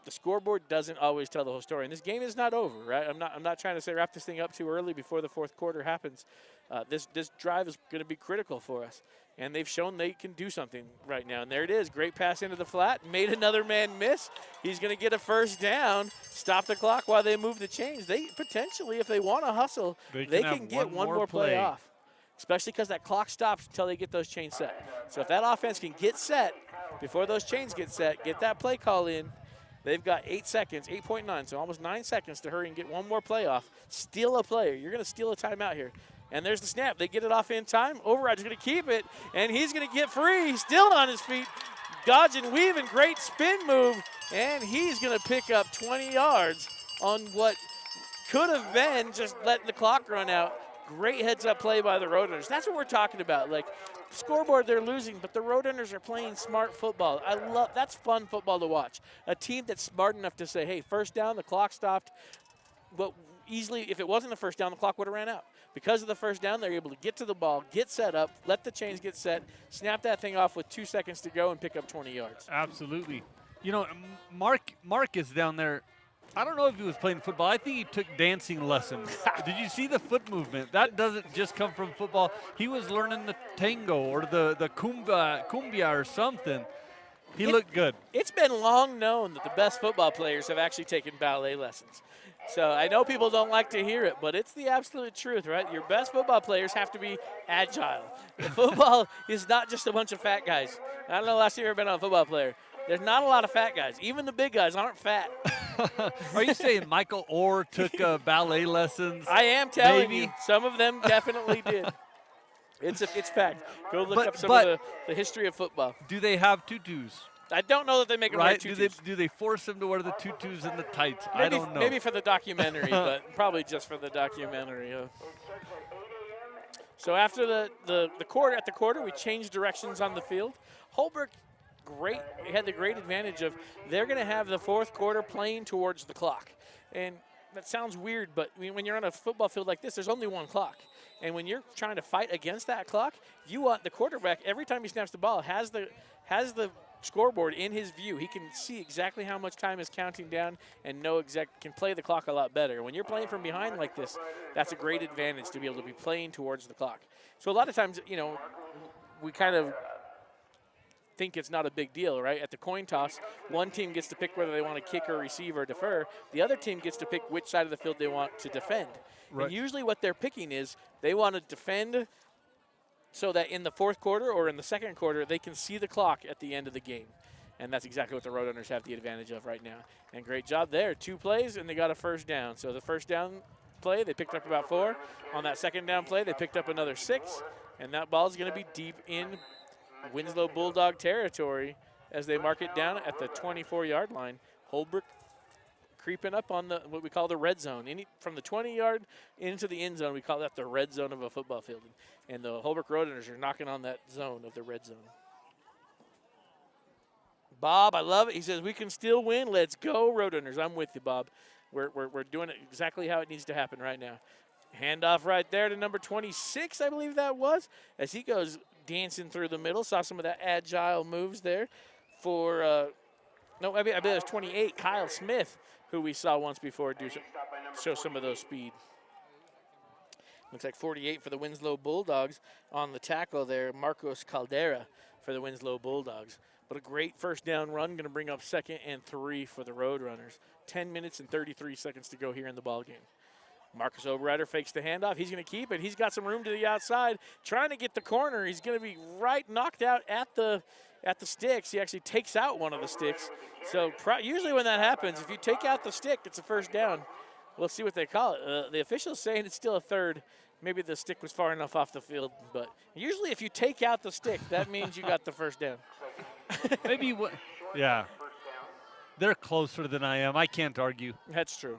The scoreboard doesn't always tell the whole story, and this game is not over, right? I'm not trying to say wrap this thing up too early before the fourth quarter happens. This drive is going to be critical for us, and they've shown they can do something right now. And there it is, great pass into the flat, made another man miss. He's going to get a first down, stop the clock while they move the chains. They potentially, if they want to hustle, they can get one more play off. Especially because that clock stops until they get those chains set. So if that offense can get set before those chains get set, get that play call in, they've got 8 seconds, 8.9, so almost 9 seconds to hurry and get one more play off. Steal a player. You're going to steal a timeout here. And there's the snap. They get it off in time. Override's going to keep it, and he's going to get free. He's still on his feet. Dodge and weave and great spin move, and he's going to pick up 20 yards on what could have been just letting the clock run out. Great heads-up play by the Roadrunners. That's what we're talking about. Like, scoreboard, they're losing, but the Roadrunners are playing smart football. That's fun football to watch. A team that's smart enough to say, hey, first down, the clock stopped. But easily, if it wasn't the first down, the clock would have ran out. Because of the first down, they're able to get to the ball, get set up, let the chains get set, snap that thing off with 2 seconds to go, and pick up 20 yards. Absolutely. Mark is down there. I don't know if he was playing football. I think he took dancing lessons. Did you see the foot movement? That doesn't just come from football. He was learning the tango or the cumbia or something. He looked good. It's been long known that the best football players have actually taken ballet lessons. So I know people don't like to hear it, but it's the absolute truth, right? Your best football players have to be agile. The football is not just a bunch of fat guys. I don't know last year you've ever been on a football player. There's not a lot of fat guys. Even the big guys aren't fat. Are you saying Michael Orr took ballet lessons? I am telling Maybe. you, some of them definitely did. It's fact. Go look up some but of the history of football. Do they have tutus? I don't know that they make them wear Right? tutus. Do they force them to wear the tutus and the tights? Maybe, I don't know. Maybe for the documentary, but probably just for the documentary. So after the quarter, we changed directions on the field. Holbrook, had the great advantage of they're going to have the fourth quarter playing towards the clock. And that sounds weird, but when you're on a football field like this, there's only one clock. And when you're trying to fight against that clock, you want the quarterback, every time he snaps the ball, has the scoreboard in his view. He can see exactly how much time is counting down and can play the clock a lot better. When you're playing from behind like this, that's a great advantage to be able to be playing towards the clock. So a lot of times, we kind of think it's not a big deal, right? At the coin toss, one team gets to pick whether they want to kick or receive or defer. The other team gets to pick which side of the field they want to defend. Right. And usually what they're picking is they want to defend so that in the fourth quarter or in the second quarter, they can see the clock at the end of the game. And that's exactly what the Roadrunners have the advantage of right now. And great job there. 2 plays, and they got a first down. So the first down play, they picked up about 4. On that second down play, they picked up another 6. And that ball is going to be deep in Winslow Bulldog territory as they mark it down at the 24-yard line. Holbrook creeping up on what we call the red zone. From the 20-yard into the end zone, we call that the red zone of a football field. And the Holbrook Roadrunners are knocking on that zone of the red zone. Bob, I love it. He says, we can still win. Let's go, Roadrunners. I'm with you, Bob. We're doing it exactly how it needs to happen right now. Handoff right there to number 26, I believe that was, as he goes dancing through the middle. Saw some of that agile moves there for, I believe it was 28, Kyle Smith, who we saw once before show some of those speed. Looks like 48 for the Winslow Bulldogs on the tackle there, Marcos Caldera for the Winslow Bulldogs. But a great first down run, going to bring up 2nd and 3 for the Roadrunners. 10 minutes and 33 seconds to go here in the ball game. Marcus Oberreiter fakes the handoff. He's going to keep it. He's got some room to the outside, trying to get the corner. He's going to be knocked out at the sticks. He actually takes out one of the sticks. So usually when that happens, if you take out the stick, it's a first down. We'll see what they call it. The official's saying it's still a third. Maybe the stick was far enough off the field. But usually if you take out the stick, that means you got the first down. Maybe what? Yeah. They're closer than I am. I can't argue. That's true.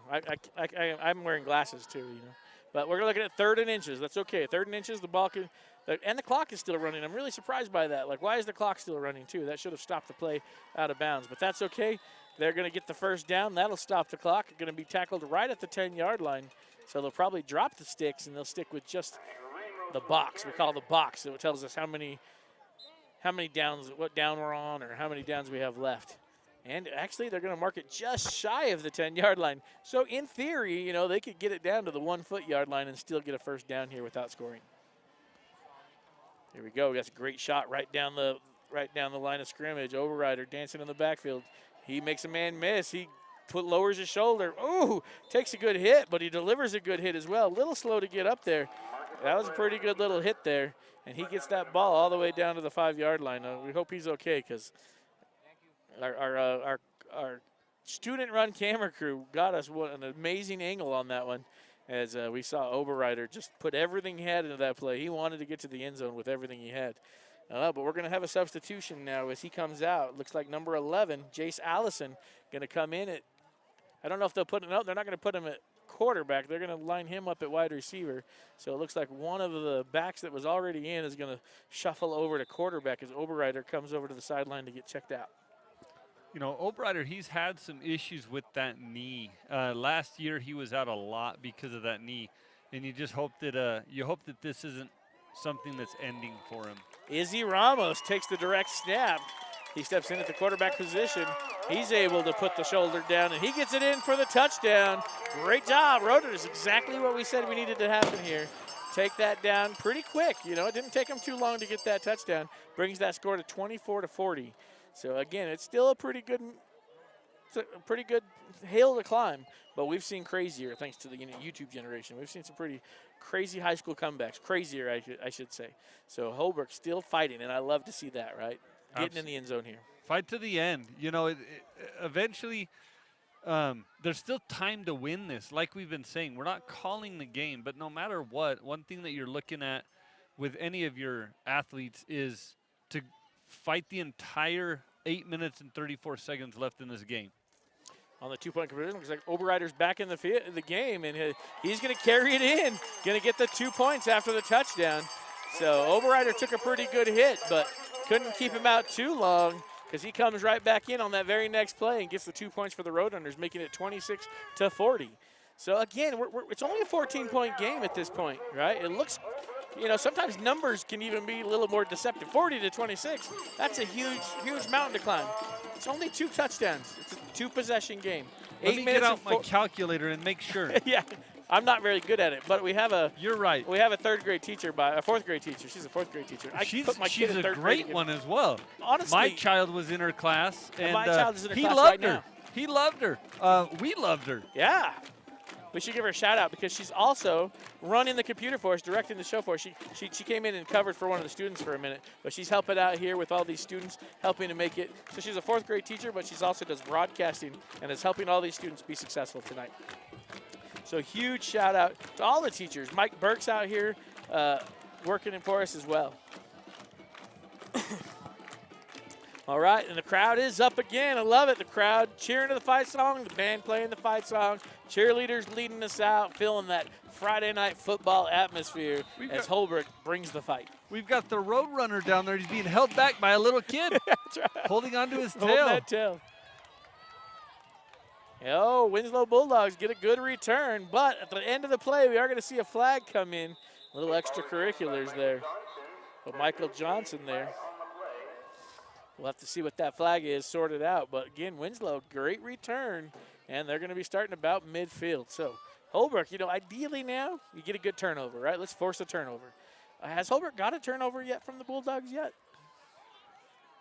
I'm wearing glasses too, But we're looking at 3rd and inches. That's okay. 3rd and inches, the ball can, and the clock is still running. I'm really surprised by that. Like, why is the clock still running too? That should have stopped the play out of bounds. But that's okay. They're going to get the first down. That'll stop the clock. Going to be tackled right at the 10-yard line. So they'll probably drop the sticks and they'll stick with just the box. We call the box. So it tells us how many downs, what down we're on, or how many downs we have left. And actually, they're going to mark it just shy of the 10-yard line. So in theory, they could get it down to the 1-foot-yard line and still get a first down here without scoring. Here we go. That's a great shot right down the line of scrimmage. Oberreiter dancing in the backfield. He makes a man miss. He lowers his shoulder. Ooh, takes a good hit, but he delivers a good hit as well. A little slow to get up there. That was a pretty good little hit there. And he gets that ball all the way down to the 5-yard line. We hope he's okay because our student-run camera crew got us an amazing angle on that one as we saw Oberreiter just put everything he had into that play. He wanted to get to the end zone with everything he had. But we're going to have a substitution now as he comes out. Looks like number 11, Jace Allison, going to come in at, I don't know if they'll put him out. They're not going to put him at quarterback. They're going to line him up at wide receiver. So it looks like one of the backs that was already in is going to shuffle over to quarterback as Oberreiter comes over to the sideline to get checked out. Oberreiter, he's had some issues with that knee. Last year he was out a lot because of that knee, and you just hope that this isn't something that's ending for him. Izzy Ramos takes the direct snap. He steps in at the quarterback position. He's able to put the shoulder down, and he gets it in for the touchdown. Great job, Roadrunners. Exactly what we said we needed to happen here. Take that down pretty quick. It didn't take him too long to get that touchdown. Brings that score to 24-40. So, again, it's still a pretty good it's a pretty good hill to climb, but we've seen crazier thanks to the YouTube generation. We've seen some pretty crazy high school comebacks, crazier I should say. So Holbrook still fighting, and I love to see that, right? Getting in the end zone here. Fight to the end. You know, eventually there's still time to win this. Like we've been saying, we're not calling the game, but no matter what, one thing that you're looking at with any of your athletes is to fight the entire 8 minutes and 34 seconds left in this game. On the two-point conversion, looks like Oberreiter's back in the game, and he's going to carry it in. Going to get the 2 points after the touchdown. So Oberreiter took a pretty good hit, but couldn't keep him out too long because he comes right back in on that very next play and gets the 2 points for the Roadrunners, making it 26-40. So again, it's only a 14-point game at this point, right? It looks, sometimes numbers can even be a little more deceptive. 40-26, that's a huge, huge mountain to climb. It's only 2 touchdowns. It's a 2-possession game. Let me get out my calculator and make sure. Yeah, I'm not very good at it, but we have a. You're right. We have a 3rd grade teacher, a 4th grade teacher. She's a 4th grade teacher. She's a great one as well. Honestly, my child was in her class, and my child is in her he class loved right her. now. He loved her. We loved her. Yeah. We should give her a shout out because she's also running the computer for us, directing the show for us. She came in and covered for one of the students for a minute, but she's helping out here with all these students, helping to make it. So she's a 4th grade teacher, but she's also does broadcasting and is helping all these students be successful tonight. So huge shout out to all the teachers. Mike Burke's out here working for us as well. All right, and the crowd is up again. I love it. The crowd cheering to the fight song, the band playing the fight song, cheerleaders leading us out, feeling that Friday night football atmosphere as Holbrook brings the fight. We've got the Roadrunner down there. He's being held back by a little kid. That's right. Holding onto his tail. Holding that tail. Oh, Winslow Bulldogs get a good return, but at the end of the play, we are going to see a flag come in. Little extracurriculars there. But Michael Johnson there. We'll have to see what that flag is sorted out. But again, Winslow, great return, and they're going to be starting about midfield. So Holbrook, ideally now you get a good turnover, right? Let's force a turnover. Has Holbrook got a turnover yet from the Bulldogs yet?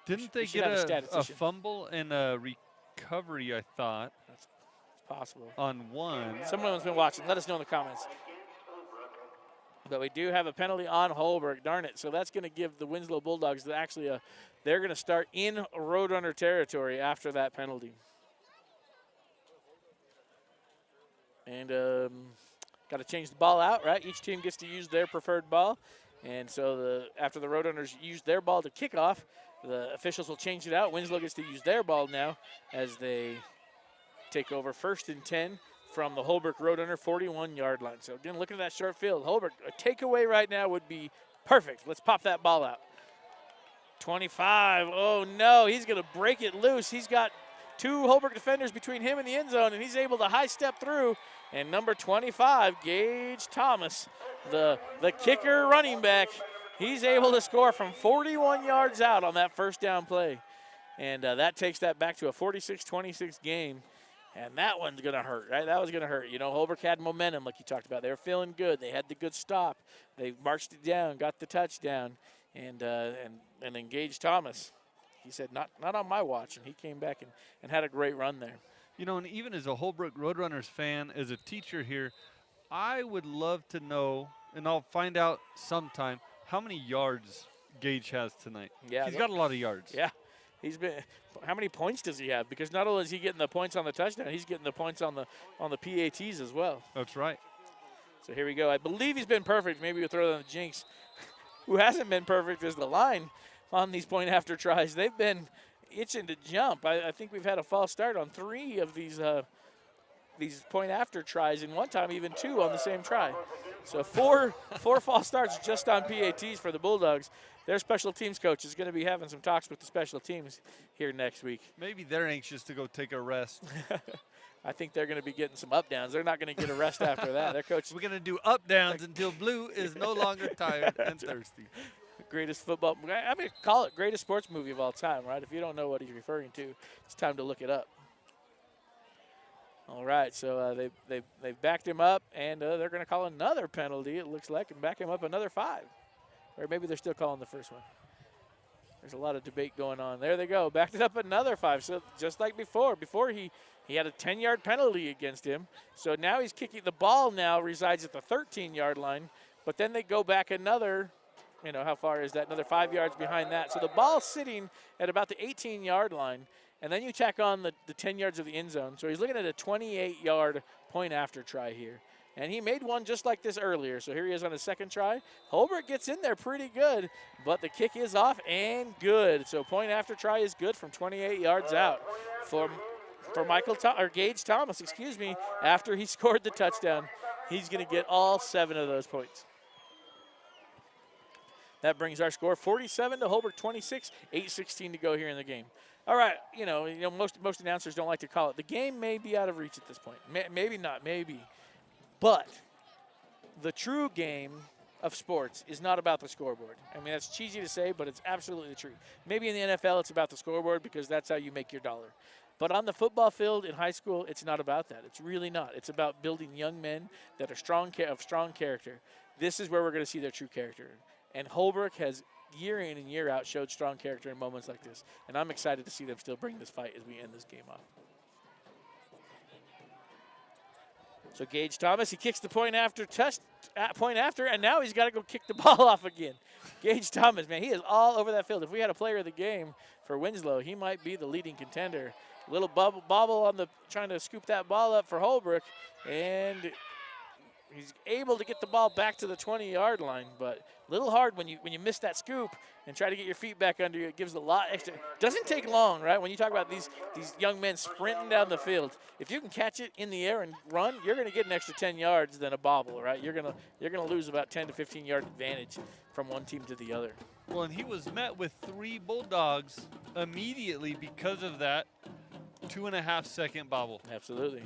Didn't they get a fumble and a recovery, I thought? That's possible. On one. Someone's been watching. Let us know in the comments. But we do have a penalty on Holbrook, darn it. So that's going to give the Winslow Bulldogs they're going to start in Roadrunner territory after that penalty. And got to change the ball out, right? Each team gets to use their preferred ball. And so after the Roadrunners use their ball to kick off, the officials will change it out. Winslow gets to use their ball now as they take over 1st and 10 from the Holbrook Roadrunner 41-yard line. So again, looking at that short field, Holbrook, a takeaway right now would be perfect. Let's pop that ball out. 25, oh no, he's gonna break it loose. He's got 2 Holbrook defenders between him and the end zone, and he's able to high step through. And number 25, Gage Thomas, the kicker running back, he's able to score from 41 yards out on that 1st down play. And that takes that back to a 46-26 game. And that one's going to hurt, right? That was going to hurt. Holbrook had momentum like you talked about. They were feeling good. They had the good stop. They marched it down, got the touchdown, and engaged Thomas. He said, not on my watch, and he came back and had a great run there. And even as a Holbrook Roadrunners fan, as a teacher here, I would love to know, and I'll find out sometime, how many yards Gage has tonight. Yeah, he's got a lot of yards. Yeah. How many points does he have? Because not only is he getting the points on the touchdown, he's getting the points on the PATs as well. That's right. So here we go. I believe he's been perfect. Maybe we'll throw it on the Jinx. Who hasn't been perfect is the line on these point after tries. They've been itching to jump. I think we've had a false start on 3 of these point after tries, and one time even 2 on the same try. So 4 false starts just on PATs for the Bulldogs. Their special teams coach is going to be having some talks with the special teams here next week. Maybe they're anxious to go take a rest. I think they're going to be getting some up downs. They're not going to get a rest after that. Their coach. We're going to do up downs until Blue is no longer tired and thirsty. Greatest football. I mean, call it greatest sports movie of all time, right? If you don't know what he's referring to, it's time to look it up. All right, so they've backed him up, and they're going to call another penalty, it looks like, and back him up another 5. Or maybe they're still calling the first one. There's a lot of debate going on. There they go. Backed it up another 5. So just like before. Before he had a 10-yard penalty against him. So now he's kicking. The ball now resides at the 13-yard line. But then they go back another, how far is that? Another 5 yards behind that. So the ball's sitting at about the 18-yard line. And then you tack on the 10 yards of the end zone. So he's looking at a 28-yard point after try here. And he made one just like this earlier. So here he is on his second try. Holbrook gets in there pretty good, but the kick is off and good. So point after try is good from 28 yards out for Gage Thomas, after he scored the touchdown. He's going to get all 7 of those points. That brings our score 47 to Holbrook 26, 8:16 to go here in the game. All right, most announcers don't like to call it. The game may be out of reach at this point. Maybe not, maybe. But the true game of sports is not about the scoreboard. I mean, that's cheesy to say, but it's absolutely the truth. Maybe in the NFL it's about the scoreboard because that's how you make your dollar. But on the football field in high school, it's not about that. It's really not. It's about building young men that are strong character. This is where we're going to see their true character. And Holbrook has year in and year out showed strong character in moments like this. And I'm excited to see them still bring this fight as we end this game off. So Gage Thomas, he kicks the point after, and now he's got to go kick the ball off again. Gage Thomas, man, he is all over that field. If we had a player of the game for Winslow, he might be the leading contender. Little bobble on trying to scoop that ball up for Holbrook, and he's able to get the ball back to the 20-yard line, but a little hard when you miss that scoop and try to get your feet back under you. It gives a lot extra. Doesn't take long, right? When you talk about these young men sprinting down the field, if you can catch it in the air and run, you're going to get an extra 10 yards than a bobble, right? You're going to lose about 10 to 15-yard advantage from one team to the other. Well, and he was met with 3 Bulldogs immediately because of that 2.5-second bobble. Absolutely.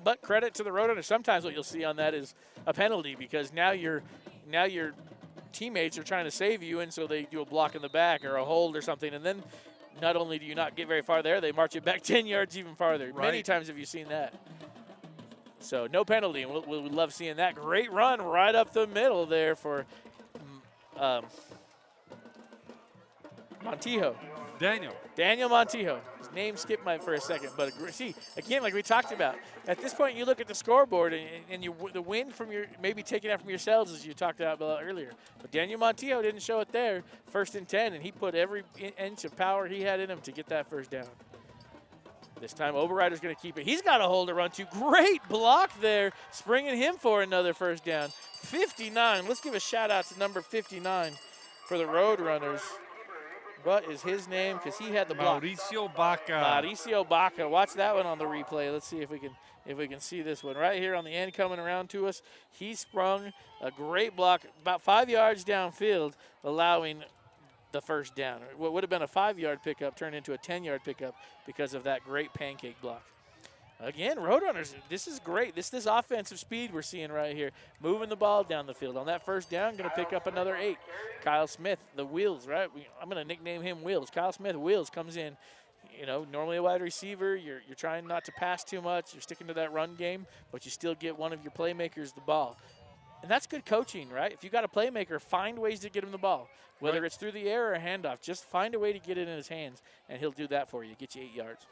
But credit to the Roadrunners. Sometimes what you'll see on that is a penalty because now your teammates are trying to save you, and so they do a block in the back or a hold or something, and then not only do you not get very far there, they march you back 10 yards even farther. Right. Many times have you seen that. So no penalty, and we'll love seeing that. Great run right up the middle there for Montijo. Daniel Montijo. His name skipped mine for a second, but see, again, like we talked about, at this point you look at the scoreboard and the wind from maybe taking out from yourselves as you talked about earlier. But Daniel Montijo didn't show it there, 1st and 10, and he put every inch of power he had in him to get that first down. This time Oberreiter's going to keep it. He's got a hole to run to. Great block there, springing him for another first down. 59. Let's give a shout out to number 59 for the Roadrunners. What is his name? Because he had the block. Mauricio Baca. Mauricio Baca. Watch that one on the replay. Let's see if we can see this one right here on the end coming around to us. He sprung a great block about 5 yards downfield, allowing the first down. What would have been a 5-yard pickup turned into a 10-yard pickup because of that great pancake block. Again, Roadrunners, this is great. This offensive speed we're seeing right here. Moving the ball down the field. On that first down, going to pick up another 8. Kyle Smith, the Wheels, right? I'm going to nickname him Wheels. Kyle Smith, Wheels, comes in. Normally a wide receiver. You're trying not to pass too much. You're sticking to that run game, but you still get one of your playmakers the ball. And that's good coaching, right? If you got a playmaker, find ways to get him the ball. Whether it's through the air or a handoff, just find a way to get it in his hands, and he'll do that for you, get you 8 yards.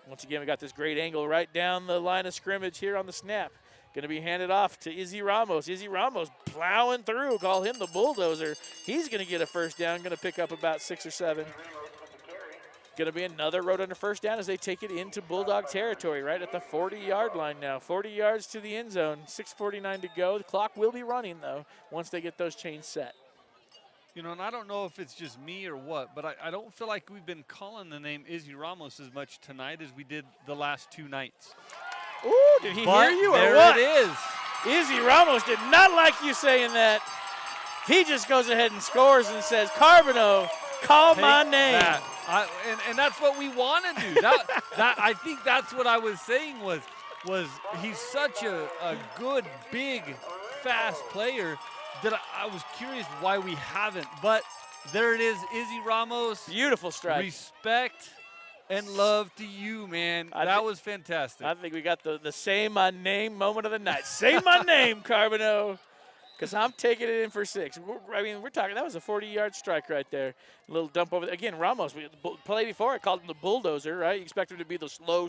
Once again, we got this great angle right down the line of scrimmage here on the snap. Going to be handed off to Izzy Ramos. Izzy Ramos plowing through. Call him the bulldozer. He's going to get a first down. Going to pick up about 6 or 7. Going to be another Roadrunner first down as they take it into Bulldog territory right at the 40-yard line now. 40 yards to the end zone. 6:49 to go. The clock will be running, though, once they get those chains set. And I don't know if it's just me or what, but I don't feel like we've been calling the name Izzy Ramos as much tonight as we did the last 2 nights. Ooh, did he hear you or what? There it is. Izzy Ramos did not like you saying that. He just goes ahead and scores and says, Carbino, call my name. And that's what we want to do. I think that's what I was saying was he's such a good, big, fast player that I was curious why we haven't. But there it is, Izzy Ramos. Beautiful strike. Respect and love to you, man. That was fantastic. I think we got the say my name moment of the night. Say my name, Carbino. because I'm taking it in for 6. I mean, we're talking, that was a 40-yard strike right there. A little dump over there. Again, Ramos, play before, I called him the bulldozer, right? You expect him to be the slow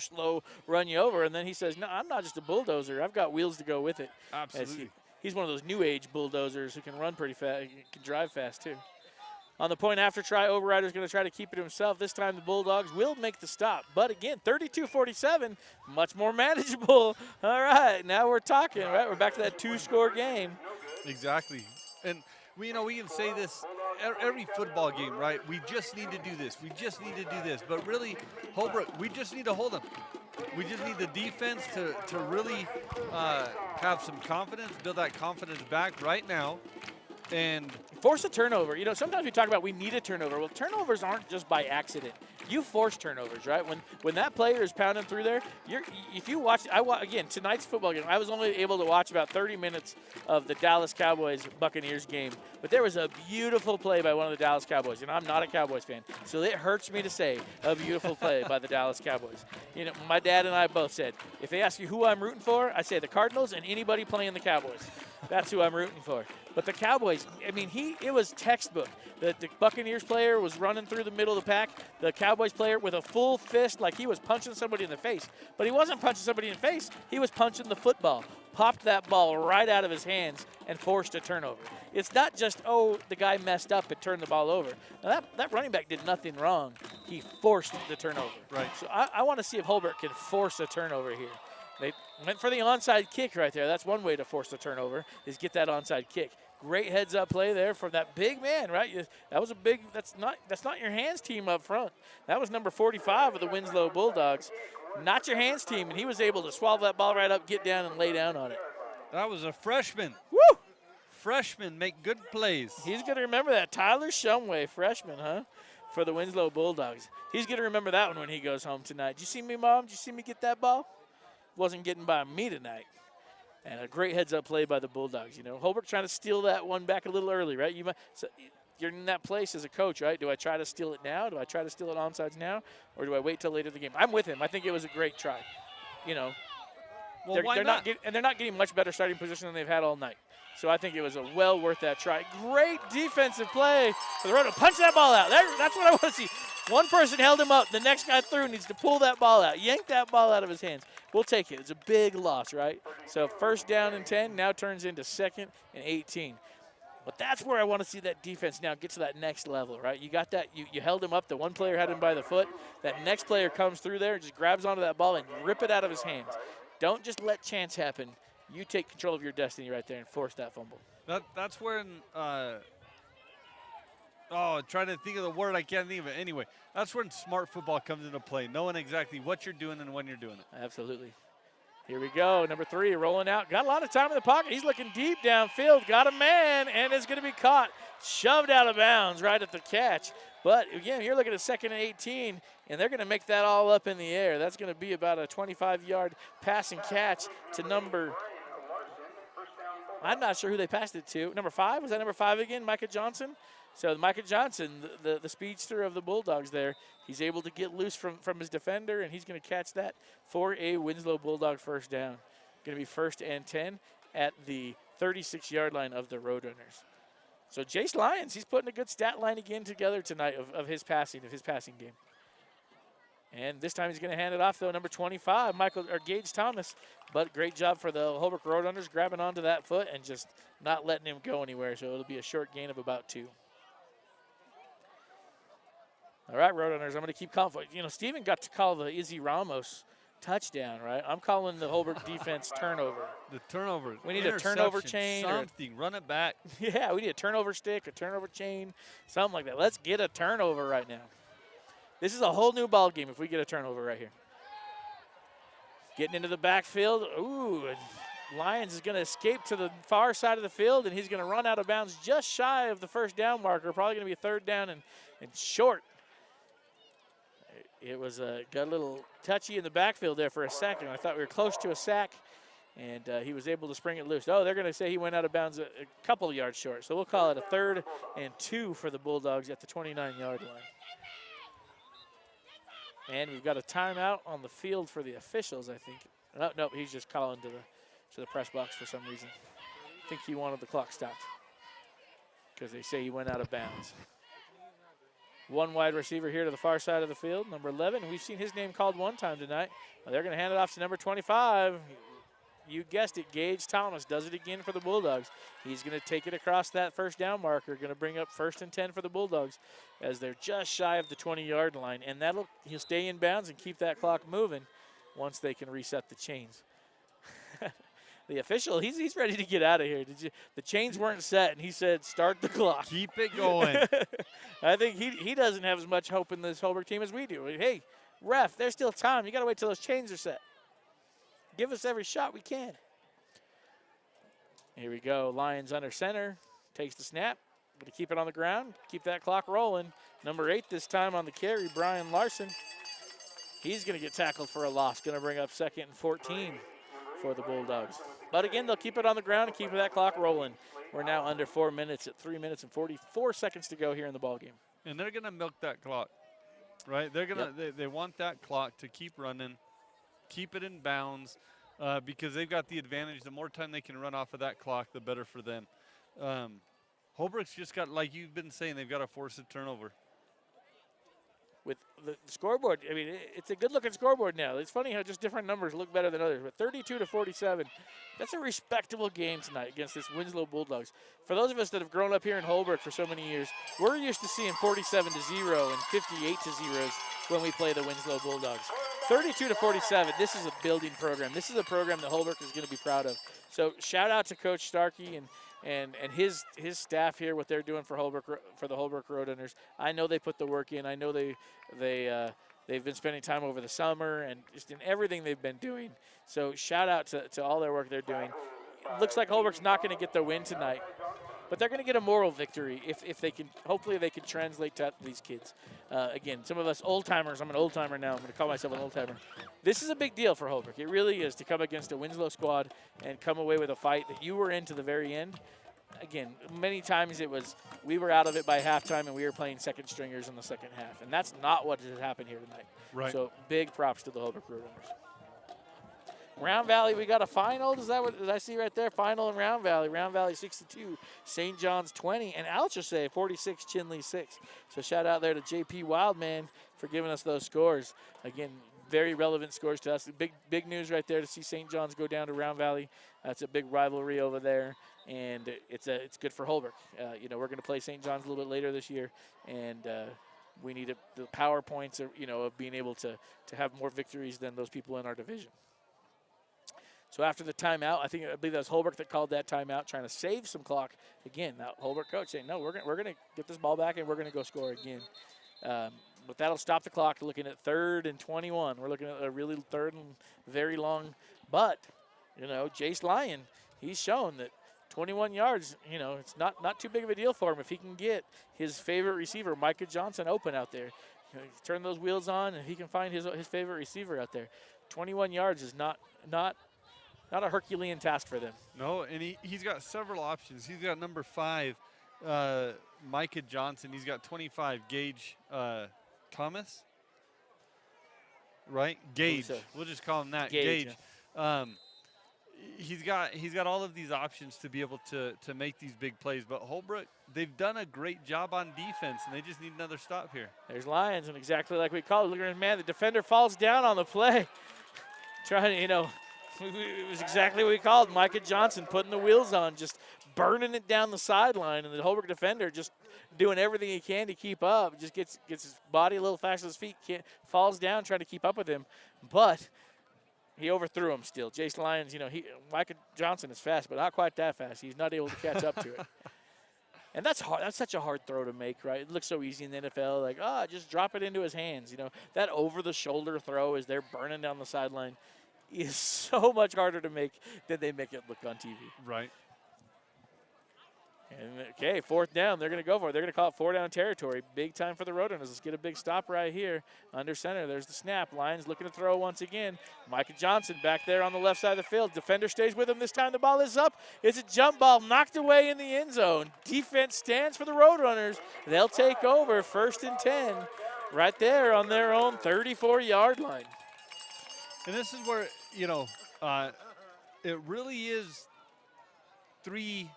run you over, and then he says, no, I'm not just a bulldozer. I've got wheels to go with it. Absolutely. He's one of those new age bulldozers who can run pretty fast, can drive fast too. On the point after try, Overrider's going to try to keep it himself. This time the Bulldogs will make the stop. But again, 32-47, much more manageable. All right, now we're talking, right? We're back to that 2-score game. Exactly. And we can say this every football game, right? We just need to do this. We just need to do this. But really, Holbrook, we just need to hold them. We just need the defense to really have some confidence, build that confidence back right now. And force a turnover. You know, sometimes we talk about we need a turnover. Well, turnovers aren't just by accident. You force turnovers, right? When that player is pounding through there, if you watch, again, tonight's football game, I was only able to watch about 30 minutes of the Dallas Cowboys-Buccaneers game, but there was a beautiful play by one of the Dallas Cowboys, and I'm not a Cowboys fan, so it hurts me to say a beautiful play by the Dallas Cowboys. You know, my dad and I both said, if they ask you who I'm rooting for, I say the Cardinals and anybody playing the Cowboys. That's who I'm rooting for. But the Cowboys, I mean, it was textbook. The Buccaneers player was running through the middle of the pack. The Cowboys player with a full fist, like he was punching somebody in the face. But he wasn't punching somebody in the face. He was punching the football. Popped that ball right out of his hands and forced a turnover. It's not just, oh, the guy messed up and turned the ball over. Now, that running back did nothing wrong. He forced the turnover. Right. So I want to see if Holbrook can force a turnover here. They went for the onside kick right there. That's one way to force the turnover, is get that onside kick. Great heads-up play there from that big man, right? That was a big. That's not your hands team up front. That was number 45 of the Winslow Bulldogs, not your hands team, and he was able to swallow that ball right up, get down, and lay down on it. That was a freshman. Woo! Freshmen make good plays. He's going to remember that. Tyler Shumway, freshman, huh? For the Winslow Bulldogs. He's going to remember that one when he goes home tonight. Did you see me, Mom? Did you see me get that ball? Wasn't getting by me tonight. And a great heads-up play by the Bulldogs. You know, Holbrook trying to steal that one back a little early, right? You're in that place as a coach, right? Do I try to steal it now? Do I try to steal it onside now? Or do I wait till later in the game? I'm with him. I think it was a great try. You know, well, they're not getting much better starting position than they've had all night. So I think it was well worth that try. Great defensive play for the Roto. Punch that ball out. That's what I want to see. One person held him up. The next guy through needs to pull that ball out. Yank that ball out of his hands. We'll take it. It's a big loss, right? So first down and 10 now turns into 2nd and 18. But that's where I want to see that defense now get to that next level, right? You got that. You held him up. The one player had him by the foot. That next player comes through there and just grabs onto that ball and rip it out of his hands. Don't just let chance happen. You take control of your destiny right there and force that fumble. That's when trying to think of the word, I can't think of it. Anyway, that's when smart football comes into play, knowing exactly what you're doing and when you're doing it. Absolutely. Here we go, number 3 rolling out. Got a lot of time in the pocket. He's looking deep downfield. Got a man, and it's going to be caught. Shoved out of bounds right at the catch. But, again, you're looking at 2nd and 18, and they're going to make that all up in the air. That's going to be about a 25-yard pass and catch to number – I'm not sure who they passed it to. Number 5? Was that number 5 again, Micah Johnson? So Micah Johnson, the speedster of the Bulldogs there, he's able to get loose from his defender, and he's going to catch that for a Winslow Bulldog first down. Going to be 1st and 10 at the 36-yard line of the Roadrunners. So Jace Lyons, he's putting a good stat line again together tonight of his passing game. And this time he's going to hand it off, though, number 25, Gage Thomas. But great job for the Holbrook Roadrunners grabbing onto that foot and just not letting him go anywhere. So it'll be a short gain of about 2. All right, Roadrunners, I'm going to keep calling. You know, Steven got to call the Izzy Ramos touchdown, right? I'm calling the Holbrook defense turnover. The turnover. We need a turnover chain. Something. Run it back. Yeah, we need a turnover stick, a turnover chain, something like that. Let's get a turnover right now. This is a whole new ball game if we get a turnover right here. Getting into the backfield. Ooh, Lyons is going to escape to the far side of the field, and he's going to run out of bounds just shy of the first down marker. Probably going to be a 3rd down and short. It was got a little touchy in the backfield there for a second. I thought we were close to a sack, and he was able to spring it loose. Oh, they're going to say he went out of bounds a couple of yards short. So we'll call it a 3rd and 2 for the Bulldogs at the 29-yard line. And we've got a timeout on the field for the officials, I think. No, he's just calling to the press box for some reason. think he wanted the clock stopped because they say he went out of bounds. One wide receiver here to the far side of the field, number 11. We've seen his name called one time tonight. They're going to hand it off to number 25. You guessed it, Gage Thomas does it again for the Bulldogs. He's going to take it across that first down marker, going to bring up 1st and 10 for the Bulldogs as they're just shy of the 20-yard line. And he'll stay in bounds and keep that clock moving once they can reset the chains. The official, he's ready to get out of here. The chains weren't set, and he said, start the clock. Keep it going. I think he doesn't have as much hope in this Holbrook team as we do. Hey, ref, there's still time. You got to wait till those chains are set. Give us every shot we can. Here we go. Lions under center. Takes the snap. Going to keep it on the ground. Keep that clock rolling. Number 8 this time on the carry, Brian Larson. He's going to get tackled for a loss. Going to bring up 2nd and 14 for the Bulldogs. But again, they'll keep it on the ground and keep that clock rolling. We're now under 4 minutes at 3 minutes and 44 seconds to go here in the ballgame. And they're going to milk that clock, right? They're going to. They want that clock to keep running, keep it in bounds, because they've got the advantage. The more time they can run off of that clock, the better for them. Holbrook's just got, like you've been saying, they've got to force a turnover. With the scoreboard, I mean, it's a good-looking scoreboard now. It's funny how just different numbers look better than others. But 32-47, that's a respectable game tonight against this Winslow Bulldogs. For those of us that have grown up here in Holbrook for so many years, we're used to seeing 47-0 and 58-0 when we play the Winslow Bulldogs. 32-47, this is a building program. This is a program that Holbrook is going to be proud of. So shout out to Coach Starkey and his staff here, what they're doing for Holbrook, for the Holbrook Roadrunners. I know they put the work in. I know they've been spending time over the summer and just in everything they've been doing. So shout out to all their work they're doing. It looks like Holbrook's not going to get the win tonight, but they're going to get a moral victory if they can. Hopefully they can translate to these kids. Again, some of us old-timers, I'm an old-timer now. I'm going to call myself an old-timer. This is a big deal for Holbrook. It really is, to come against a Winslow squad and come away with a fight that you were in to the very end. Again, many times it was we were out of it by halftime and we were playing second stringers in the second half. And that's not what has happened here tonight. Right. So big props to the Holbrook Roadrunners. Round Valley, we got a final. Is that what did I see right there? Final in Round Valley. Round Valley 62, St. John's 20, and Alchesay 46, Chinley 6. So shout out there to JP Wildman for giving us those scores. Again, very relevant scores to us. Big news right there to see St. John's go down to Round Valley. That's a big rivalry over there, and it's good for Holbrook. We're going to play St. John's a little bit later this year, and we need the power points of being able to have more victories than those people in our division. So after the timeout, I believe that was Holbrook that called that timeout, trying to save some clock. Again, that Holbrook coach saying, no, we're going to get this ball back and we're going to go score again. But that'll stop the clock. Looking at 3rd and 21. We're looking at a really 3rd and very long. But, Jace Lyon, he's shown that 21 yards, it's not too big of a deal for him if he can get his favorite receiver, Micah Johnson, open out there. Turn those wheels on and he can find his favorite receiver out there. 21 yards is not a Herculean task for them. No, and he's got several options. He's got number 5, Micah Johnson. He's got 25, Gage Thomas. Right? Gage. So. We'll just call him that. Gage. Yeah. He's got all of these options to be able to make these big plays. But Holbrook, they've done a great job on defense, and they just need another stop here. There's Lions, and exactly like we called it. Look at him, man. The defender falls down on the play. Trying to, it was exactly what we called. Micah Johnson putting the wheels on, just burning it down the sideline, and the Holbrook defender just doing everything he can to keep up. Just gets his body a little faster than his feet, falls down trying to keep up with him. But he overthrew him still. Jace Lyons, Micah Johnson is fast, but not quite that fast. He's not able to catch up to it. And that's hard. That's such a hard throw to make, right? It looks so easy in the NFL, like, just drop it into his hands. That over-the-shoulder throw as they're burning down the sideline is so much harder to make than they make it look on TV. Right. And, okay, 4th down. They're going to go for it. They're going to call it 4-down territory. Big time for the Roadrunners. Let's get a big stop right here. Under center, there's the snap. Lions looking to throw once again. Micah Johnson back there on the left side of the field. Defender stays with him. This time the ball is up. It's a jump ball knocked away in the end zone. Defense stands for the Roadrunners. They'll take over 1st and 10 right there on their own 34-yard line. And this is where, it really is three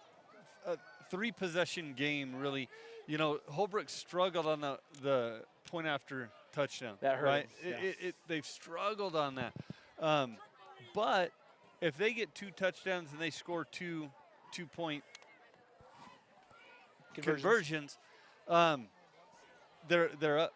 possession game, really. You know, Holbrook struggled on the point after touchdown. That hurt right? him, yeah. They've struggled on that. But if they get 2 touchdowns and they score 2-point conversions, they're up.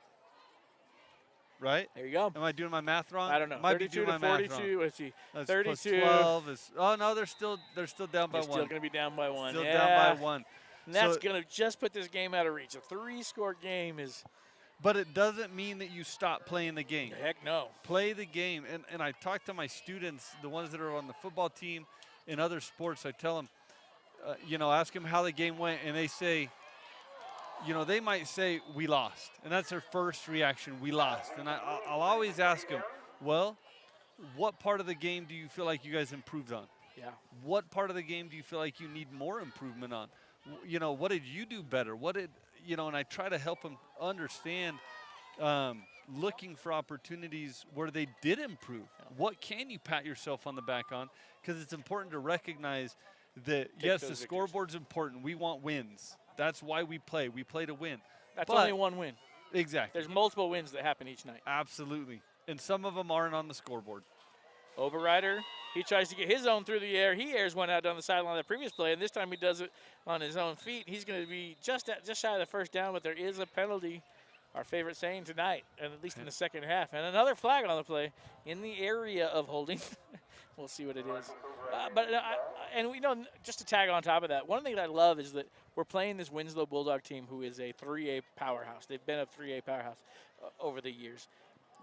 Right? There you go. Am I doing my math wrong? I don't know. Might 32 be to doing my math 42. wrong. Let's see. That's 32. plus 12 is. Oh no, they're still down by They're 1. still going to be down by 1. Still yeah. down by 1. And that's So- going to just put this game out of reach. A 3-score game is, But it doesn't mean that you stop playing the game. heck no. Play the game. And I talk to my students, the ones that are on the football team and other sports, I tell them, ask them how the game went, and they say, they might say, we lost. And that's their first reaction, we lost. And I'll always ask them, well, what part of the game do you feel like you guys improved on? Yeah. What part of the game do you feel like you need more improvement on? What did you do better? And I try to help them understand looking for opportunities where they did improve. What can you pat yourself on the back on? Because it's important to recognize that, yes, the those victories. scoreboard's important. We want wins. That's why we play. We play to win. That's But- only one win. Exactly. There's multiple wins that happen each night. Absolutely. And some of them aren't on the scoreboard. Overrider, he tries to get his own through the air. He airs one out down the sideline of the previous play, and this time he does it on his own feet. He's going to be just shy of the first down, but there is a penalty, our favorite saying tonight, and at least in the second half. And another flag on the play in the area of holding. We'll see what it is. And we know, just to tag on top of that, one thing that I love is that we're playing this Winslow Bulldog team who is a 3A powerhouse. They've been a 3A powerhouse over the years.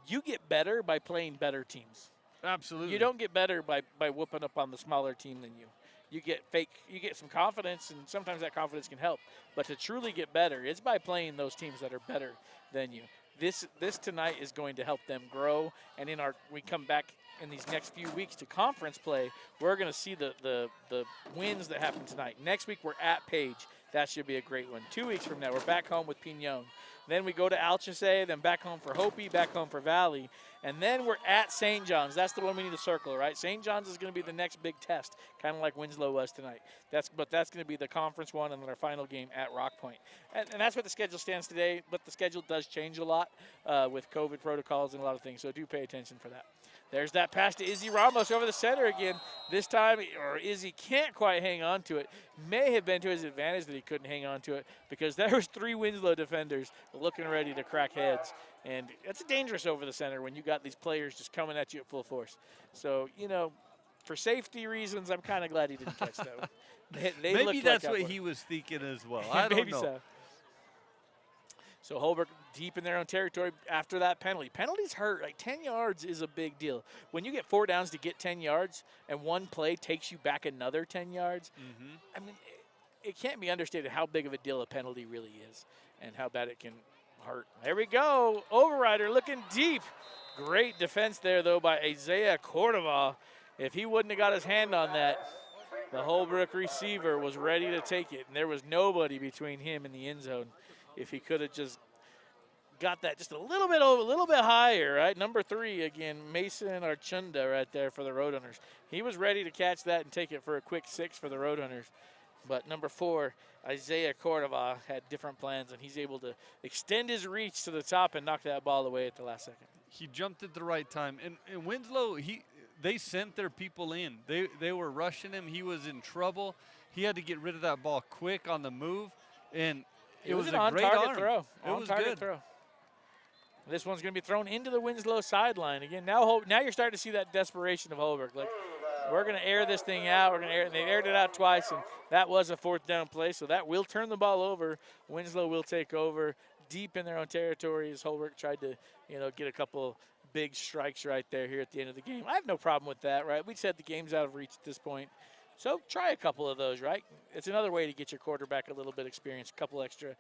You get better by playing better teams. Absolutely. You don't get better by whooping up on the smaller team than you. You get some confidence, and sometimes that confidence can help. But to truly get better, it's by playing those teams that are better than you. This tonight is going to help them grow, and we come back in these next few weeks to conference play, we're going to see the wins that happen tonight. Next week we're at Page. That should be a great one. 2 weeks from now we're back home with Pinon. Then we go to Alchese, then back home for Hopi, back home for Valley. And then we're at St. John's. That's the one we need to circle, right? St. John's is going to be the next big test, kind of like Winslow was tonight. But that's going to be the conference one, and then our final game at Rock Point. And that's what the schedule stands today, but the schedule does change a lot with COVID protocols and a lot of things, so do pay attention for that. There's that pass to Izzy Ramos over the center again. This time, Izzy can't quite hang on to it. May have been to his advantage that he couldn't hang on to it because there was 3 Winslow defenders looking ready to crack heads. And it's dangerous over the center when you got these players just coming at you at full force. So, for safety reasons, I'm kind of glad he didn't catch that one. They Maybe looked that's like what that he was thinking as well. I don't Maybe know. so. So Holbrook deep in their own territory after that penalty. Penalties hurt. Like 10 yards is a big deal. When you get 4 downs to get 10 yards and one play takes you back another 10 yards, I mean, it can't be understated how big of a deal a penalty really is and how bad it can hurt. There we go. Overrider looking deep. Great defense there, though, by Isaiah Cordova. If he wouldn't have got his hand on that, the Holbrook receiver was ready to take it, and there was nobody between him and the end zone. If he could have just got that just a little bit higher, right? Number 3, again, Mason Archunda right there for the Roadrunners. He was ready to catch that and take it for a quick 6 for the Roadrunners. But number 4, Isaiah Cordova, had different plans, and he's able to extend his reach to the top and knock that ball away at the last second. He jumped at the right time. And Winslow, they sent their people in. They were rushing him. He was in trouble. He had to get rid of that ball quick on the move, and it was an a great on-target arm. throw. It was On-target good. throw. This one's going to be thrown into the Winslow sideline. Again, now you're starting to see that desperation of Holbrook. Like, we're going to air this thing out. We're going to air it. And they aired it out twice, and that was a 4th down play. So that will turn the ball over. Winslow will take over deep in their own territory as Holbrook tried to, get a couple big strikes right there here at the end of the game. I have no problem with that, right? We said the game's out of reach at this point. So try a couple of those, right? It's another way to get your quarterback a little bit of experience, a couple extra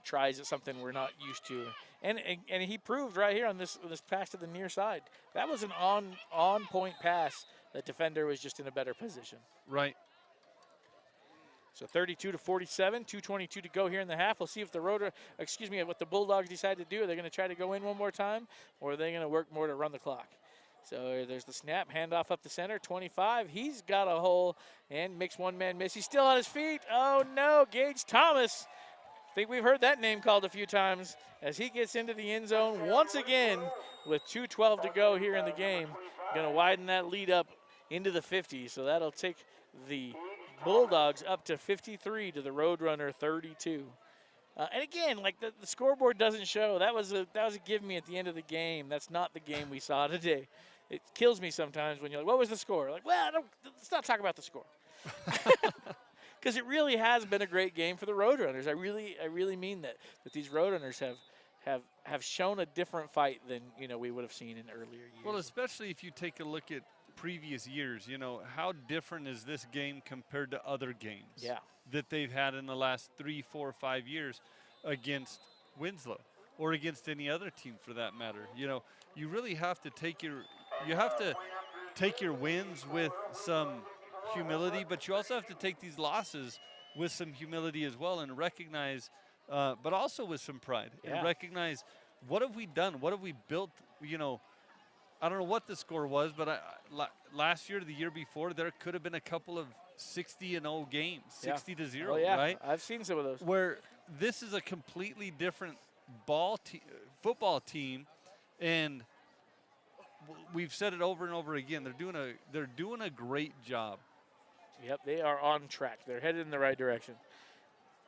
tries at something we're not used to. And he proved right here on this pass to the near side. That was an on-point pass. The defender was just in a better position. Right. So 32-47, 2:22 to go here in the half. We'll see if what the Bulldogs decide to do. Are they going to try to go in one more time, or are they going to work more to run the clock? So there's the snap, handoff up the center, 25. He's got a hole and makes one man miss. He's still on his feet. Oh no, Gage Thomas. I think we've heard that name called a few times as he gets into the end zone once again with 2:12 to go here in the game. Going to widen that lead up into the 50s. So that'll take the Bulldogs up to 53 to the Roadrunner 32. And again, like the scoreboard doesn't show. That was a give me at the end of the game. That's not the game we saw today. It kills me sometimes when you're like, what was the score? Like, well, let's not talk about the score. Because it really has been a great game for the Roadrunners. I really mean that these Roadrunners have shown a different fight than we would have seen in earlier years. Well, especially if you take a look at previous years, how different is this game compared to other games that they've had in the last 3, 4, 5 years against Winslow or against any other team for that matter. You really have to take your wins with some humility, but you also have to take these losses with some humility as well and recognize, but also with some pride and recognize what have we done, what have we built. I don't know what the score was, but last year, the year before, there could have been a couple of 60-0 games, 60-0, right? I've seen some of those. Where this is a completely different football team, and we've said it over and over again. They're doing a great job. Yep, they are on track. They're headed in the right direction.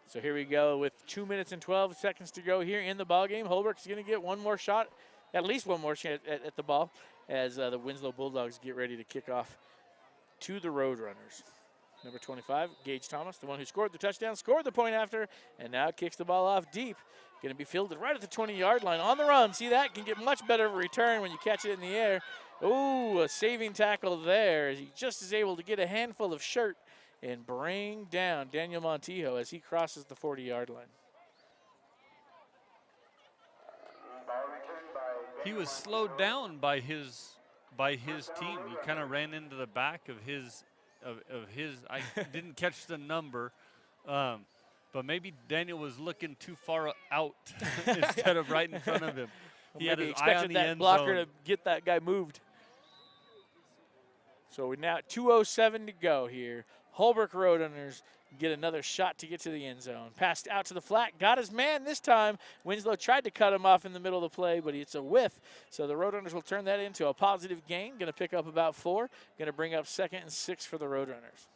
So here we go with 2 minutes and 12 seconds to go here in the ballgame. Holbrook's going to get one more shot, at least one more shot at the ball as the Winslow Bulldogs get ready to kick off to the Roadrunners. Number 25, Gage Thomas, the one who scored the touchdown, scored the point after, and now kicks the ball off deep. Going to be fielded right at the 20-yard line on the run. See that? Can get much better of a return when you catch it in the air. Ooh, a saving tackle there as he just is able to get a handful of shirt and bring down Daniel Montijo as he crosses the 40-yard line. He was slowed down by his team. He kind of ran into the back of his. I didn't catch the number, but maybe Daniel was looking too far out instead of right in front of him. He had his eye on the that blocker zone to get that guy moved. So we're now at 2:07 to go here. Holbrook Roadrunners get another shot to get to the end zone. Passed out to the flat, got his man this time. Winslow tried to cut him off in the middle of the play, but it's a whiff. So the Roadrunners will turn that into a positive gain. Going to pick up about 4. Going to bring up 2nd and 6 for the Roadrunners.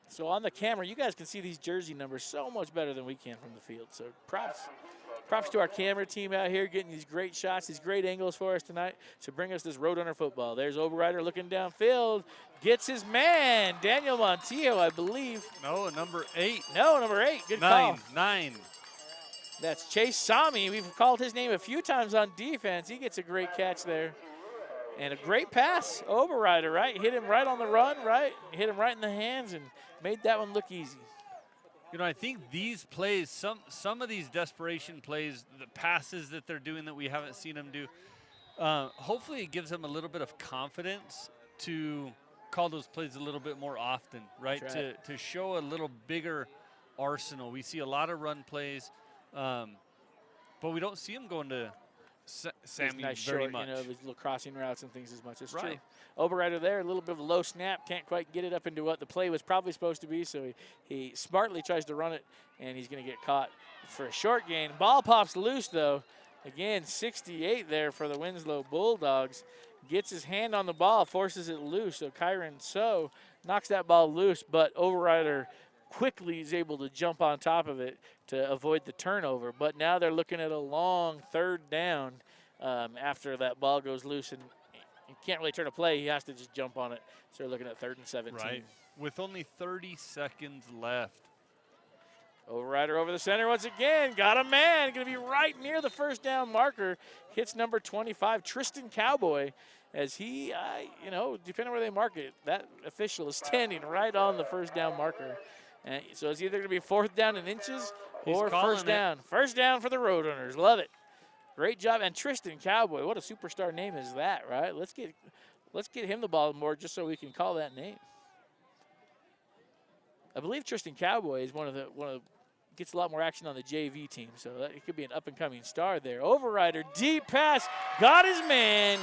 So on the camera, you guys can see these jersey numbers so much better than we can from the field. So props to our camera team out here getting these great shots, these great angles for us tonight to bring us this Roadrunner football. There's Overrider looking downfield, gets his man, Daniel Montijo, I believe. No, number 8. No, number 8. Good call. 9. That's Chase Sami. We've called his name a few times on defense. He gets a great catch there. And a great pass, Overrider, right? Hit him right on the run, right? Hit him right in the hands and made that one look easy. I think these plays, some of these desperation plays, the passes that they're doing that we haven't seen them do, hopefully it gives them a little bit of confidence to call those plays a little bit more often, right? To show a little bigger arsenal. We see a lot of run plays, but we don't see them going to Sammy nice very short, much. These little crossing routes and things as much as right. True. Overrider there, a little bit of a low snap, can't quite get it up into what the play was probably supposed to be, so he smartly tries to run it, and he's going to get caught for a short gain. Ball pops loose, though. Again, 68 there for the Winslow Bulldogs. Gets his hand on the ball, forces it loose, so Kyron So knocks that ball loose, but Overrider quickly is able to jump on top of it to avoid the turnover. But now they're looking at a long 3rd down after that ball goes loose, and he can't really turn a play. He has to just jump on it. So they're looking at 3rd and 17. Right, with only 30 seconds left. Overrider over the center once again. Got a man. Going to be right near the 1st down marker. Hits number 25, Tristan Cowboy, as he, depending on where they mark it, that official is standing right on the 1st down marker. And so it's either going to be 4th down in inches or 1st down. 1st down for the Roadrunners. Love it. Great job. And Tristan Cowboy, what a superstar name is that, right? Let's get him the ball more just so we can call that name. I believe Tristan Cowboy is one of gets a lot more action on the JV team, so it could be an up-and-coming star there. Overrider, deep pass, got his man.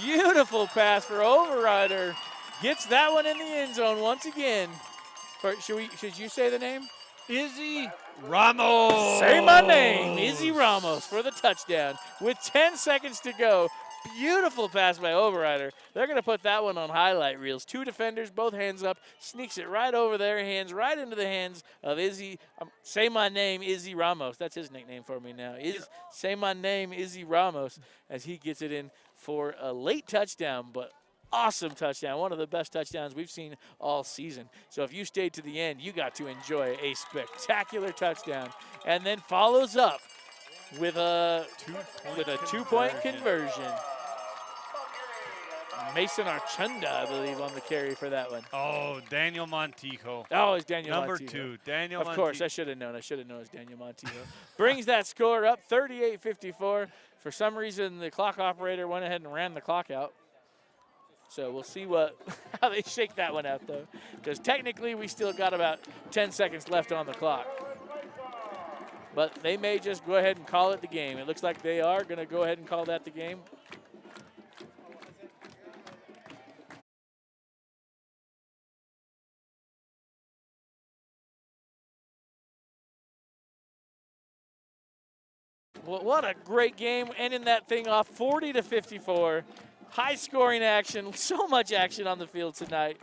Beautiful pass for Overrider. Gets that one in the end zone once again. Should you say the name? Izzy Ramos. Say my name, Izzy Ramos for the touchdown with 10 seconds to go. Beautiful pass by Overrider. They're going to put that one on highlight reels. 2 defenders, both hands up, sneaks it right over their hands, right into the hands of Izzy. Say my name, Izzy Ramos. That's his nickname for me now. Say my name, Izzy Ramos, as he gets it in for a late touchdown, but awesome touchdown. One of the best touchdowns we've seen all season. So if you stayed to the end, you got to enjoy a spectacular touchdown. And then follows up with a 2-point conversion. Mason Archunda, I believe, on the carry for that one. Oh, Daniel Montijo. Oh, it's Daniel Number Montijo. 2, Daniel Montijo. Of course, I should have known. I should have known it's Daniel Montijo. Brings that score up, 38-54. For some reason, the clock operator went ahead and ran the clock out. So we'll see how they shake that one out, though. Because technically, we still got about 10 seconds left on the clock. But they may just go ahead and call it the game. It looks like they are going to go ahead and call that the game. Well, what a great game, ending that thing off 40-54. High scoring action, so much action on the field tonight.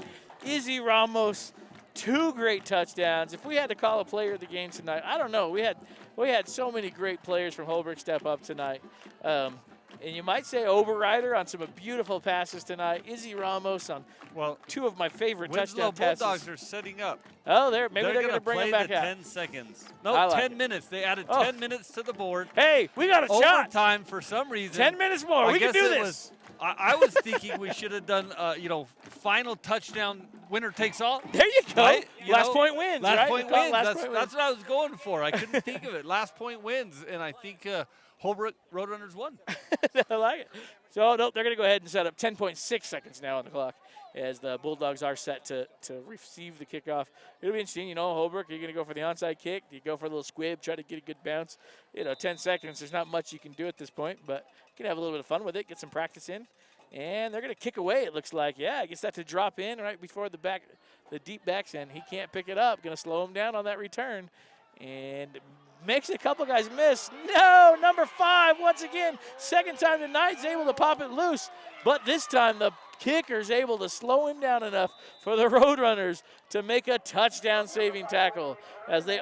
Izzy Ramos, 2 great touchdowns. If we had to call a player of the game tonight, I don't know. We had so many great players from Holbrook step up tonight. And you might say Overrider on some beautiful passes tonight. Izzy Ramos on 2 of my favorite touchdown passes. Bulldogs are setting up. Oh, maybe they're going to bring him back out. 10 seconds. No, 10 minutes. They added 10 minutes to the board. Hey, we got a shot. Overtime for some reason. 10 minutes more. We can do this. I was thinking we should have done, final touchdown, winner takes all. There you go. Right? Last point wins, last right? Point wins. That's what I was going for. I couldn't think of it. Last point wins, and I think Holbrook Roadrunners won. I like it. So, nope, they're going to go ahead and set up 10.6 seconds now on the clock as the Bulldogs are set to receive the kickoff. It'll be interesting, Holbrook, are you going to go for the onside kick? Do you go for a little squib, try to get a good bounce? 10 seconds, there's not much you can do at this point, but you can have a little bit of fun with it, get some practice in. And they're going to kick away, it looks like. Yeah, gets that to drop in right before the deep backs, and he can't pick it up. Going to slow him down on that return. And makes a couple guys miss. No, number 5, once again, second time tonight, is able to pop it loose. But this time the kicker's able to slow him down enough for the Roadrunners to make a touchdown-saving tackle as they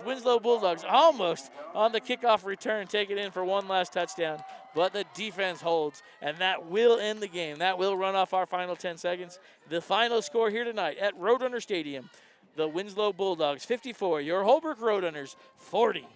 Winslow Bulldogs almost on the kickoff return, take it in for one last touchdown. But the defense holds, and that will end the game. That will run off our final 10 seconds. The final score here tonight at Roadrunner Stadium, the Winslow Bulldogs 54, your Holbrook Roadrunners 40.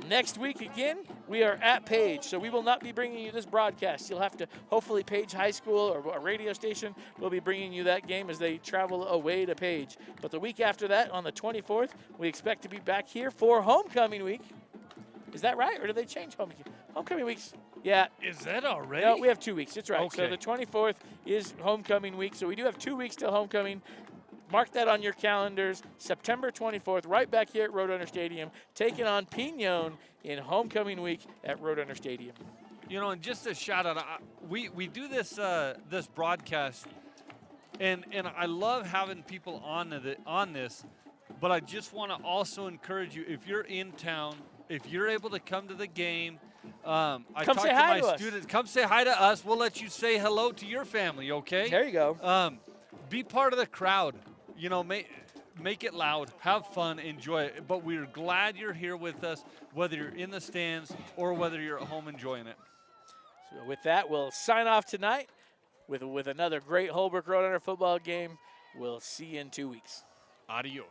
Next week again, we are at Page, so we will not be bringing you this broadcast. You'll have to, hopefully Page High School or a radio station will be bringing you that game as they travel away to Page. But the week after that, on the 24th, we expect to be back here for homecoming week. Is that right, or did they change homecoming weeks? Yeah. Is that already? No, we have 2 weeks. That's right. Okay. So the 24th is homecoming week, so we do have 2 weeks till homecoming. Mark that on your calendars. September 24th, right back here at Roadrunner Stadium, taking on Pinon in homecoming week at Roadrunner Stadium. And just a shout out, we do this this broadcast, and I love having people on this, but I just want to also encourage you, if you're in town, if you're able to come to the game, I talk to my students, come say hi to us. We'll let you say hello to your family, okay? There you go. Be part of the crowd. Make it loud, have fun, enjoy it. But we're glad you're here with us, whether you're in the stands or whether you're at home enjoying it. So with that, we'll sign off tonight with another great Holbrook Roadrunner football game. We'll see you in 2 weeks. Adios.